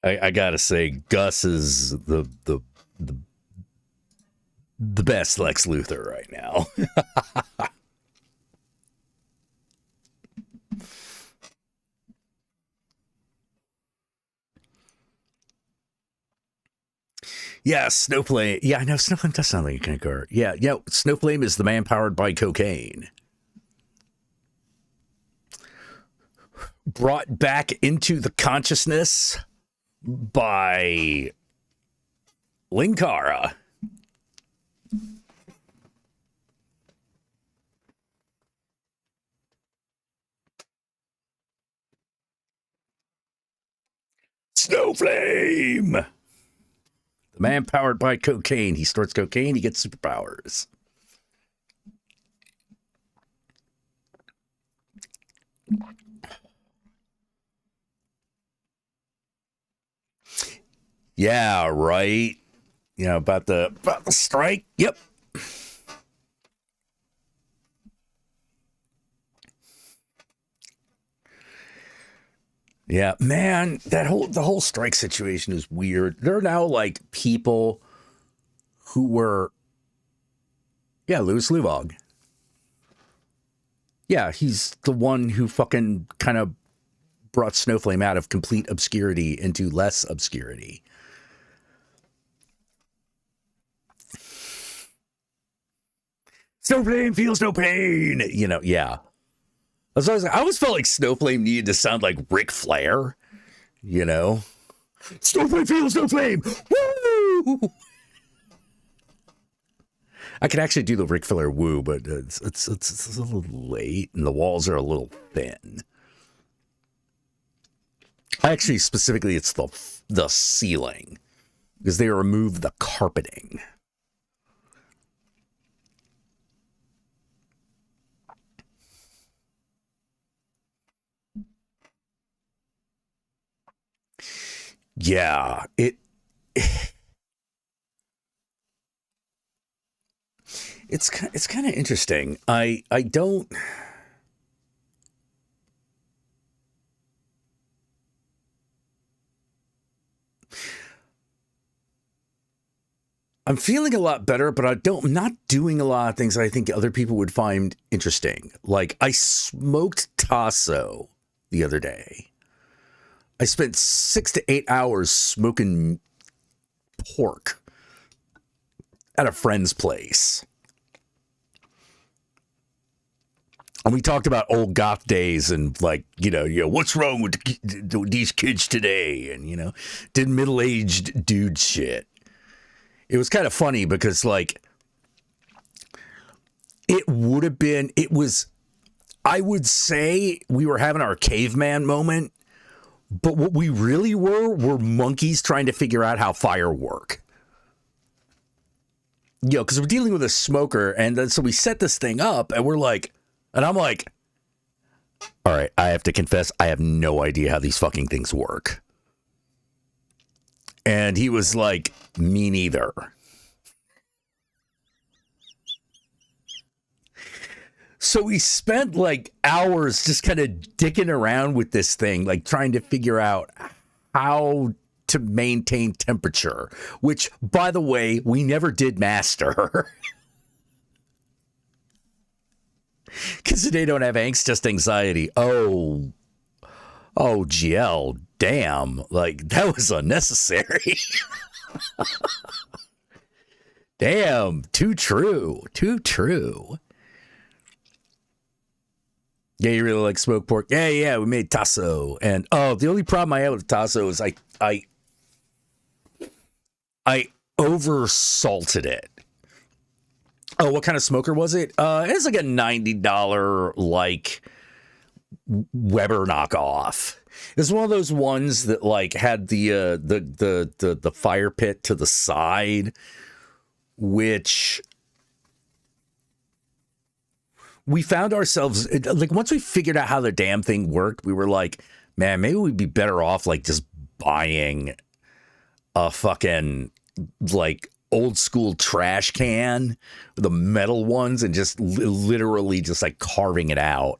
Speaker 1: I gotta say, Gus is the best Lex Luthor right now. Yeah, Snowflame. Yeah, I know Snowflame does sound like a kind of car. Yeah, Snowflame is the man powered by cocaine. Brought back into the consciousness by Linkara. Snowflame! The man powered by cocaine. He snorts cocaine, he gets superpowers. Yeah, right. You know, about the strike. Yep. Yeah, man, the whole strike situation is weird. There are now like people who were Louis Luvog. Yeah, he's the one who fucking kind of brought Snowflame out of complete obscurity into less obscurity. Snowflame feels no pain. You know, yeah. I always felt like Snowflame needed to sound like Ric Flair, you know? Snowflame feels no flame. Woo! I could actually do the Ric Flair woo, but it's a little late and the walls are a little thin. Actually, specifically, it's the ceiling because they removed the carpeting. Yeah, it's kind of interesting. I don't. I'm feeling a lot better, but I'm not doing a lot of things I think other people would find interesting. Like I smoked tasso the other day. I spent 6 to 8 hours smoking pork at a friend's place. And we talked about old goth days and like, you know, what's wrong with these kids today? And, did middle-aged dude shit. It was kind of funny because like, I would say we were having our caveman moment. But what we really were monkeys trying to figure out how fire work. Because we're dealing with a smoker. And then so we set this thing up and I'm like, all right, I have to confess, I have no idea how these fucking things work. And he was like, me neither. So we spent like hours just kind of dicking around with this thing, like trying to figure out how to maintain temperature, which, by the way, we never did master. Because they don't have angst, just anxiety. Oh, GL, damn. Like, that was unnecessary. Damn, too true. Yeah, you really like smoked pork? Yeah, we made tasso. And the only problem I had with tasso is I over salted it. Oh, what kind of smoker was it? It's like a $90 like Weber knockoff. It's one of those ones that like had the fire pit to the side, which we found ourselves like once we figured out how the damn thing worked, we were like, man, maybe we'd be better off like just buying a fucking like old school trash can, the metal ones, and just literally just like carving it out.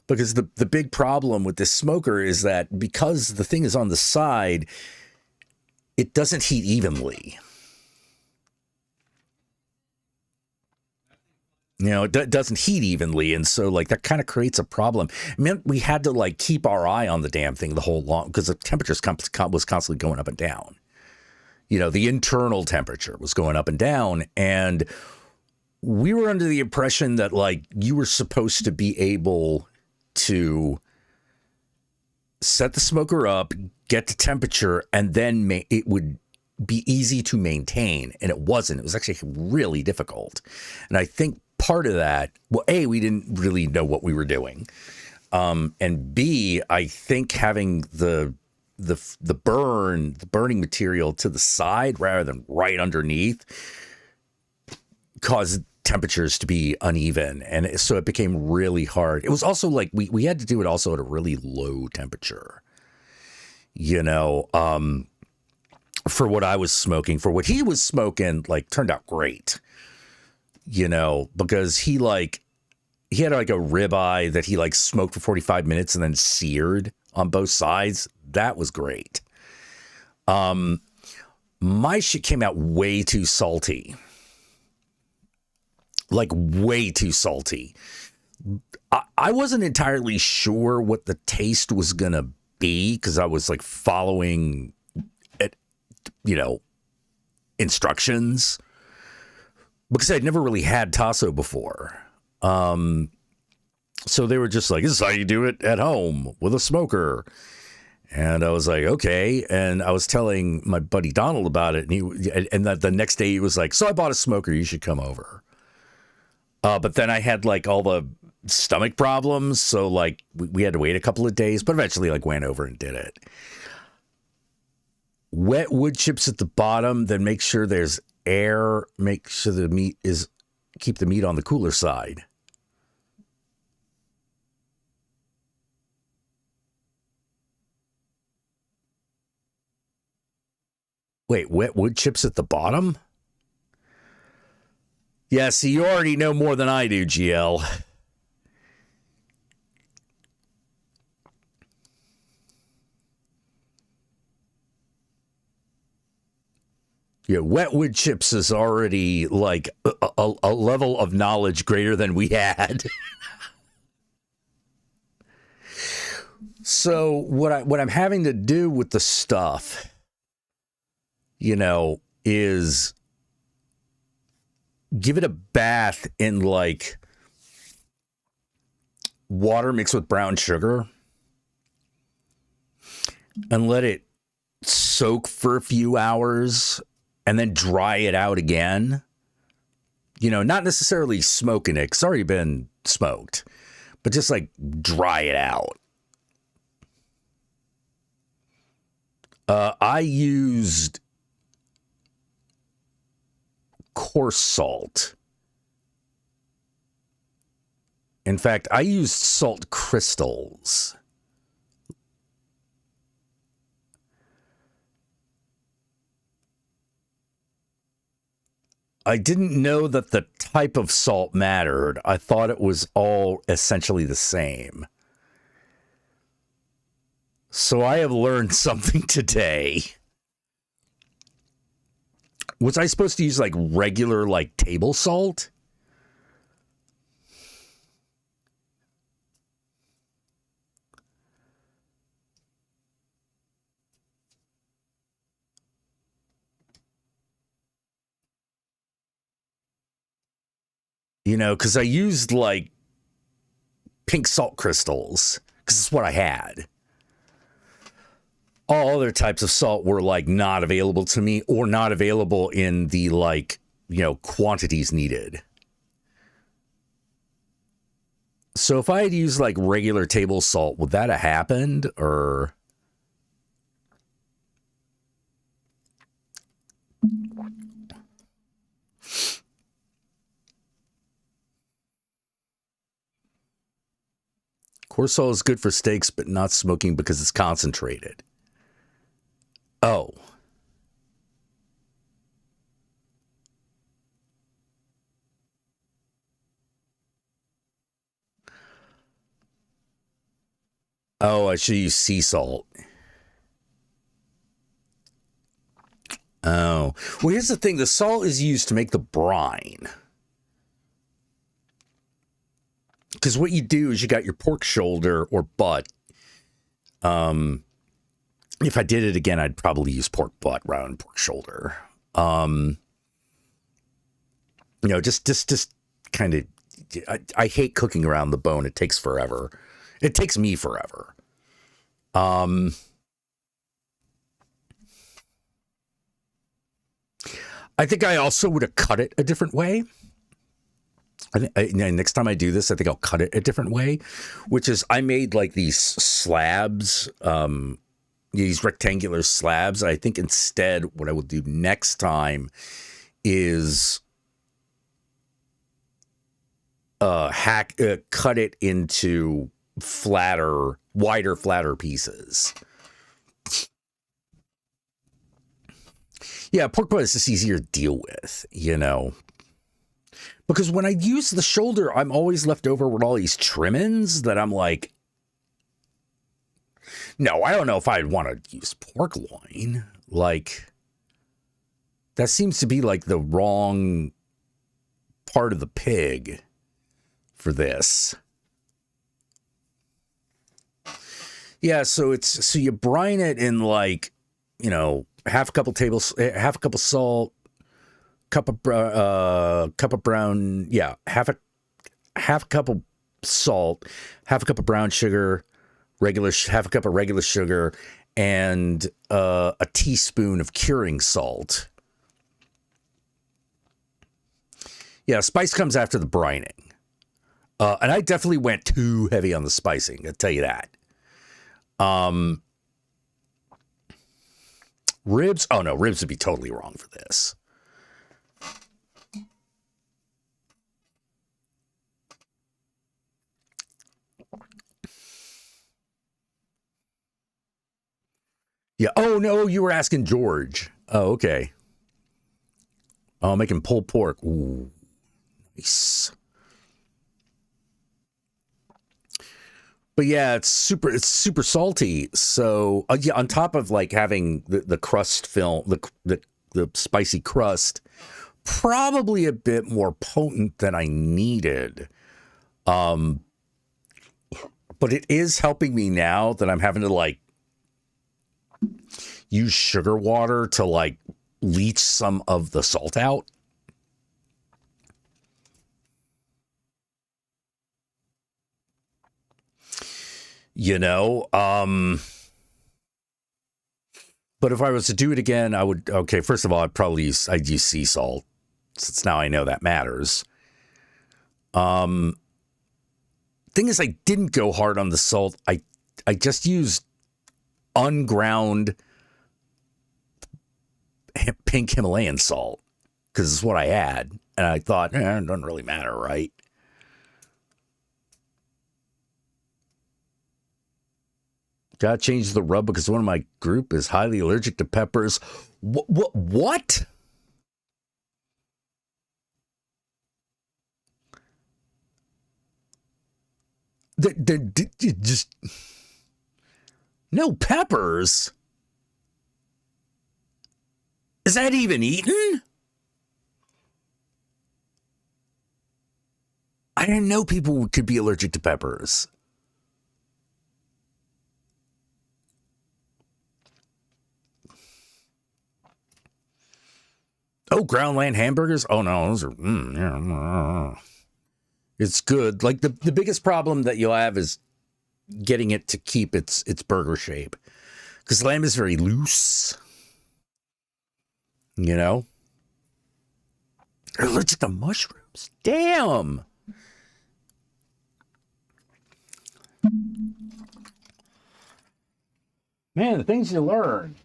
Speaker 1: Because the big problem with this smoker is that because the thing is on the side, it doesn't heat evenly. You know, it doesn't heat evenly, and so like that kind of creates a problem. It meant we had to like keep our eye on the damn thing the whole long because the temperature was constantly going up and down. You know, the internal temperature was going up and down, and we were under the impression that like you were supposed to be able to set the smoker up, get the temperature, and then it would be easy to maintain, and it wasn't. It was actually really difficult, and I think part of that, well, A, we didn't really know what we were doing. And B, I think having the burning material to the side rather than right underneath caused temperatures to be uneven. And so it became really hard. It was also like we had to do it also at a really low temperature, you know, for what I was smoking. For what he was smoking, like, turned out great. You know, because he had like a ribeye that he like smoked for 45 minutes and then seared on both sides. That was great. My shit came out way too salty. Like way too salty. I wasn't entirely sure what the taste was going to be because I was like following it, you know, instructions. Because I'd never really had tasso before. So they were just like, this is how you do it at home with a smoker. And I was like, okay. And I was telling my buddy Donald about it. And the next day he was like, so I bought a smoker. You should come over. But then I had like all the stomach problems. So like we had to wait a couple of days, but eventually like went over and did it. Wet wood chips at the bottom, then make sure there's air, make sure the meat keep the meat on the cooler side. Wait, wet wood chips at the bottom? Yeah, see, you already know more than I do, GL. Yeah, wet wood chips is already like a level of knowledge greater than we had. So what I'm having to do with the stuff, you know, is give it a bath in like water mixed with brown sugar and let it soak for a few hours and then dry it out again. You know, not necessarily smoking it, 'cause it's already been smoked, but just like dry it out. I used coarse salt. In fact, I used salt crystals. I didn't know that the type of salt mattered. I thought it was all essentially the same. So I have learned something today. Was I supposed to use like regular like table salt? You know, because I used like pink salt crystals because it's what I had. All other types of salt were like not available to me or not available in the like, you know, quantities needed. So if I had used like regular table salt, would that have happened or? Coarse salt is good for steaks, but not smoking because it's concentrated. Oh. Oh, I should use sea salt. Oh. Well, here's the thing. The salt is used to make the brine. Because what you do is you got your pork shoulder or butt. If I did it again, I'd probably use pork butt rather than pork shoulder. Just kind of, I hate cooking around the bone. It takes forever. It takes me forever. I think I also would have cut it a different way. Next time I do this, I think I'll cut it a different way, which is I made like these slabs, these rectangular slabs. I think instead what I will do next time is cut it into wider, flatter pieces. Yeah, pork butt is just easier to deal with, Because when I use the shoulder, I'm always left over with all these trimmings that I'm like, no, I don't know if I'd want to use pork loin. Like, that seems to be like the wrong part of the pig for this. Yeah, so you brine it in like, half a cup of salt, cup of brown, half a cup of salt, half a cup of brown sugar, half a cup of regular sugar, and a teaspoon of curing salt. Yeah, spice comes after the brining. And I definitely went too heavy on the spicing, I'll tell you that. Ribs? Oh no, ribs would be totally wrong for this. Yeah. Oh no, you were asking George. Oh, okay. Oh, making pulled pork. Ooh, nice. But yeah, it's super salty. So yeah, on top of like having the crust film, the spicy crust, probably a bit more potent than I needed. But it is helping me now that I'm having to like use sugar water to like leach some of the salt out. But if I was to do it again, I would, okay, first of all, I'd use sea salt, since now I know that matters. Thing is, I didn't go hard on the salt. I just used unground pink Himalayan salt, because it's what I had. And I thought, it doesn't really matter, right? Gotta change the rub because one of my group is highly allergic to peppers. What? Just no peppers? Is that even eaten? I didn't know people could be allergic to peppers. Oh, ground land hamburgers? Oh no, those are it's good. Like the biggest problem that you'll have is getting it to keep its burger shape. Because lamb is very loose. They're allergic to mushrooms. Damn. Man, the things you learn.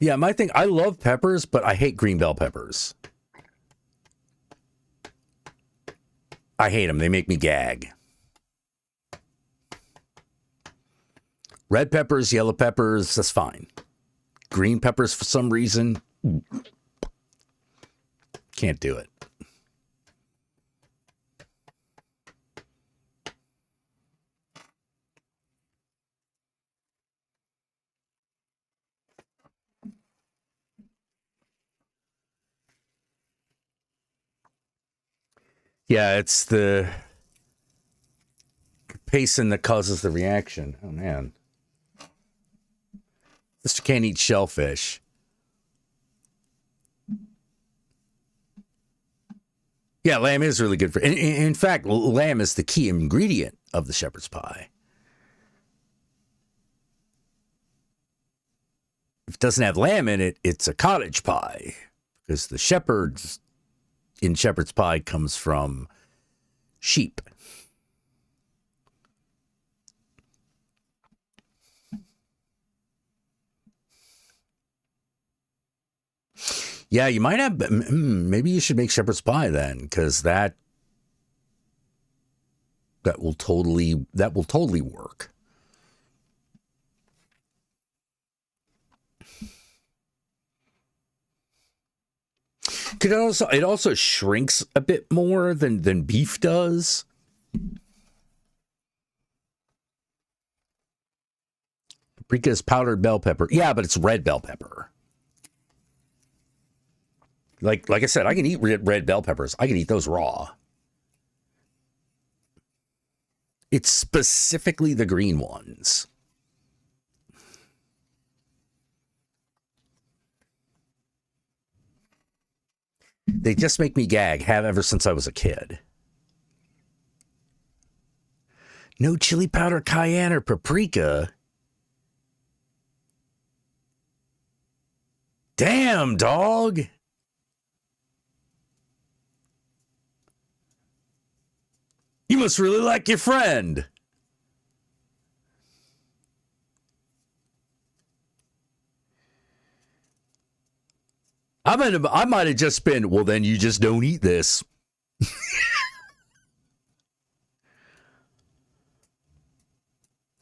Speaker 1: Yeah, my thing, I love peppers, but I hate green bell peppers. I hate them. They make me gag. Red peppers, yellow peppers, that's fine. Green peppers, for some reason, can't do it. Yeah, it's the capsaicin that causes the reaction. Oh, man. Mister can't eat shellfish. Yeah, lamb is really good for. In fact, lamb is the key ingredient of the shepherd's pie. If it doesn't have lamb in it, it's a cottage pie because the shepherd's in shepherd's pie comes from sheep. Yeah, you might have. Maybe you should make shepherd's pie then, because that will totally work. It also shrinks a bit more than beef does. Paprika is powdered bell pepper. Yeah, but it's red bell pepper. Like I said, I can eat red bell peppers. I can eat those raw. It's specifically the green ones. They just make me gag. Have ever since I was a kid. No chili powder, cayenne, or paprika. Damn, dog. You must really like your friend. I might have just been, well, then you just don't eat this.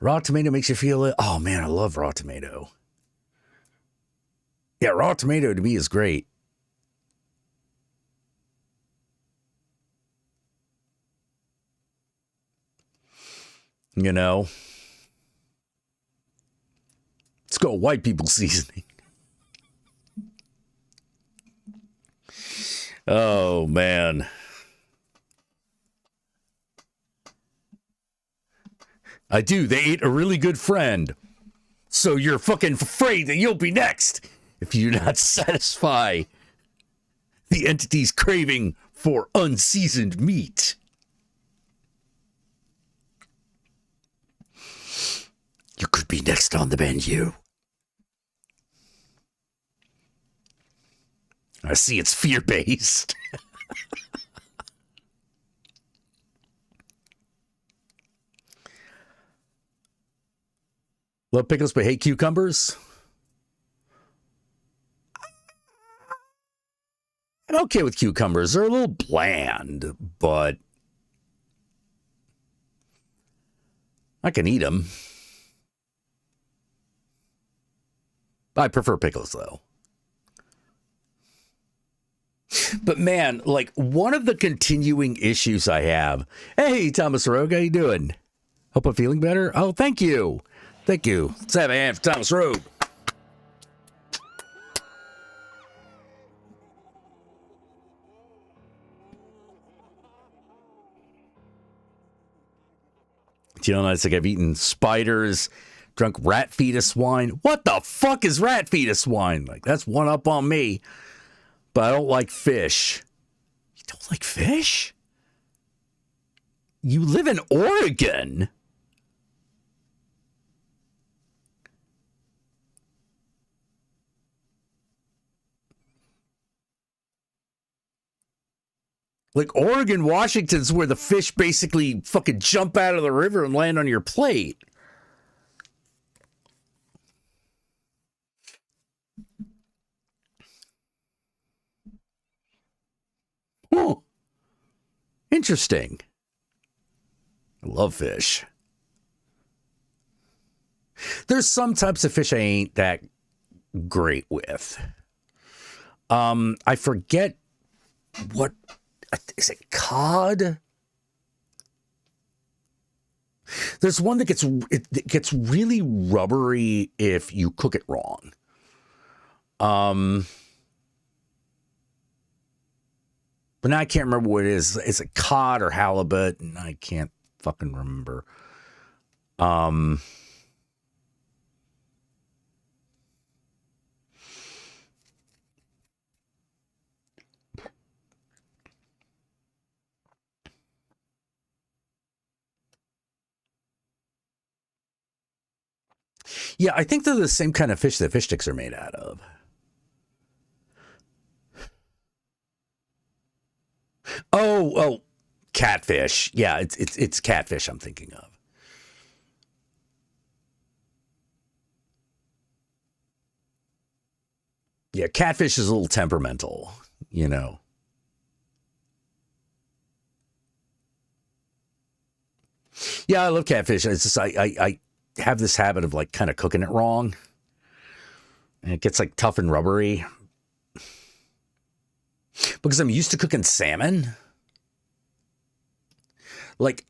Speaker 1: Raw tomato makes you feel it. Oh, man, I love raw tomato. Yeah, raw tomato to me is great. You know, let's go white people seasoning. Oh, man. I do. They ate a really good friend. So you're fucking afraid that you'll be next if you do not satisfy the entity's craving for unseasoned meat. You could be next on the menu. I see it's fear-based. Love pickles but hate cucumbers? I'm okay with cucumbers. They're a little bland, but I can eat them. I prefer pickles, though. But man, like one of the continuing issues I have. Hey, Thomas Rogue, how you doing? Hope I'm feeling better. Oh, thank you. Thank you. Let's have a hand for Thomas Rogue. You know, it's like I've eaten spiders, drunk rat fetus wine. What the fuck is rat fetus wine? Like, that's one up on me. But I don't like fish. You don't like fish? You live in Oregon. Like Oregon, Washington's where the fish basically fucking jump out of the river and land on your plate. Oh, interesting. I love fish. There's some types of fish I ain't that great with. I forget what is it, cod? There's one that gets really rubbery if you cook it wrong. But now I can't remember what it is. Is it cod or halibut? And I can't fucking remember. Yeah, I think they're the same kind of fish that fish sticks are made out of. Oh, catfish. Yeah, it's catfish I'm thinking of. Yeah, catfish is a little temperamental, you know. Yeah, I love catfish. It's just I have this habit of like kind of cooking it wrong, and it gets like tough and rubbery because I'm used to cooking salmon. Like,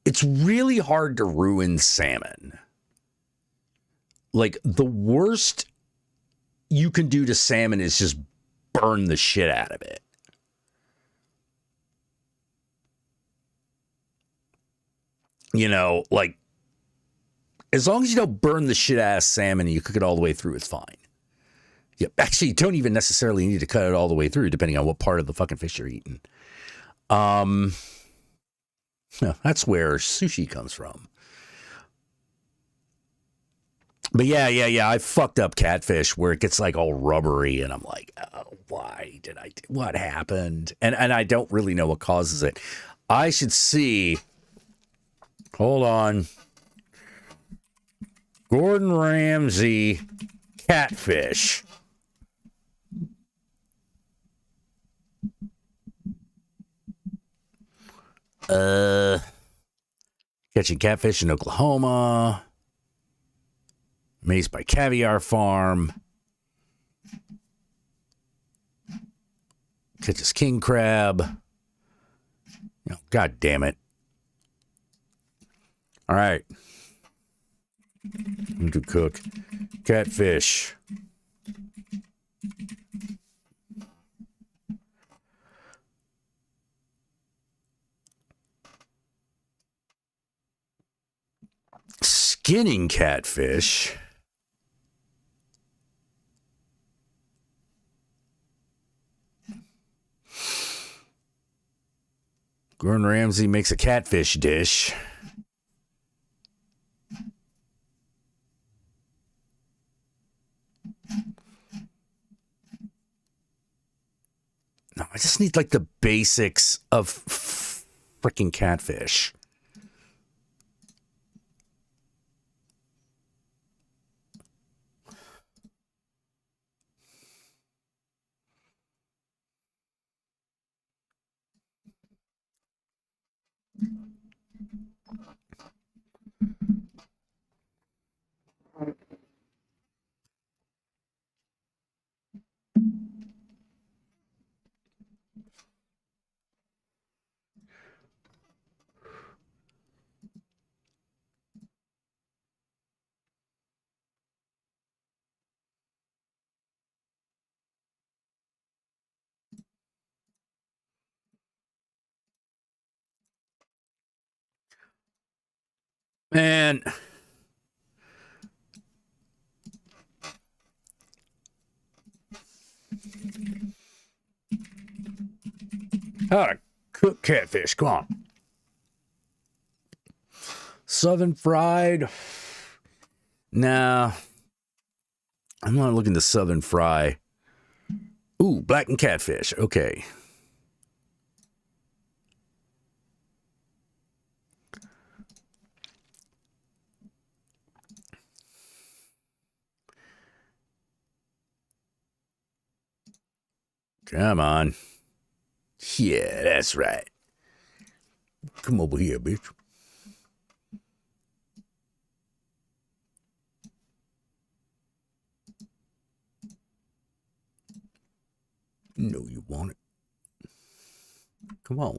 Speaker 1: it's really hard to ruin salmon. Like, the worst you can do to salmon is just burn the shit out of it. You know, like, as long as you don't burn the shit out of salmon and you cook it all the way through, it's fine. Yeah, actually, you don't even necessarily need to cut it all the way through, depending on what part of the fucking fish you're eating. No, that's where sushi comes from. But yeah. I fucked up catfish where it gets like all rubbery, and I'm like, oh, why did I? What happened? And I don't really know what causes it. I should see. Hold on. Gordon Ramsay catfish. Catching catfish in Oklahoma. Raised by Caviar Farm. Catches king crab. Oh, God damn it. All right. I'm to cook catfish. Skinning catfish. Gordon Ramsay makes a catfish dish. No, I just need like the basics of freaking catfish. Man. How to cook catfish. Come on. Southern fried. Nah. I'm not looking to southern fry. Ooh, blackened catfish. Okay. Come on. Yeah, that's right. Come over here, bitch. No, you want it. Come on.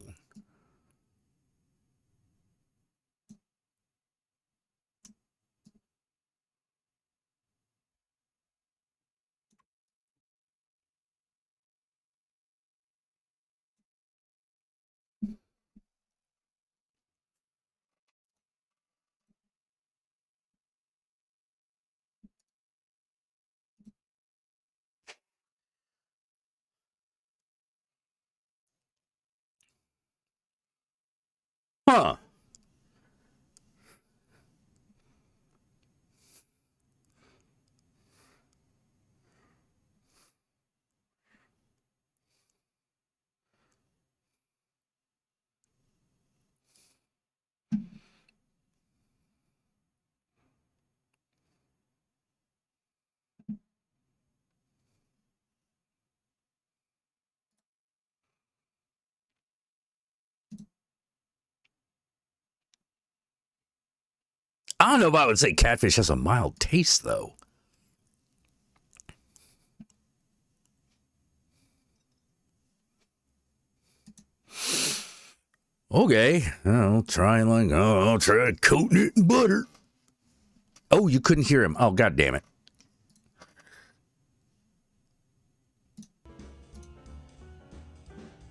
Speaker 1: I don't know if I would say catfish has a mild taste, though. Okay, I'll try coating it in butter. Oh, you couldn't hear him. Oh, God damn it.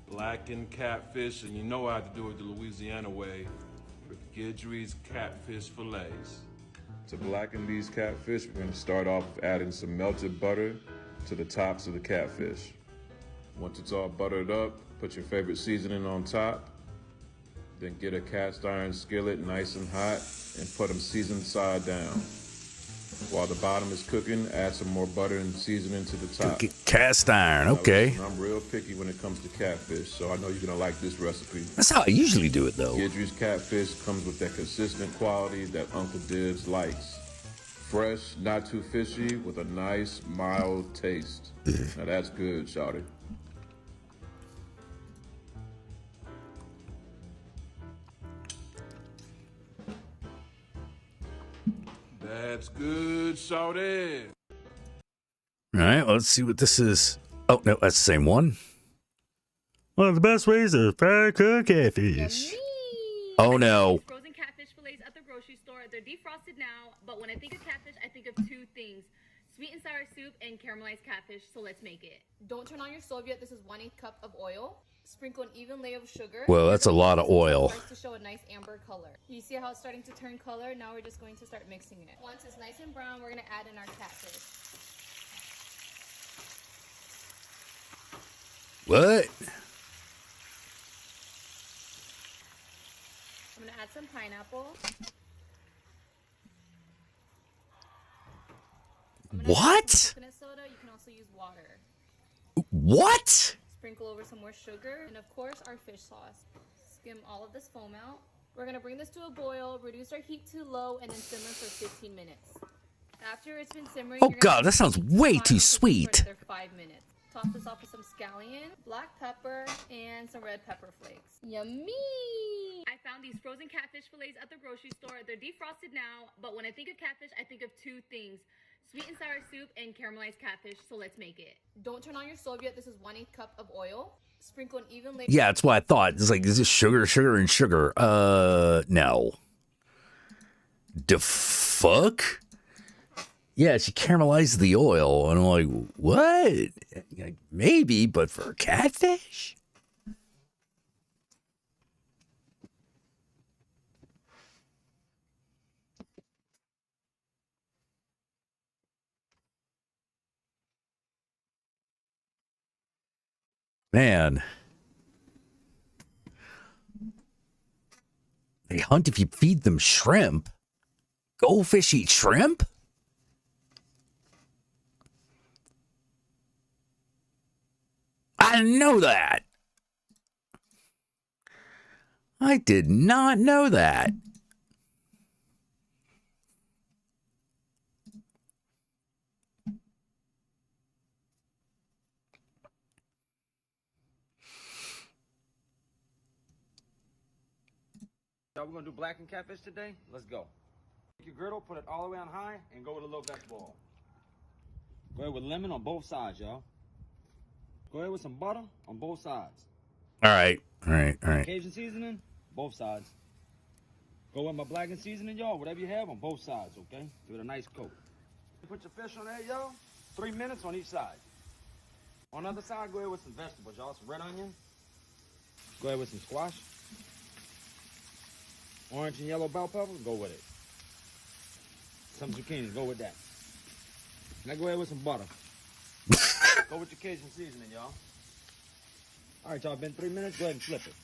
Speaker 3: Blackened catfish, and you know I have to do it the Louisiana way with Guidry's catfish fillets. To blacken these catfish, we're going to start off with adding some melted butter to the tops of the catfish. Once it's all buttered up, put your favorite seasoning on top. Then get a cast iron skillet nice and hot and put them seasoned side down. While the bottom is cooking, add some more butter and seasoning to the top.
Speaker 1: Cast iron, okay.
Speaker 3: Now, listen, I'm real picky when it comes to catfish, so I know you're gonna like this recipe.
Speaker 1: That's how I usually do it, though.
Speaker 3: Guidry's catfish comes with that consistent quality that Uncle Dibs likes. Fresh, not too fishy, with a nice, mild taste. Now that's good, shawty. That's good, shawty.
Speaker 1: All right, let's see what this is. Oh, no, that's the same one. One of the best ways to fry cook catfish.
Speaker 4: Yummy.
Speaker 1: Oh, no.
Speaker 4: Frozen catfish fillets at the grocery store. They're defrosted now, but when I think of catfish, I think of two things. Sweet and sour soup and caramelized catfish, so let's make it. Don't turn on your stove yet. This is 1/8 cup of oil. Sprinkle an even layer of sugar.
Speaker 1: Well, that's a lot of oil.
Speaker 4: To show a nice amber color. You see how it's starting to turn color? Now we're just going to start mixing it. Once it's nice and brown, we're going to add in our catfish.
Speaker 1: What?
Speaker 4: I'm going to add some pineapple.
Speaker 1: What?
Speaker 4: Coconut soda. You can also use water.
Speaker 1: What?
Speaker 4: Sprinkle over some more sugar, and of course our fish sauce. Skim all of this foam out. We're gonna bring this to a boil, reduce our heat to low, and then simmer for 15 minutes. After it's been simmering,
Speaker 1: Oh, God, that sounds way too sweet.
Speaker 4: 5 minutes. Top this off with some scallion, black pepper, and some red pepper flakes. Yummy! I found these frozen catfish fillets at the grocery store. They're defrosted now, but when I think of catfish, I think of two things. Sweet and sour soup and caramelized catfish, so let's make it. Don't turn on your stove yet. This is 1/8 cup of oil. Sprinkle an even layer.
Speaker 1: Yeah, that's what I thought. It's like, is this sugar, and sugar? No. The fuck? Yeah, she caramelized the oil, and I'm like, what? Like, maybe, but for catfish? Man. They hunt if you feed them shrimp. Goldfish eat shrimp? I didn't know that. I did not know that.
Speaker 5: Y'all, we're gonna do blackened catfish today. Let's go. Take your griddle, put it all the way on high, and go with a little vegetable oil. Go ahead with lemon on both sides, y'all. Go ahead with some butter on both sides.
Speaker 1: All right.
Speaker 5: Cajun seasoning, both sides. Go with my blackened seasoning, y'all. Whatever you have on both sides, okay? Give it a nice coat. Put your fish on there, y'all. 3 minutes on each side. On the other side, go ahead with some vegetables, y'all. Some red onion. Go ahead with some squash. Orange and yellow bell pepper, go with it. Some zucchini, go with that. Now go ahead with some butter. Go with your Cajun seasoning, y'all. All right, y'all, been 3 minutes, go ahead and flip it.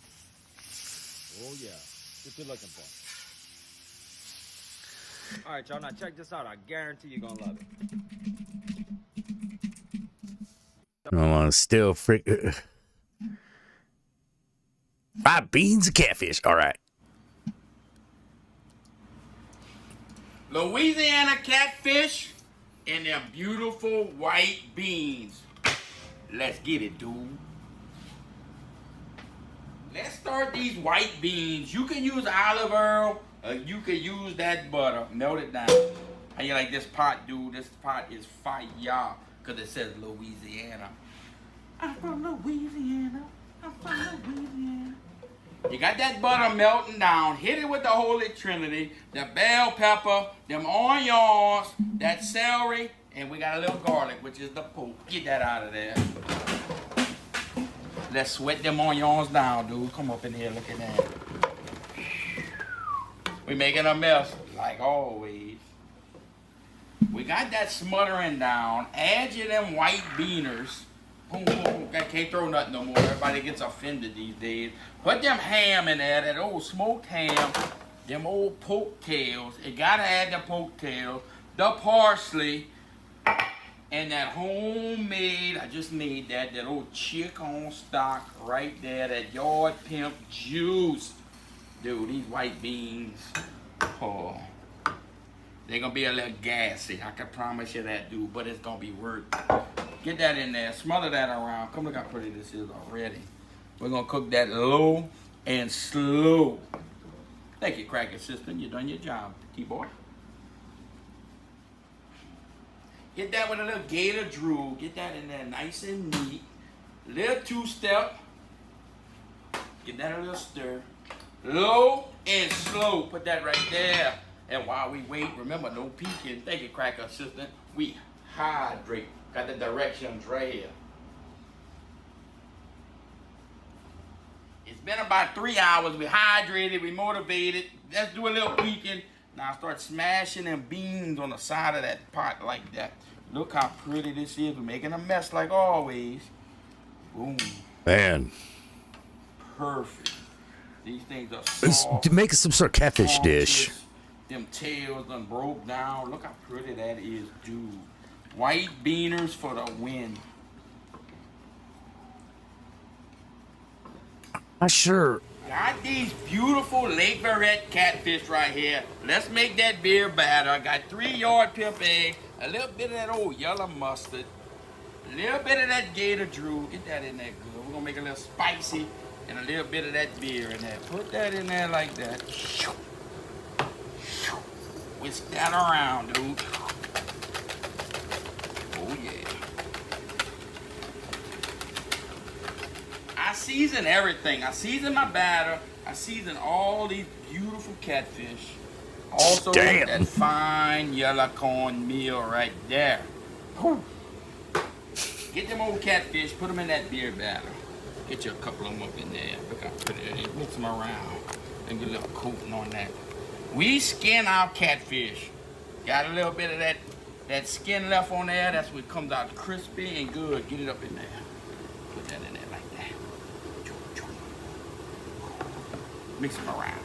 Speaker 5: Oh, yeah. What you looking for? All right, y'all, now check this out. I guarantee you're going to love it.
Speaker 1: I want to still fried beans and catfish. All right.
Speaker 6: Louisiana catfish and their beautiful white beans. Let's get it, dude. Let's start these white beans. You can use olive oil You could use that butter, melt it down. How you like this pot, dude? This pot is fire, because it says Louisiana. I'm from Louisiana. I'm from Louisiana. You got that butter melting down. Hit it with the Holy Trinity, the bell pepper, them onions, that celery, and we got a little garlic, which is the pork. Get that out of there. Let's sweat them onions down, dude. Come up in here, look at that. We making a mess, like always. We got that smothering down. Add you them white beaners. Boom, boom, boom. I can't throw nothing no more. Everybody gets offended these days. Put them ham in there, that old smoked ham, them old poke tails. You gotta add the poke tails, the parsley, and that homemade, I just made that old chicken stock right there, that yard pimp juice. Dude, these white beans, oh, they're gonna be a little gassy. I can promise you that, dude, but it's gonna be worth it. Get that in there, smother that around. Come look how pretty this is already. We're gonna cook that low and slow. Thank you, Crack Assistant. You done your job, T-boy. Get that with a little gator drool. Get that in there nice and neat. Little two-step. Get that a little stir. Low and slow. Put that right there. And while we wait, remember, no peeking. Thank you, Crack Assistant. We hydrate. Got the directions right here. It's been about 3 hours. We hydrated, we motivated. Let's do a little peeking. Now start smashing them beans on the side of that pot like that. Look how pretty this is. We're making a mess like always. Boom.
Speaker 1: Man.
Speaker 6: Perfect. These things are
Speaker 1: It's
Speaker 6: soft.
Speaker 1: to make some sort of catfish dish.
Speaker 6: Them tails done broke down. Look how pretty that is, dude. White beaners for the win.
Speaker 1: I sure.
Speaker 6: Got these beautiful Lake Barrette catfish right here. Let's make that beer batter. I got 3 yard pimp eggs, a little bit of that old yellow mustard, a little bit of that gator drool. Get that in there good. We're gonna make it a little spicy and a little bit of that beer in there. Put that in there like that. Whisk that around, dude. Oh yeah. I season everything. I season my batter. I season all these beautiful catfish. Also
Speaker 1: Damn.
Speaker 6: that fine yellow cornmeal right there. Whew. Get them old catfish, put them in that beer batter. Get you a couple of them up in there. Look how pretty it is. Mix them around and get a little coating on that. We skin our catfish. Got a little bit of that skin left on there. That's what comes out crispy and good. Get it up in there. Put that in there like that. Mix them around.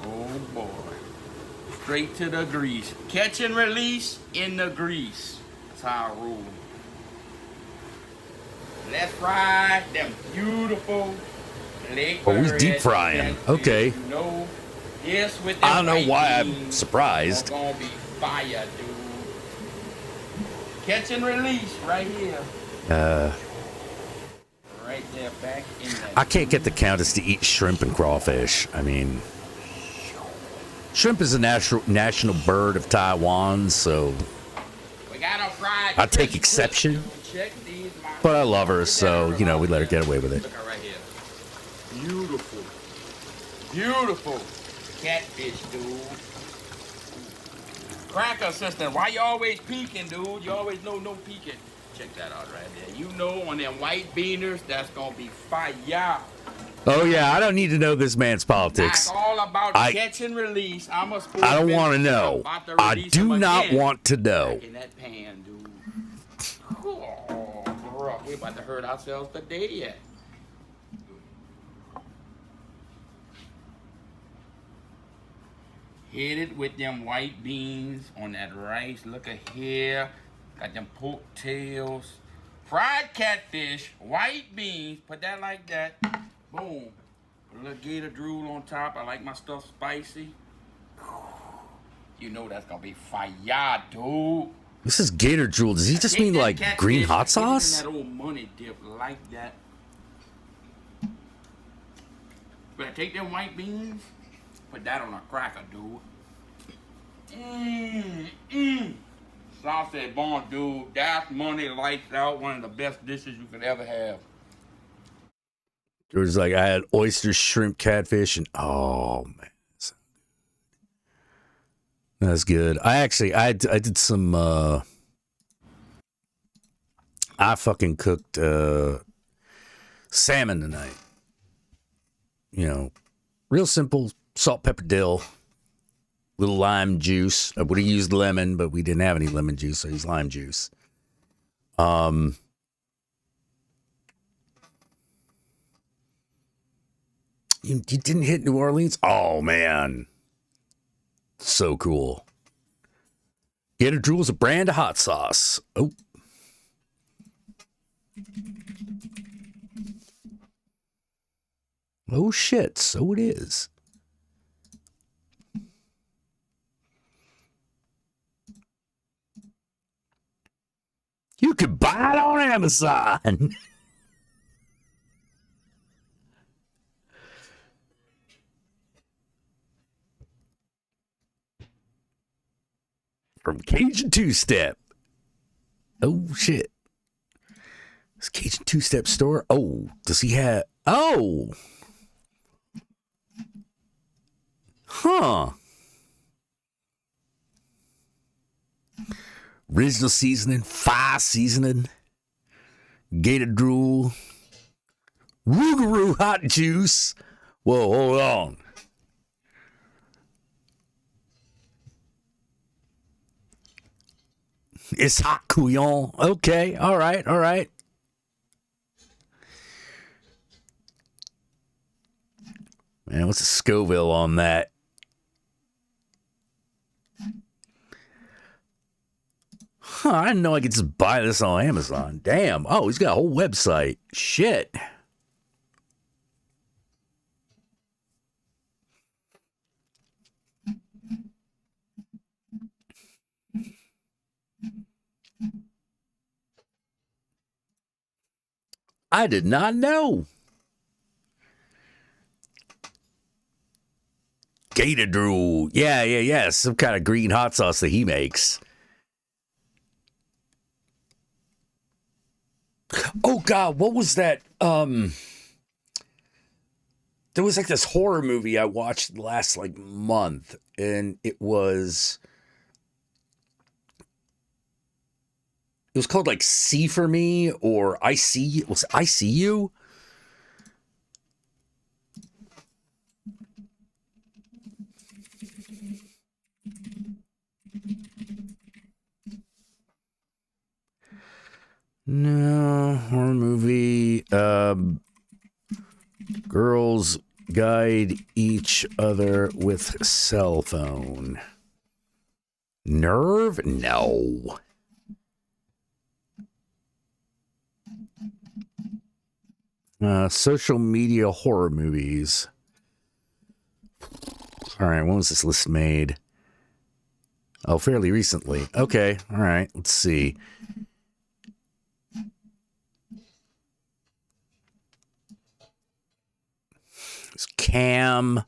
Speaker 6: Oh boy. Straight to the grease. Catch and release in the grease. That's how I roll. Let's fry them beautiful Lake
Speaker 1: Oh, he's
Speaker 6: Barrette
Speaker 1: deep frying.
Speaker 6: catfish.
Speaker 1: Okay.
Speaker 6: You know, this with
Speaker 1: I don't know
Speaker 6: white
Speaker 1: why
Speaker 6: beans
Speaker 1: I'm surprised.
Speaker 6: are gonna be fire, dude. Catch and release right here. Right there, back in there.
Speaker 1: I can't get the Countess to eat shrimp and crawfish. I mean, shrimp is a national bird of Taiwan, so
Speaker 6: We got our fried
Speaker 1: I take
Speaker 6: fish
Speaker 1: exception.
Speaker 6: crisp. Check these, my
Speaker 1: but I love her,
Speaker 6: Look at
Speaker 1: so,
Speaker 6: her
Speaker 1: you know, we let her
Speaker 6: right there.
Speaker 1: get away with it.
Speaker 6: Look at her right here. Beautiful. Beautiful catfish, dude. Cracker Assistant, why you always peeking, dude? You always know no peeking. Check that out right there. You know on them white beaners, that's gonna be fire.
Speaker 1: Oh, yeah, I don't need to know this man's politics.
Speaker 6: That's all about
Speaker 1: I-
Speaker 6: catch and release. I'm a
Speaker 1: I don't want to know. I do not want to know.
Speaker 6: Back in that pan, dude. Oh, bro, we about to hurt ourselves today yet. Hit it with them white beans on that rice. Look at here. Got them pork tails. Fried catfish, white beans. Put that like that. Boom. A little gator drool on top. I like my stuff spicy. You know that's gonna be fire, dude.
Speaker 1: This is gator drool. Does he just
Speaker 6: Take
Speaker 1: mean
Speaker 6: that
Speaker 1: like
Speaker 6: catfish,
Speaker 1: green hot
Speaker 6: get it in
Speaker 1: sauce?
Speaker 6: that old money dip like that. But I take them white beans, Put that on a cracker, dude. Sausage bon, dude. That's money lights out. One of the best dishes you could ever have.
Speaker 1: There was like, I had oyster, shrimp, catfish, and oh man, that's good. I did some. I fucking cooked salmon tonight. You know, real simple: salt, pepper, dill, little lime juice. I would have used lemon, but we didn't have any lemon juice, so I used lime juice. You didn't hit New Orleans? Oh, man. So cool. Gator Drool is a brand of hot sauce. Oh. Oh, shit. So it is. You could buy it on Amazon. From Cajun Two-Step. Oh, shit. This Cajun Two-Step store? Oh, does he have... Oh! Huh. Original seasoning, fire seasoning, Gator Drool, Rougarou hot juice. Whoa, hold on. It's hot couillon. Okay, all right, all right. Man, what's a Scoville on that? Huh, I didn't know I could just buy this on Amazon. Damn. Oh, he's got a whole website. Shit. I did not know. Gator Drool. Yeah. Some kind of green hot sauce that he makes. Oh, God. What was that? There was like this horror movie I watched the last like month, and it was called like See For Me or I See. Was I See You? No, horror movie. Girls guide each other with cell phone. Nerve? No. Social media horror movies. All right, when was this list made? Oh, fairly recently. Okay, all right, let's see. It's Cam.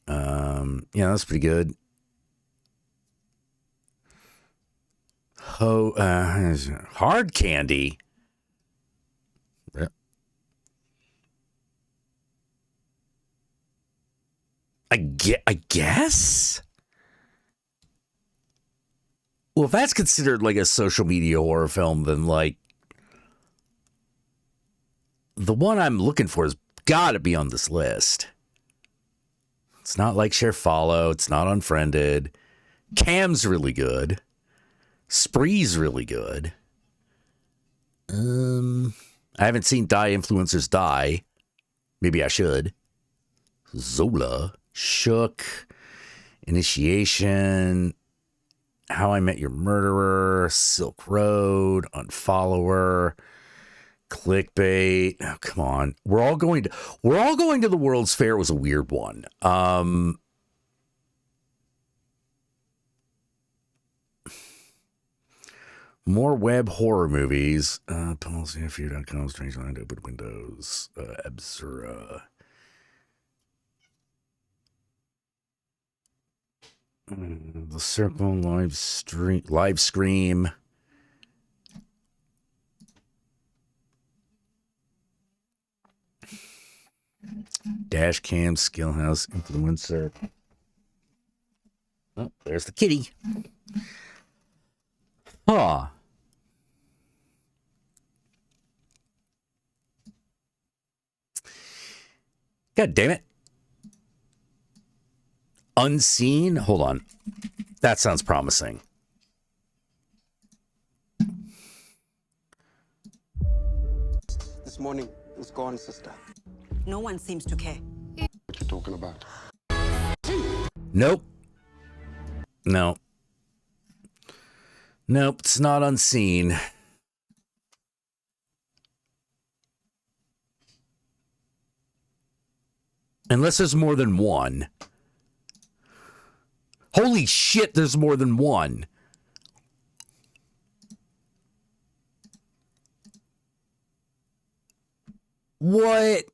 Speaker 1: Yeah, that's pretty good. Hard Candy. I guess. Well, if that's considered like a social media horror film, then like the one I'm looking for has got to be on this list. It's not like Share Follow. It's not Unfriended. Cam's really good. Spree's really good. I haven't seen Die Influencers Die. Maybe I should. Zola. Shook. Initiation. How I Met Your Murderer. Silk Road. Unfollower. Clickbait. Oh, come on. We're all going to the World's Fair was a weird one. More web horror movies. Policyfu.com, Strangeland, Open Windows, Absura. The Circle live stream. Dash cam, skill house, influencer. Oh, there's the kitty. Huh. God damn it. Unseen? Hold on. That sounds promising.
Speaker 7: This morning was gone, sister.
Speaker 8: No one seems to care.
Speaker 7: What you talking about?
Speaker 1: Nope. No. Nope, it's not unseen. Unless there's more than one. Holy shit, there's more than one. What?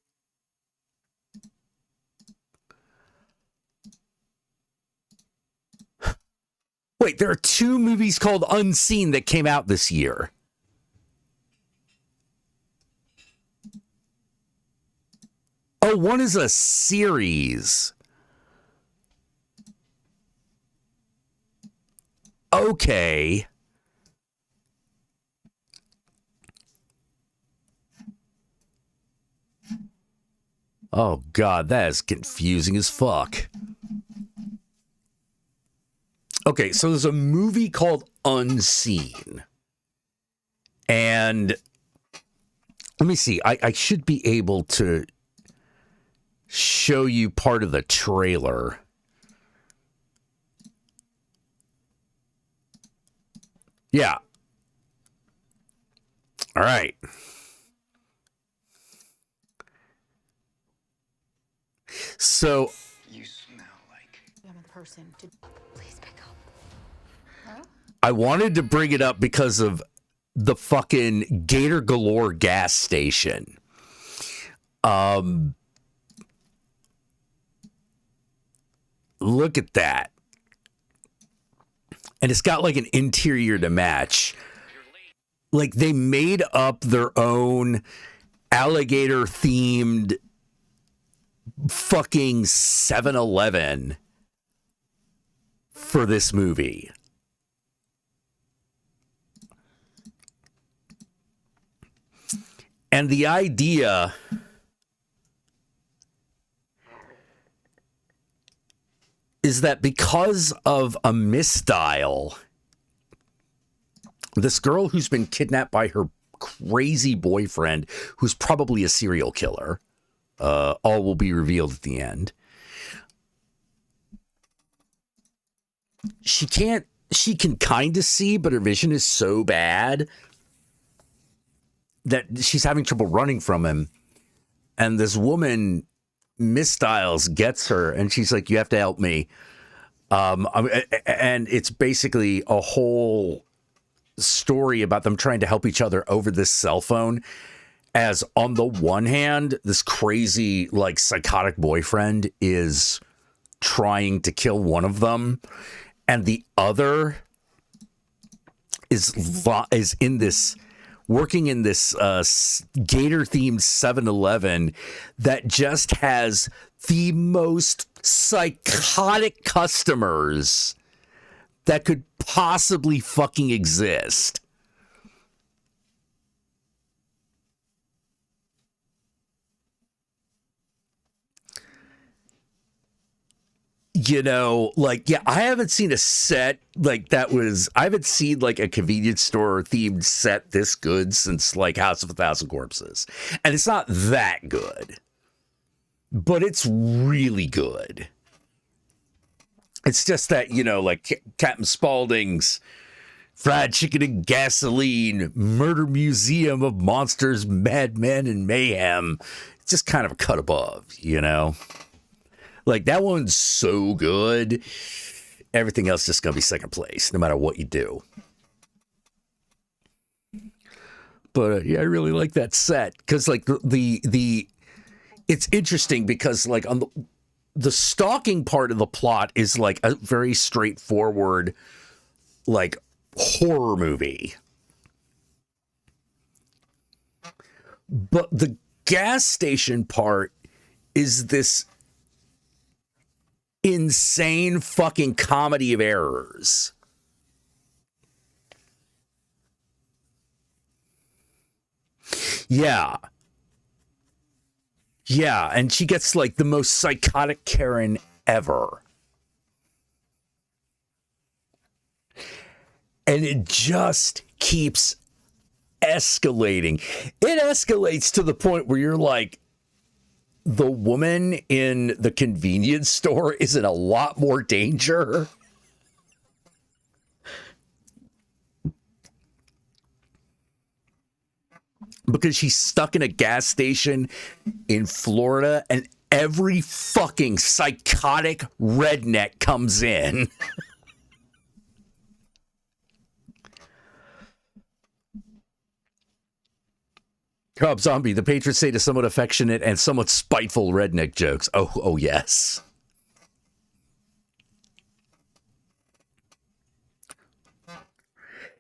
Speaker 1: Wait, there are 2 movies called Unseen that came out this year. Oh, one is a series. Okay. Oh, God, that is confusing as fuck. Okay, so there's a movie called Unseen. And let me see. I should be able to show you part of the trailer. Yeah. All right. So
Speaker 7: You smell like...
Speaker 8: I'm a person to... Please pick up.
Speaker 1: I wanted to bring it up because of the fucking Gator Galore gas station. Look at that. And it's got like an interior to match. Like they made up their own alligator themed fucking 7-Eleven for this movie. And the idea is that because of a misdial, this girl who's been kidnapped by her crazy boyfriend, who's probably a serial killer, all will be revealed at the end. She can kind of see, but her vision is so bad that she's having trouble running from him. And this woman, misdials, gets her, and she's like, you have to help me. And it's basically a whole story about them trying to help each other over this cell phone. As on the one hand, this crazy, like, psychotic boyfriend is trying to kill one of them, and the other is in this, working in this gator-themed 7-Eleven that just has the most psychotic customers that could possibly fucking exist. You know, like, yeah, I haven't seen a set like that I haven't seen like a convenience store themed set this good since like House of a Thousand Corpses. And it's not that good, but it's really good. It's just that, you know, like Captain Spaulding's Fried Chicken and Gasoline, Murder Museum of Monsters, Madmen, and Mayhem. It's just kind of a cut above, you know? Like, that one's so good. Everything else is just going to be second place, no matter what you do. But, yeah, I really like that set. Because, like, the it's interesting because, like, the stalking part of the plot is like a very straightforward, like, horror movie. But the gas station part is this insane fucking comedy of errors. Yeah. Yeah, and she gets like the most psychotic Karen ever. And it just keeps escalating. It escalates to the point where you're like, the woman in the convenience store is in a lot more danger. Because she's stuck in a gas station in Florida and every fucking psychotic redneck comes in. Rob Zombie, the patrons say to somewhat affectionate and somewhat spiteful redneck jokes. Oh yes.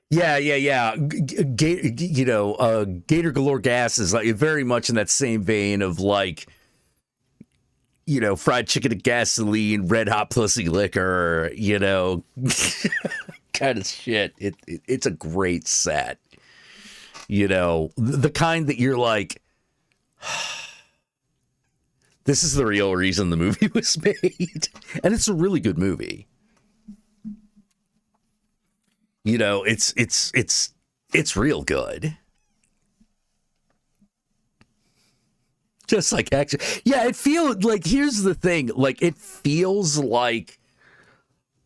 Speaker 1: Yeah. Gator Galore Gas is like very much in that same vein of like, fried chicken and gasoline, red hot pussy liquor, kind of shit. It's a great set. The kind that you're like, this is the real reason the movie was made. And it's a really good movie. It's real good. Just like action. Yeah, it feels like, here's the thing. Like, it feels like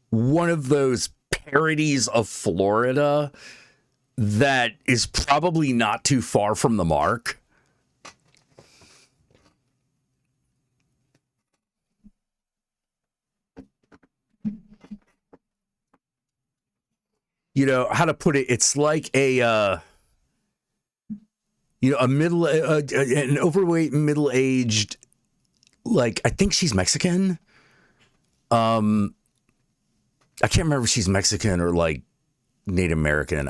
Speaker 1: one of those parodies of Florida that is probably not too far from the mark. How to put it? It's like an overweight, middle-aged, like, I think she's Mexican. I can't remember if she's Mexican or like Native American.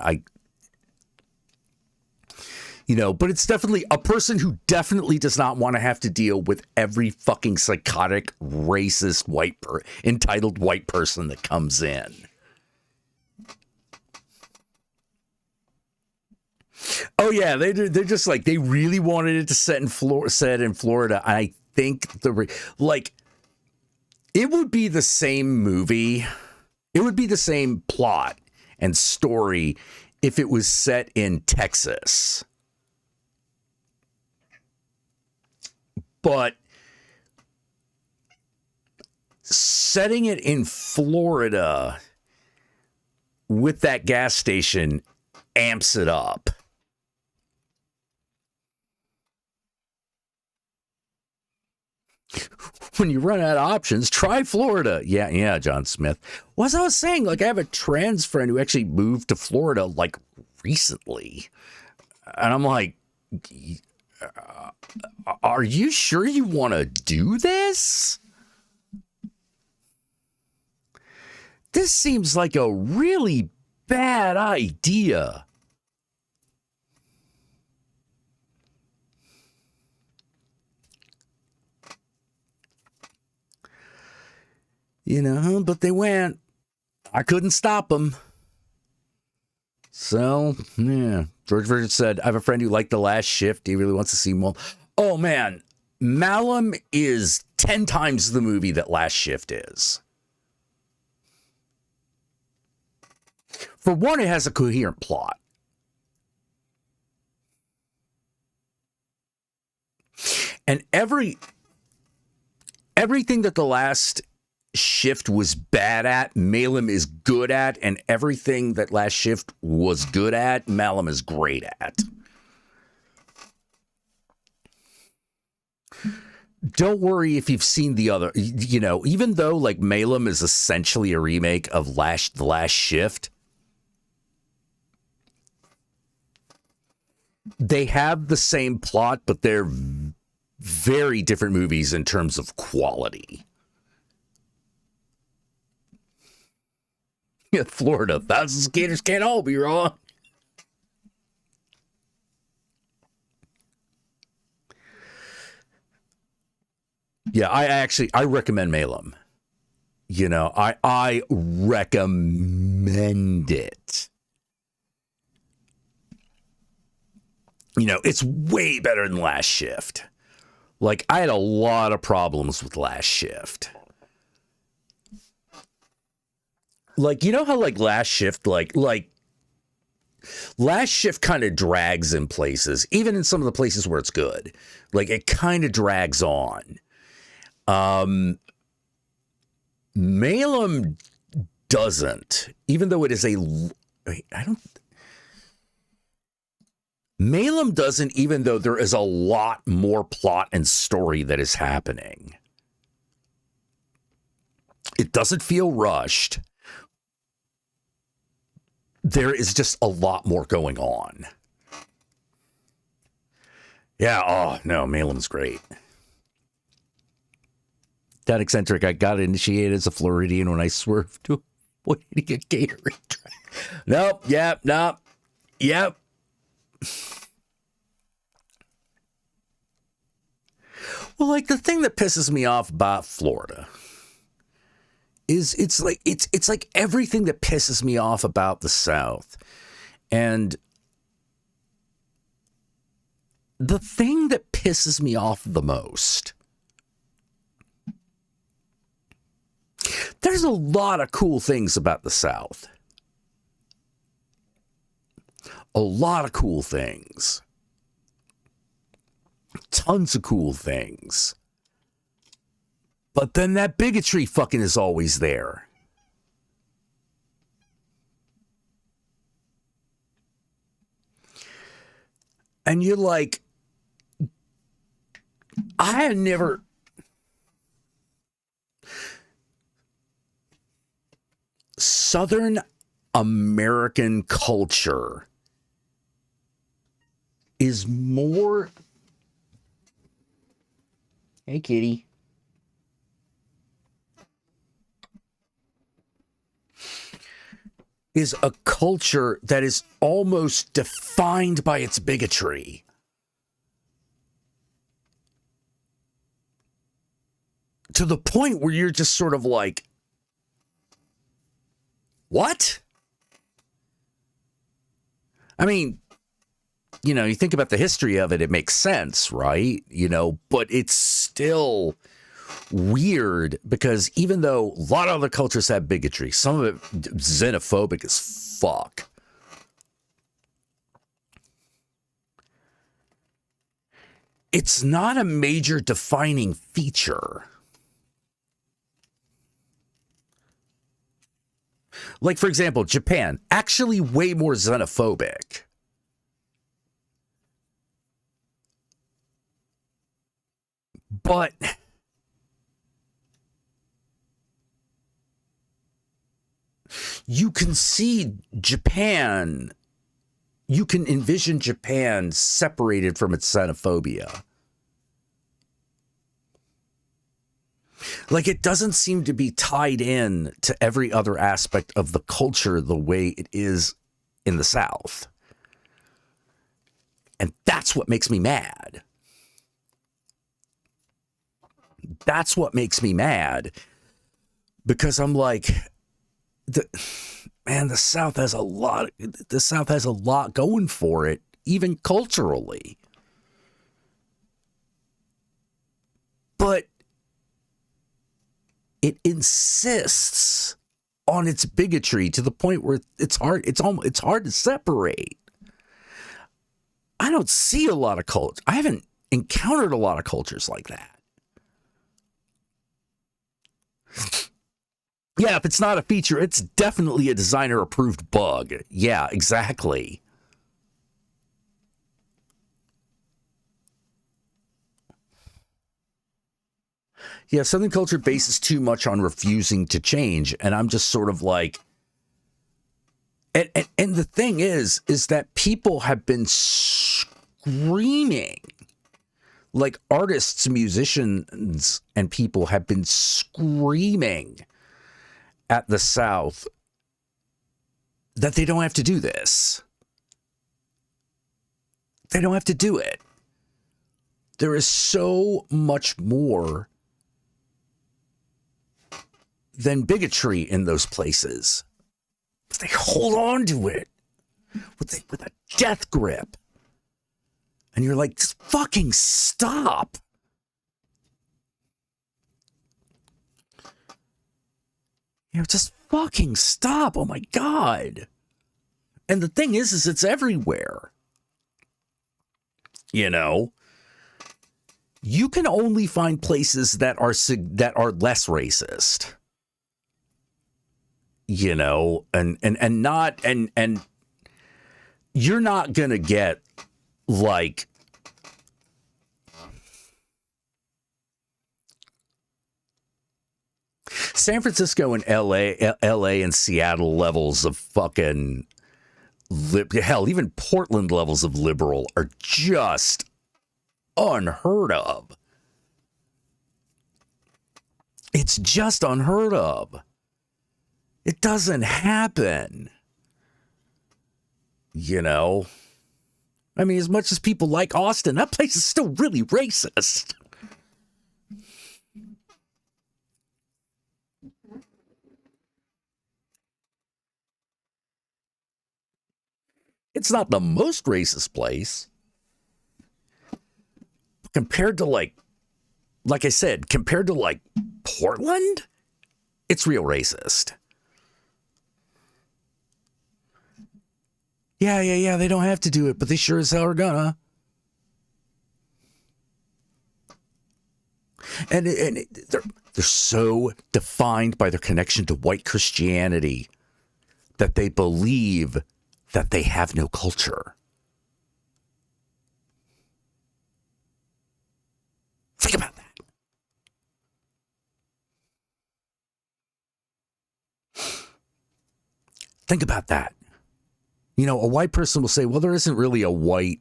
Speaker 1: But it's definitely a person who definitely does not want to have to deal with every fucking psychotic, racist, entitled white person that comes in. Oh yeah, they're just like, they really wanted it to set in Florida. I think it would be the same movie. It would be the same plot and story if it was set in Texas. But setting it in Florida with that gas station amps it up. When you run out of options, try Florida. Yeah, John Smith. Well, as I was saying, like, I have a trans friend who actually moved to Florida, like, recently. And I'm like, are you sure you want to do this? This seems like a really bad idea. But they went. I couldn't stop them. So, yeah. George Virgin said, I have a friend who liked The Last Shift. He really wants to see more. Oh, man. Malum is 10 times the movie that Last Shift is. For one, it has a coherent plot. And everything that The Last Shift was bad at, Malum is good at, and everything that Last Shift was good at, Malum is great at. Don't worry if you've seen the other, even though like Malum is essentially a remake of The Last Shift, they have the same plot, but they're very different movies in terms of quality. Florida, thousands of gators can't all be wrong. Yeah, I recommend Malum. You know, I recommend it. You know, it's way better than Last Shift. Like, I had a lot of problems with Last Shift. Like, you know how, like, Last Shift, like Last Shift kind of drags in places, even in some of the places where it's good. Like, it kind of drags on. Malum doesn't, even though it is Malum doesn't, even though there is a lot more plot and story that is happening. It doesn't feel rushed. There is just a lot more going on. Yeah, oh, no, Malum's great. That eccentric, I got initiated as a Floridian when I swerved to avoid a Gatorade track. Nope, yep. Well, like, the thing that pisses me off about Florida is it's like everything that pisses me off about the South. And the thing that pisses me off the most, there's a lot of cool things about the South. A lot of cool things. Tons of cool things. But then that bigotry fucking is always there. And you're like, I had never... Southern American culture is more... Hey, kitty. Is a culture that is almost defined by its bigotry. To the point where you're just sort of like, what? I mean, you know, you think about the history of it, it makes sense, right? You know, but it's still weird because even though a lot of other cultures have bigotry, some of it xenophobic as fuck. It's not a major defining feature. Like, for example, Japan, actually way more xenophobic. But you can see Japan, you can envision Japan separated from its xenophobia. Like, it doesn't seem to be tied in to every other aspect of the culture the way it is in the South. And that's what makes me mad. That's what makes me mad. Because I'm like, the South has a lot going for it, even culturally. But it insists on its bigotry to the point where it's hard to separate. I don't see a lot of cultures. I haven't encountered a lot of cultures like that. Yeah, if it's not a feature, it's definitely a designer-approved bug. Yeah, exactly. Yeah, Southern culture bases too much on refusing to change, and I'm just sort of like... And the thing is that people have been screaming, like artists, musicians, and people have been screaming at the South that they don't have to do this. They don't have to do it. There is so much more than bigotry in those places. But they hold on to it with a death grip. And you're like, just fucking stop. Just fucking stop. Oh my God. And the thing is it's everywhere. You know, you can only find places that are less racist. You know, and you're not going to get like San Francisco and LA and Seattle levels of fucking hell, even Portland levels of liberal are just unheard of. It's just unheard of. It doesn't happen. You know? I mean, as much as people like Austin, that place is still really racist. It's not the most racist place. Compared to like I said, compared to like Portland, it's real racist. Yeah, they don't have to do it, but they sure as hell are gonna. And they're so defined by their connection to white Christianity that they believe that they have no culture. Think about that. Think about that. You know, a white person will say, well, there isn't really a white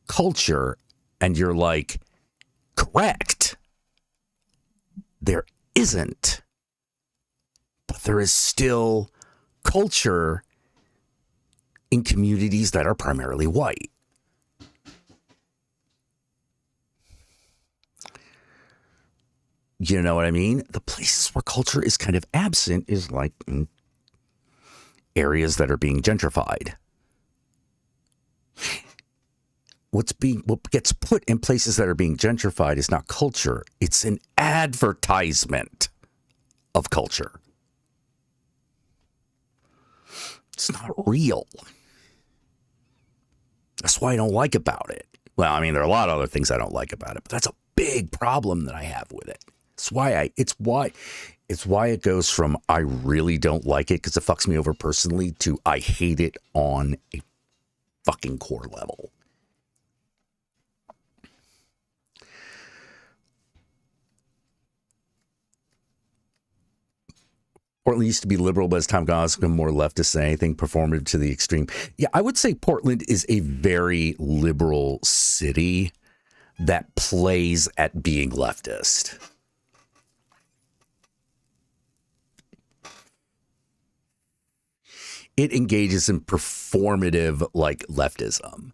Speaker 1: culture. And you're like, correct. There isn't. But there is still culture in communities that are primarily white. You know what I mean? The places where culture is kind of absent is like areas that are being gentrified. What gets put in places that are being gentrified is not culture. It's an advertisement of culture. It's not real. That's why I don't like about it. Well, I mean, there are a lot of other things I don't like about it, but that's a big problem that I have with it. It's why it goes from I really don't like it because it fucks me over personally to I hate it on a fucking core level. Portland used to be liberal, but as time goes, become more leftist than anything, performative to the extreme. Yeah, I would say Portland is a very liberal city that plays at being leftist. It engages in performative, like, leftism.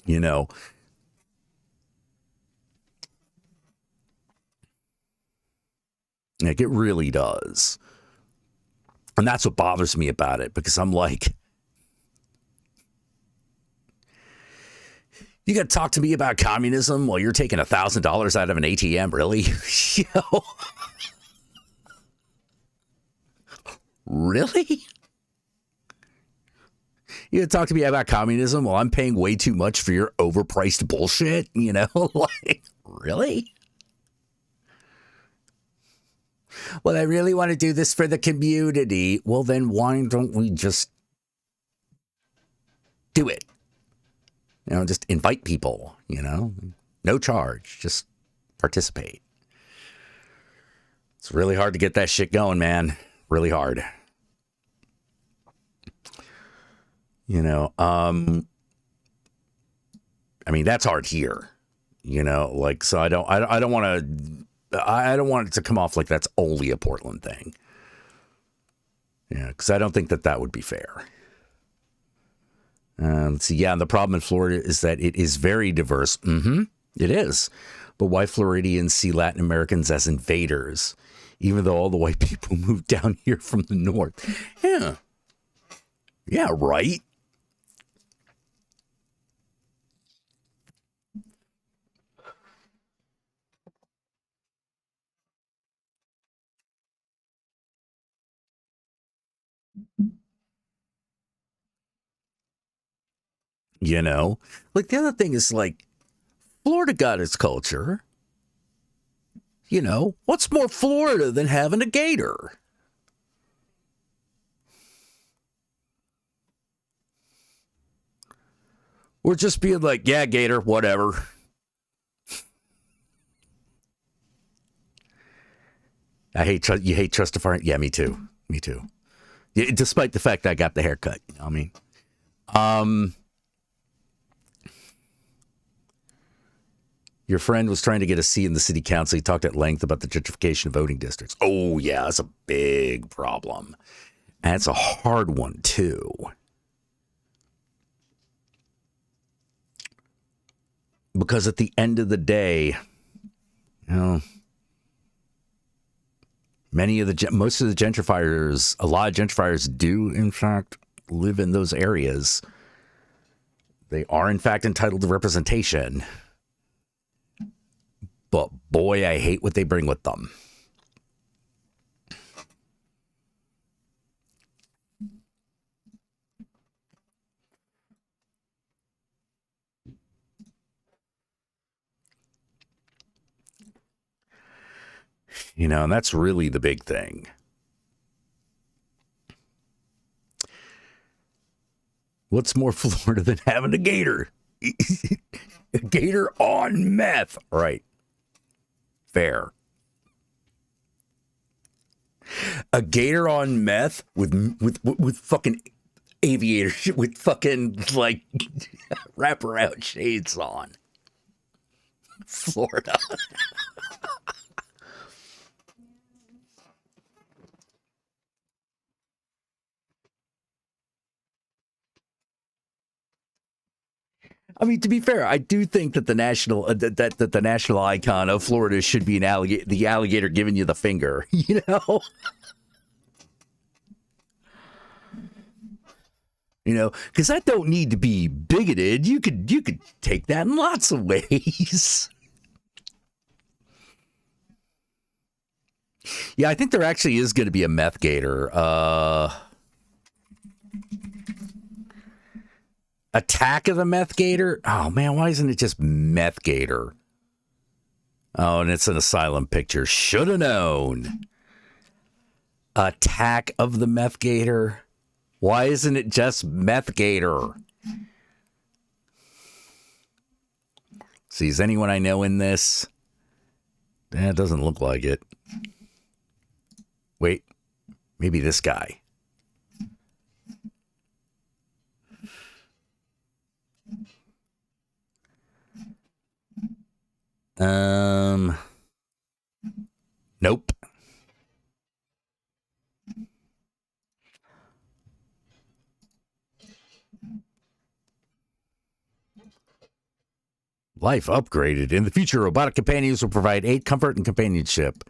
Speaker 1: You know, like it really does. And that's what bothers me about it, because I'm like, you got to talk to me about communism while you're taking $1,000 out of an ATM, really? You know? Really? You gonna talk to me about communism while I'm paying way too much for your overpriced bullshit? You know, like, really? Well, I really want to do this for the community. Well, then why don't we just do it? You know, just invite people, you know, no charge, just participate. It's really hard to get that shit going, man. Really hard. You know, I mean, that's hard here, you know, like, so I don't want I don't want it to come off like that's only a Portland thing. Yeah, because I don't think that would be fair. Let's see. Yeah, and the problem in Florida is that it is very diverse. It is. But why Floridians see Latin Americans as invaders, even though all the white people moved down here from the north? Yeah. Yeah, right. You know, like the other thing is like Florida got its culture. You know, what's more Florida than having a gator? Or just being like, yeah, gator, whatever. You hate justifying. Yeah, me too. Me too. Yeah, despite the fact I got the haircut, you know what I mean? Your friend was trying to get a seat in the city council. He talked at length about the gentrification of voting districts. Oh, yeah, that's a big problem. And it's a hard one, too. Because at the end of the day, you know, most of the gentrifiers, a lot of gentrifiers do, in fact, live in those areas. They are, in fact, entitled to representation. But boy, I hate what they bring with them. You know, and that's really the big thing. What's more Florida than having a gator? A gator on meth. Right. Fair. A gator on meth with fucking aviator shit, with fucking like wraparound shades on. Florida. I mean, to be fair, I do think that the national that the national icon of Florida should be the alligator giving you the finger. You know, because that don't need to be bigoted. You could take that in lots of ways. Yeah, I think there actually is going to be a meth gator. Attack of the Meth Gator? Oh, man, why isn't it just Meth Gator? Oh, and it's an asylum picture. Should have known. Attack of the Meth Gator? Why isn't it just Meth Gator? See, is anyone I know in this? It doesn't look like it. Wait, maybe this guy. Nope. Life upgraded. In the future, robotic companions will provide aid, comfort, and companionship.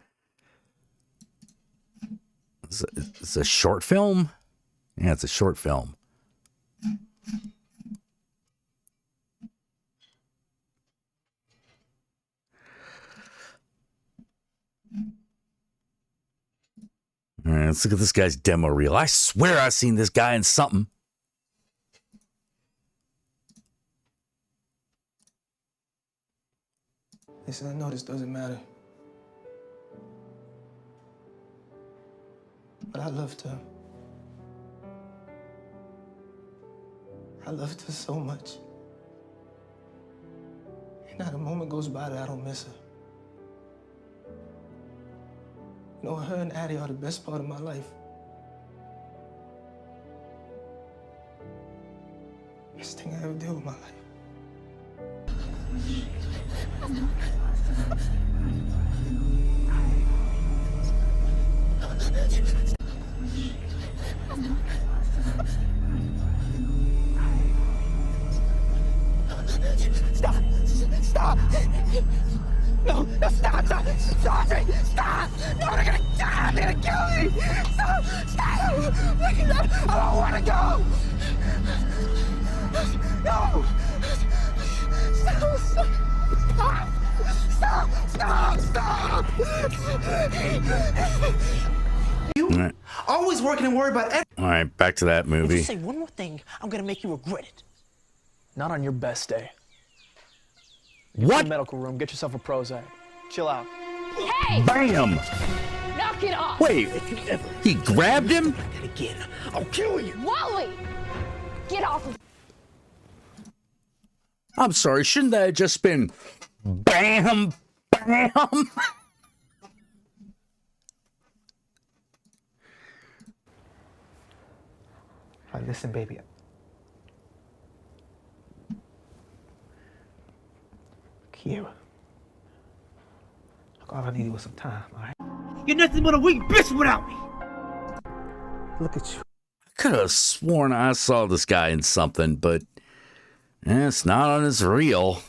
Speaker 1: It's a short film? Yeah, it's a short film. All right, let's look at this guy's demo reel. I swear I've seen this guy in something.
Speaker 9: Listen, I know this doesn't matter. But I loved her. I loved her so much. And not a moment goes by that I don't miss her. You know, her and Addie are the best part of my life. Best thing I ever did with my life. Stop! Stop! No, no, stop! Stop! Stop it! Stop! No, they're gonna kill me! Stop! Stop! Please, no, I don't wanna go! No! Stop! Stop! Stop! Stop! You always working and worried about everything.
Speaker 1: All right, back to that
Speaker 9: If you
Speaker 1: movie.
Speaker 9: say one more thing, I'm gonna make you regret it. Not on your best day.
Speaker 1: What?
Speaker 9: Medical room, get yourself a Prozac. Chill out.
Speaker 4: Hey!
Speaker 1: Bam!
Speaker 4: Knock it off!
Speaker 1: Wait, he grabbed him?
Speaker 9: Again, I'll kill you.
Speaker 4: Wally! Get off of
Speaker 1: I'm sorry, shouldn't that have just been bam, bam?
Speaker 9: All right, listen, baby. Kira. Look, all I need was some time, all right? You're nothing but a weak bitch without me. Look at you.
Speaker 1: I could have sworn I saw this guy in something, but it's not on his reel.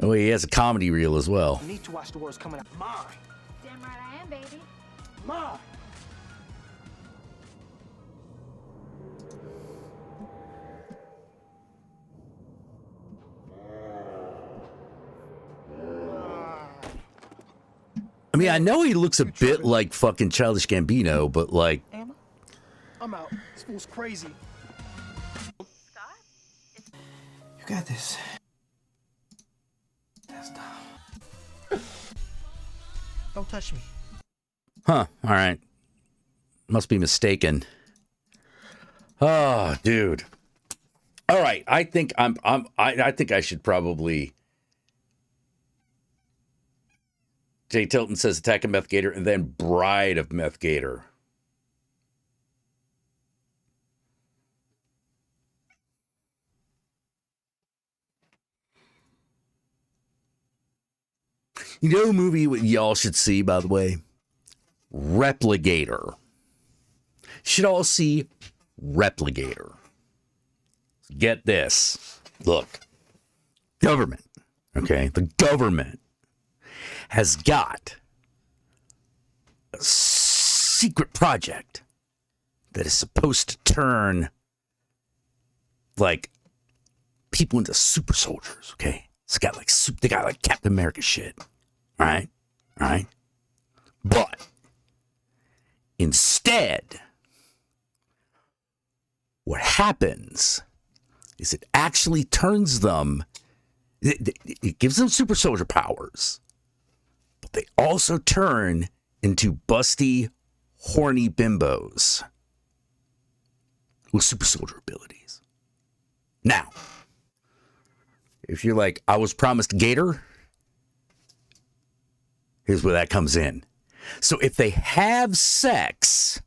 Speaker 1: Oh, he has a comedy reel as well.
Speaker 9: You need to watch the words coming out. Mine.
Speaker 4: Damn right I am, baby.
Speaker 9: Mine.
Speaker 1: I mean, I know he looks a bit like fucking Childish Gambino, but like,
Speaker 9: Emma, I'm out. This fool's crazy.
Speaker 4: Scott?
Speaker 9: You got this. That's dumb. Don't touch me.
Speaker 1: huh? All right, must be mistaken. Oh, dude. All right, I think I think I should probably. Jay Tilton says Attack of Meth Gator and then Bride of Meth Gator. You know a movie y'all should see, by the way? Repligator. Should all see Repligator. Get this. Look. Government. Okay? The government has got a secret project that is supposed to turn like people into super soldiers, okay? They got like Captain America shit. All right? But instead, what happens is it actually turns them, it gives them super soldier powers. But they also turn into busty, horny bimbos with super soldier abilities. Now, if you're like, I was promised Gator, here's where that comes in. So if they have sex,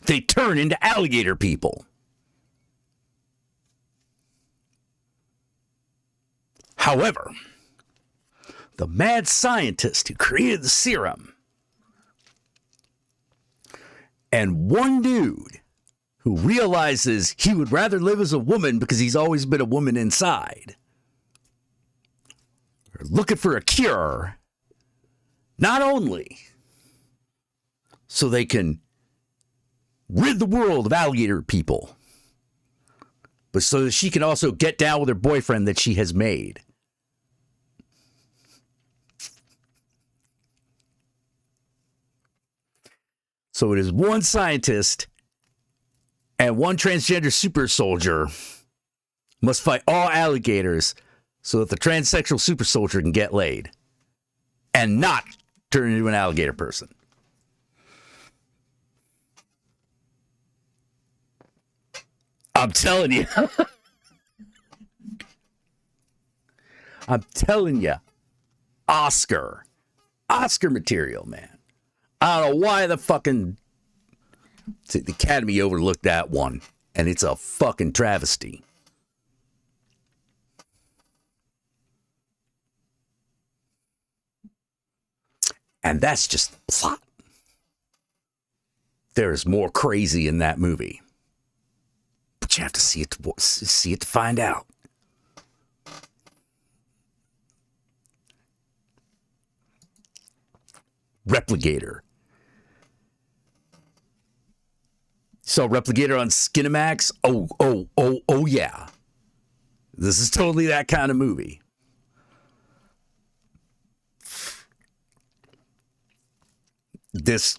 Speaker 1: they turn into alligator people. However, the mad scientist who created the serum and one dude who realizes he would rather live as a woman because he's always been a woman inside are looking for a cure, not only so they can rid the world of alligator people, but so that she can also get down with her boyfriend that she has made. So it is one scientist and one transgender super soldier must fight all alligators so that the transsexual super soldier can get laid and not turn into an alligator person. I'm telling you. I'm telling you. Oscar material, man. I don't know why the Academy overlooked that one, and it's a fucking travesty. And that's just the plot. There's more crazy in that movie. But you have to see it to find out. Replicator. Saw Replicator on Skinamax? Oh, yeah. This is totally that kind of movie. This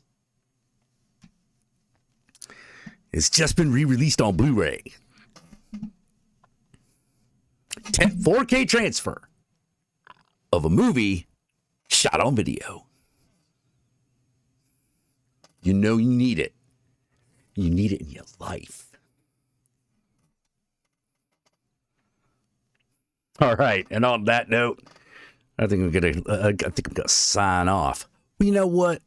Speaker 1: has just been re-released on Blu-ray. 4K transfer of a movie shot on video. You know you need it. You need it in your life. All right, and on that note, I think I'm gonna sign off. Well, you know what?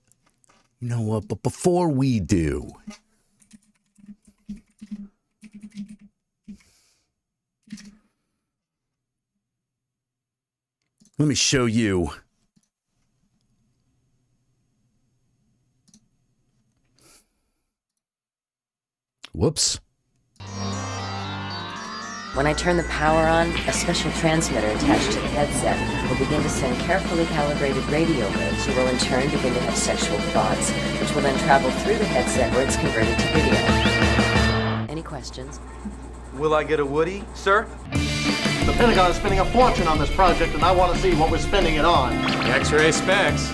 Speaker 1: But before we do, let me show you. Whoops.
Speaker 10: When I turn the power on, a special transmitter attached to the headset will begin to send carefully calibrated radio waves. You will in turn begin to have sexual thoughts, which will then travel through the headset where it's converted to video. Any questions?
Speaker 11: Will I get a Woody, sir? The Pentagon is spending a fortune on this project, and I want to see what we're spending it on.
Speaker 12: X-ray specs.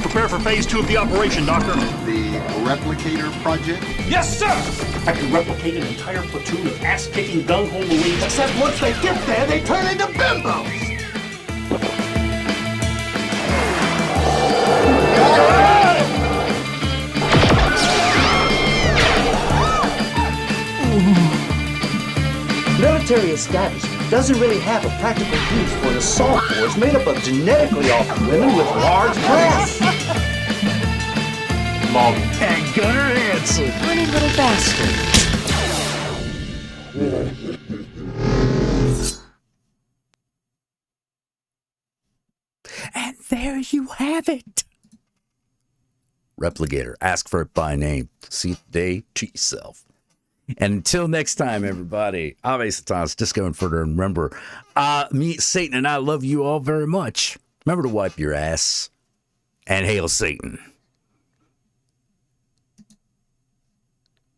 Speaker 13: Prepare for phase 2 of the operation, Doctor.
Speaker 14: The Replicator project?
Speaker 13: Yes, sir! I can replicate an entire platoon of ass-kicking Gung-ho Marines.
Speaker 11: Except once they get there, they turn into bimbos!
Speaker 15: Military establishment doesn't really have a practical use for an assault force made up of genetically altered women with large breasts.
Speaker 13: Long and Gunner Hansen.
Speaker 10: Funny little bastard.
Speaker 1: And there you have it. Replicator. Ask for it by name. See it today. Treat yourself. And until next time, everybody, obviously, Thomas, just going further. And remember, me, Satan, and I love you all very much. Remember to wipe your ass and hail Satan.